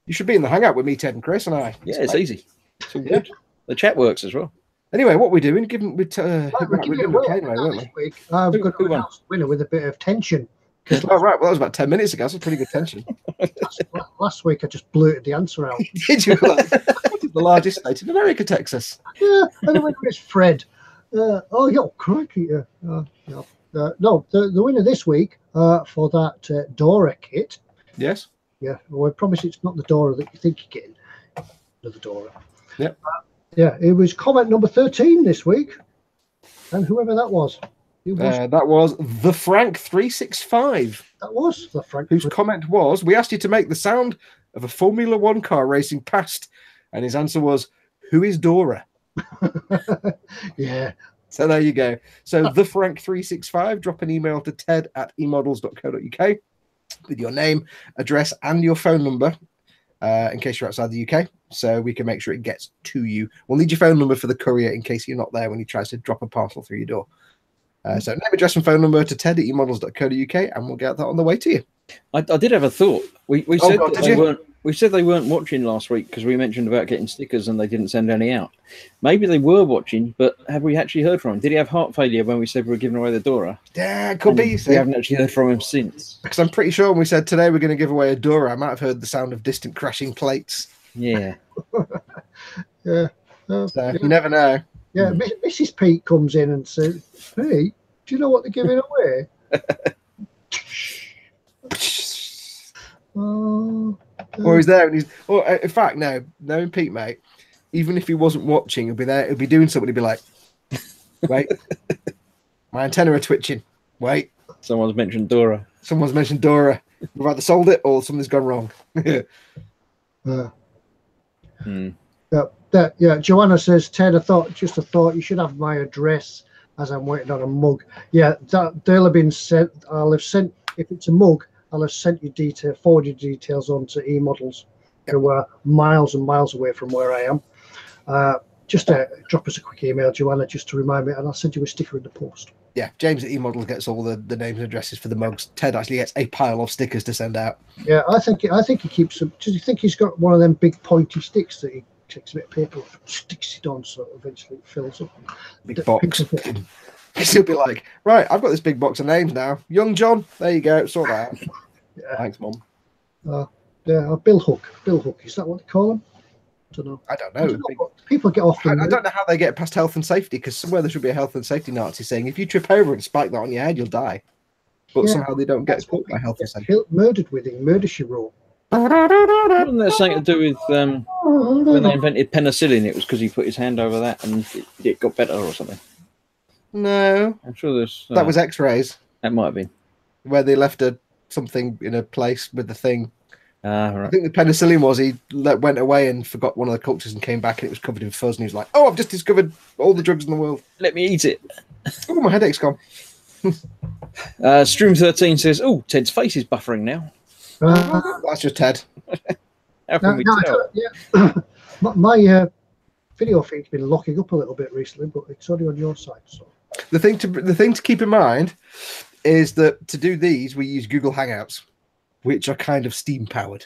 You should be in the hangout with me, Ted, and Chris, and I. Yeah, it's easy. It's all good. The chat works as well. Anyway, what we're doing? We're giving weren't we? I'm going to announce the winner with a bit of tension. Oh, right. Well, that was about 10 minutes ago. That's a pretty good tension. Last week, I just blurted the answer out. Did you? The largest state in America, Texas. Yeah, and the winner is Fred. Crikey. No, the winner this week for that Dora kit. Yes. Yeah, well, I promise it's not the Dora that you think you're getting. Another Dora. Yep. It was comment number 13 this week. And whoever that was. That was the Frank 365. That was the Frank. Whose comment was, we asked you to make the sound of a Formula One car racing past. And his answer was, who is Dora? Yeah. So there you go. So the Frank 365, drop an email to ted@emodels.co.uk with your name, address, and your phone number. in case you're outside the UK, so we can make sure it gets to you. We'll need your phone number for the courier in case you're not there when he tries to drop a parcel through your door. So name, address, and phone number to ted@emodels.co.uk, and we'll get that on the way to you. I did have a thought. We said God, that they weren't. We said they weren't watching last week because we mentioned about getting stickers and they didn't send any out. Maybe they were watching, but have we actually heard from him? Did he have heart failure when we said we were giving away the Dora? Yeah, it could be. You see. We haven't actually heard from him since. Because I'm pretty sure when we said today we're going to give away a Dora, I might have heard the sound of distant crashing plates. Yeah. Yeah. So you never know. Yeah, Mrs. Pete comes in and says, "Hey, do you know what they're giving away?" Or he's there and he's. Or in fact, no, knowing Pete, mate, even if he wasn't watching, he'll be there. He'll be doing something. He'll be like, "Wait, my antenna are twitching. Wait, Someone's mentioned Dora. Someone's mentioned Dora. We've either sold it or something's gone wrong." Yeah, Joanna says, "Ted, just a thought. You should have my address as I'm waiting on a mug." Yeah, they'll have been sent. I'll have sent. If it's a mug, I'll have sent you forwarded details on to eModels, who are miles and miles away from where I am. Just drop us a quick email, Joanna, just to remind me, and I'll send you a sticker in the post. Yeah, James at eModels gets all the names and addresses for the mugs. Ted actually gets a pile of stickers to send out. Yeah, I think he keeps them. Do you think he's got one of them big pointy sticks that he takes a bit of paper off, sticks it on, so eventually it fills up? Big box. He'll be like, "Right, I've got this big box of names now. Young John, there you go, sort that out." Yeah. Thanks, Mum. Yeah, Bill Hook. Bill Hook, is that what they call him? I don't know. I don't know. People get off. I don't know how they get past health and safety, because somewhere there should be a health and safety Nazi saying if you trip over and spike that on your head, you'll die. But somehow they don't get caught by health and safety. Murdered with it. Murder she wrote. Wasn't there something to do with when they invented penicillin? It was because he put his hand over that and it got better or something. No, I'm sure there's. That was X-rays. That might have been where they left something in a place with the thing. Right. I think the penicillin was he went away and forgot one of the cultures and came back and it was covered in fuzz and he was like, "Oh, I've just discovered all the drugs in the world. Let me eat it." Oh, my headache's gone. Stream13 says, "Oh, Ted's face is buffering now." That's just Ted. How can we tell? Yeah. My video feed's been locking up a little bit recently, but it's only on your side. So the thing to keep in mind is that to do these we use Google Hangouts, which are kind of steam powered.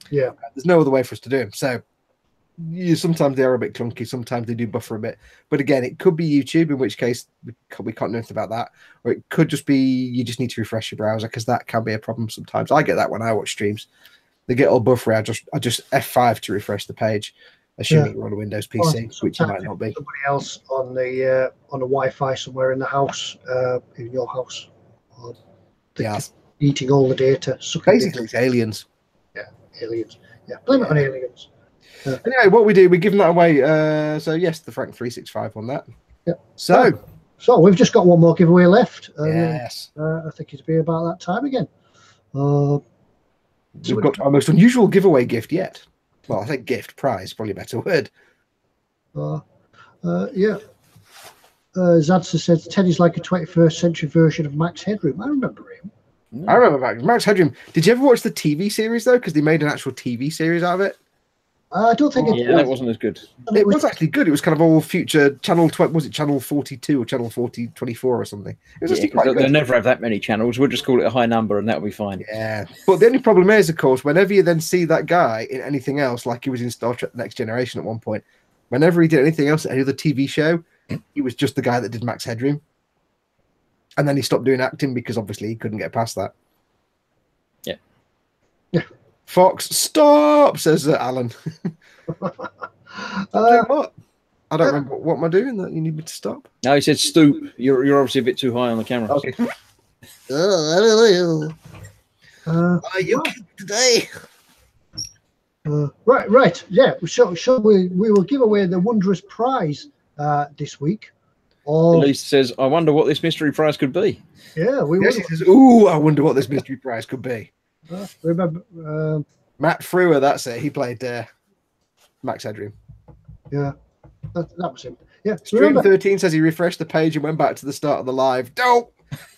Yeah, there's no other way for us to do them. So sometimes they are a bit clunky, sometimes they do buffer a bit. But again, it could be YouTube, in which case we can't know anything about that, or it could just be you just need to refresh your browser, because that can be a problem sometimes. I get that when I watch streams; they get all buffery. I just F5 to refresh the page, assuming you're on a Windows PC, which you might not be. Somebody else on the Wi-Fi somewhere in the house, in your house, eating all the data. Basically, it's aliens. Yeah, aliens. Yeah, blame it on aliens. Anyway, what we do, we give them that away. So yes, the Frank 365 on that. Yeah. So we've just got one more giveaway left. Yes. I think it'll be about that time again. We've got our most unusual giveaway gift yet. Well, I think gift, prize, probably a better word. Yeah. Zadsa says Ted is like a 21st century version of Max Headroom. I remember him. I remember Max Headroom. Did you ever watch the TV series though? Because they made an actual TV series out of it. I don't think that wasn't as good. It was actually good. It was kind of all future channel. Was it channel 42 or channel 24 or something? It was actually quite good. They'll never have that many channels. We'll just call it a high number and that'll be fine. Yeah. But the only problem is, of course, whenever you then see that guy in anything else, like he was in Star Trek: The Next Generation at one point, whenever he did anything else, any other TV show, he was just the guy that did Max Headroom. And then he stopped doing acting because obviously he couldn't get past that. Yeah. Yeah. Fox, stop, says Alan. What? I don't remember. What am I doing that you need me to stop? No, he said stoop. You're obviously a bit too high on the camera. Okay. Are you today? Right. Yeah. So we will give away the wondrous prize this week. Elise says, "I wonder what this mystery prize could be." Yeah, he says, "Ooh, I wonder what this mystery prize could be." Remember, Matt Frewer, that's it. He played Max Headroom. Yeah, that was him. Yeah. Stream 13 says he refreshed the page and went back to the start of the live. Don't.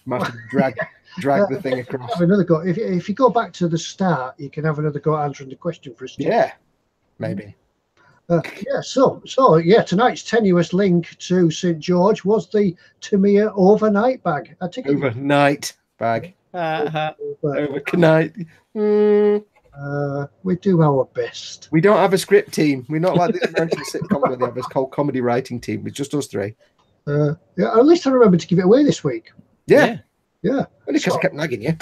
Might have to drag. drag the thing across. Have another go. If you go back to the start, you can have another go at answering the question for us. Yeah, maybe. So tonight's tenuous link to St. George was the Tamiya overnight bag. I think Overnight bag. Overnight. We do our best. We don't have a script team. We're not like the American sitcom where they have a whole comedy writing team. It's just us three. At least I remembered to give it away this week. Yeah. Only because I kept nagging you.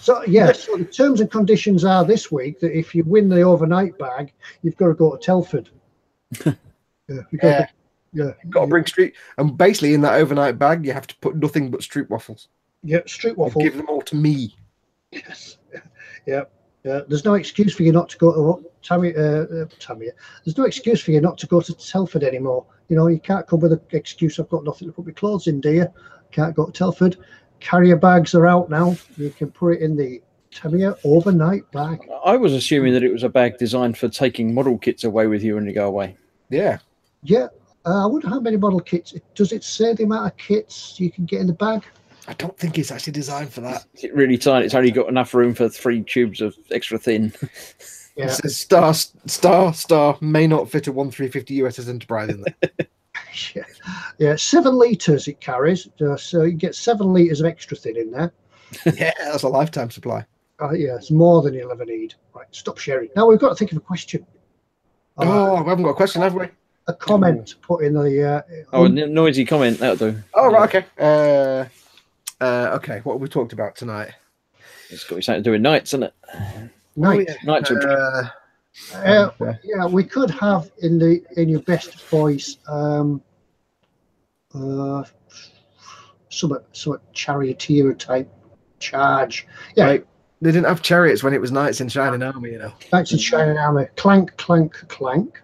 So the terms and conditions are this week that if you win the overnight bag, you've got to go to Telford. You've got to bring street, and basically in that overnight bag, you have to put nothing but street waffles. Yeah, street waffles. Give them all to me. Yes. Yeah. There's no excuse for you not to go to Tamiya. There's no excuse for you not to go to Telford anymore. You know, you can't come with an excuse. I've got nothing to put my clothes in, do you? Can't go to Telford. Carrier bags are out now. You can put it in the Tamiya overnight bag. I was assuming that it was a bag designed for taking model kits away with you when you go away. Yeah. I wonder how many model kits. Does it say the amount of kits you can get in the bag? I don't think it's actually designed for that. It's really tight. It's only got enough room for 3 tubes of extra thin. Yeah. It says star may not fit a 1/350 USS Enterprise in there. 7 litres it carries, so you get 7 litres of extra thin in there. Yeah, that's a lifetime supply. It's more than you'll ever need. Right, stop sharing. Now we've got to think of a question. We haven't got a question, have we? A comment put in the. A noisy comment, that'll do. Oh, right, okay. Okay, what have we talked about tonight? It's got something to do with nights, isn't it? Nights. We could have in your best voice some charioteer type charge. Yeah. Right. They didn't have chariots when it was Knights in Shining Armour, you know. Knights in Shining Armour. Clank, clank, clank.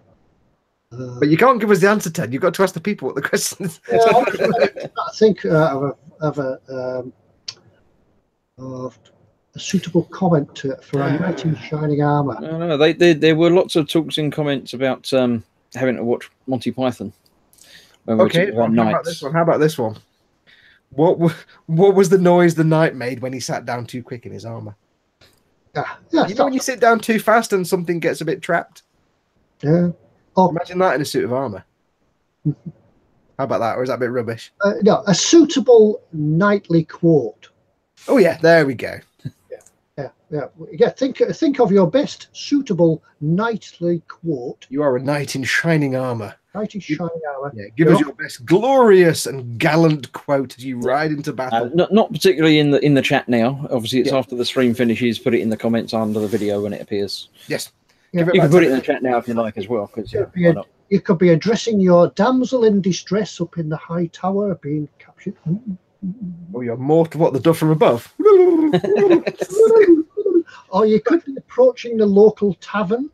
But you can't give us the answer, Ted. You've got to ask the people what the question is. I think of a suitable comment for a Knight in Shining Armour. No, there were lots of talks and comments about having to watch Monty Python. Okay, how about this one? What was the noise the knight made when he sat down too quick in his armour? You know when you sit down too fast and something gets a bit trapped? Yeah. Imagine that in a suit of armour. How about that? Or is that a bit rubbish? No, a suitable knightly quote. Oh yeah, there we go. Yeah. Think of your best suitable knightly quote. You are a knight in shining armour. Knight in shining armour. Yeah, give us your best glorious and gallant quote as you ride into battle. Not particularly in the chat now. Obviously, it's after the stream finishes. Put it in the comments under the video when it appears. Yes. Yeah. You can put it in the chat now if you like as well. You could be addressing your damsel in distress up in the high tower being captured. Or you're more to what the dove from above. Or you could be approaching the local tavern.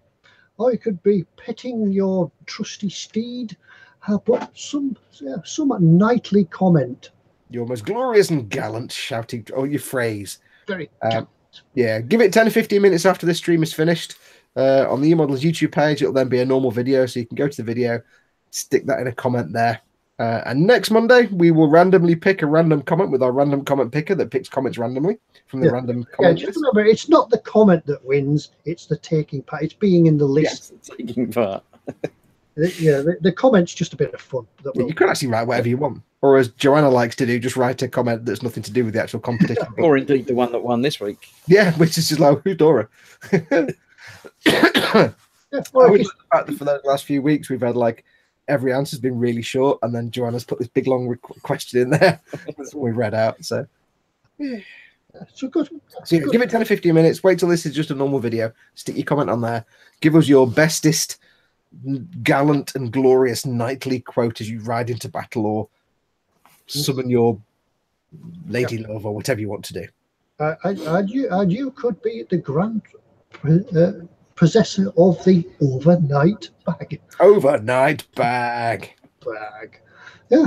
Or you could be petting your trusty steed. But some knightly comment. Your most glorious and gallant shouting, your phrase. Very yeah, give it 10 to 15 minutes after this stream is finished. On the eModels YouTube page, it'll then be a normal video, so you can go to the video, stick that in a comment there. And next Monday, we will randomly pick a random comment with our random comment picker that picks comments randomly from the random comment. Just remember, it's not the comment that wins, it's the taking part. It's being in the list. Yes, taking part. The comment's just a bit of fun. You could actually write whatever you want. Or as Joanna likes to do, just write a comment that's nothing to do with the actual competition. Or indeed the one that won this week. Yeah, which is just like, who's Dora? I would like the fact that for those last few weeks we've had like every answer's been really short, and then Joanna's put this big long question in there. That's what we read out. So good. So give it 10 to 15 minutes. Wait till this is just a normal video. Stick your comment on there. Give us your bestest, gallant and glorious knightly quote as you ride into battle, or summon your lady love, or whatever you want to do. And you could be the grand possessor of the overnight bag. Overnight bag. Yeah.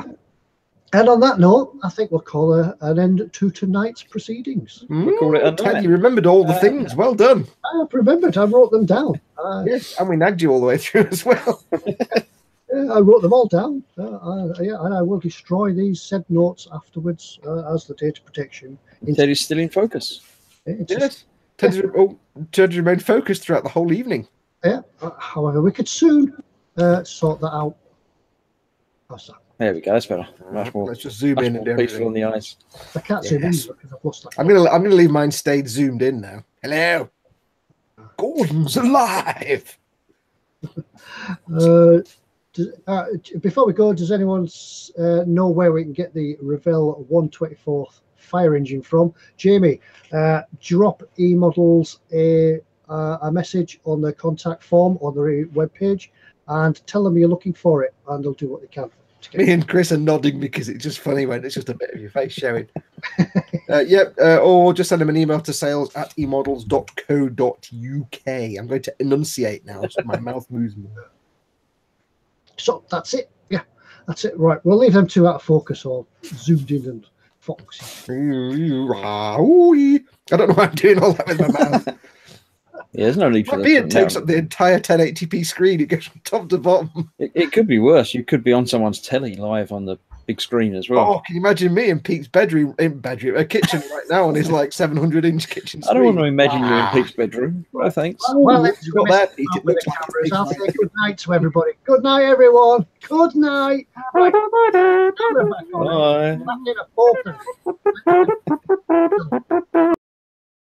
And on that note, I think we'll call an end to tonight's proceedings. We'll call it a Ted, night. you remembered all the things. Well done. I've remembered. I wrote them down. Yes, and we nagged you all the way through as well. Yeah. I wrote them all down. Yeah, and I will destroy these said notes afterwards as the data protection. Teddy's still in focus. Yes. Teddy remained focused throughout the whole evening. Yeah. However, we could soon sort that out. How's that? There we go. That's better. Much more. Let's just zoom in and do peaceful on the eyes. I can't zoom in because I've lost that. I'm gonna leave mine stayed zoomed in now. Hello, Gordon's alive. Before we go, does anyone know where we can get the Revell 124th fire engine from? Jamie, drop eModels a message on the contact form on the webpage and tell them you're looking for it, and they'll do what they can. Me and Chris are nodding because it's just funny when it's just a bit of your face showing. Or just send them an email to sales@emodels.co.uk. I'm going to enunciate now so my mouth moves more. So that's it. Yeah, that's it. Right, we'll leave them two out of focus or zoomed in and focused. I don't know why I'm doing all that with my mouth. Yeah, there's no need for that. It takes up the entire 1080p screen. It goes from top to bottom. It could be worse. You could be on someone's telly live on the big screen as well. Oh, can you imagine me in Pete's kitchen right now on his like 700-inch kitchen screen? I don't want to imagine you in Pete's bedroom. No, thanks. Well, You've got that, Pete. It looks like I'll say good night to everybody. Good night, everyone. Good night. Right. Bye. Bye.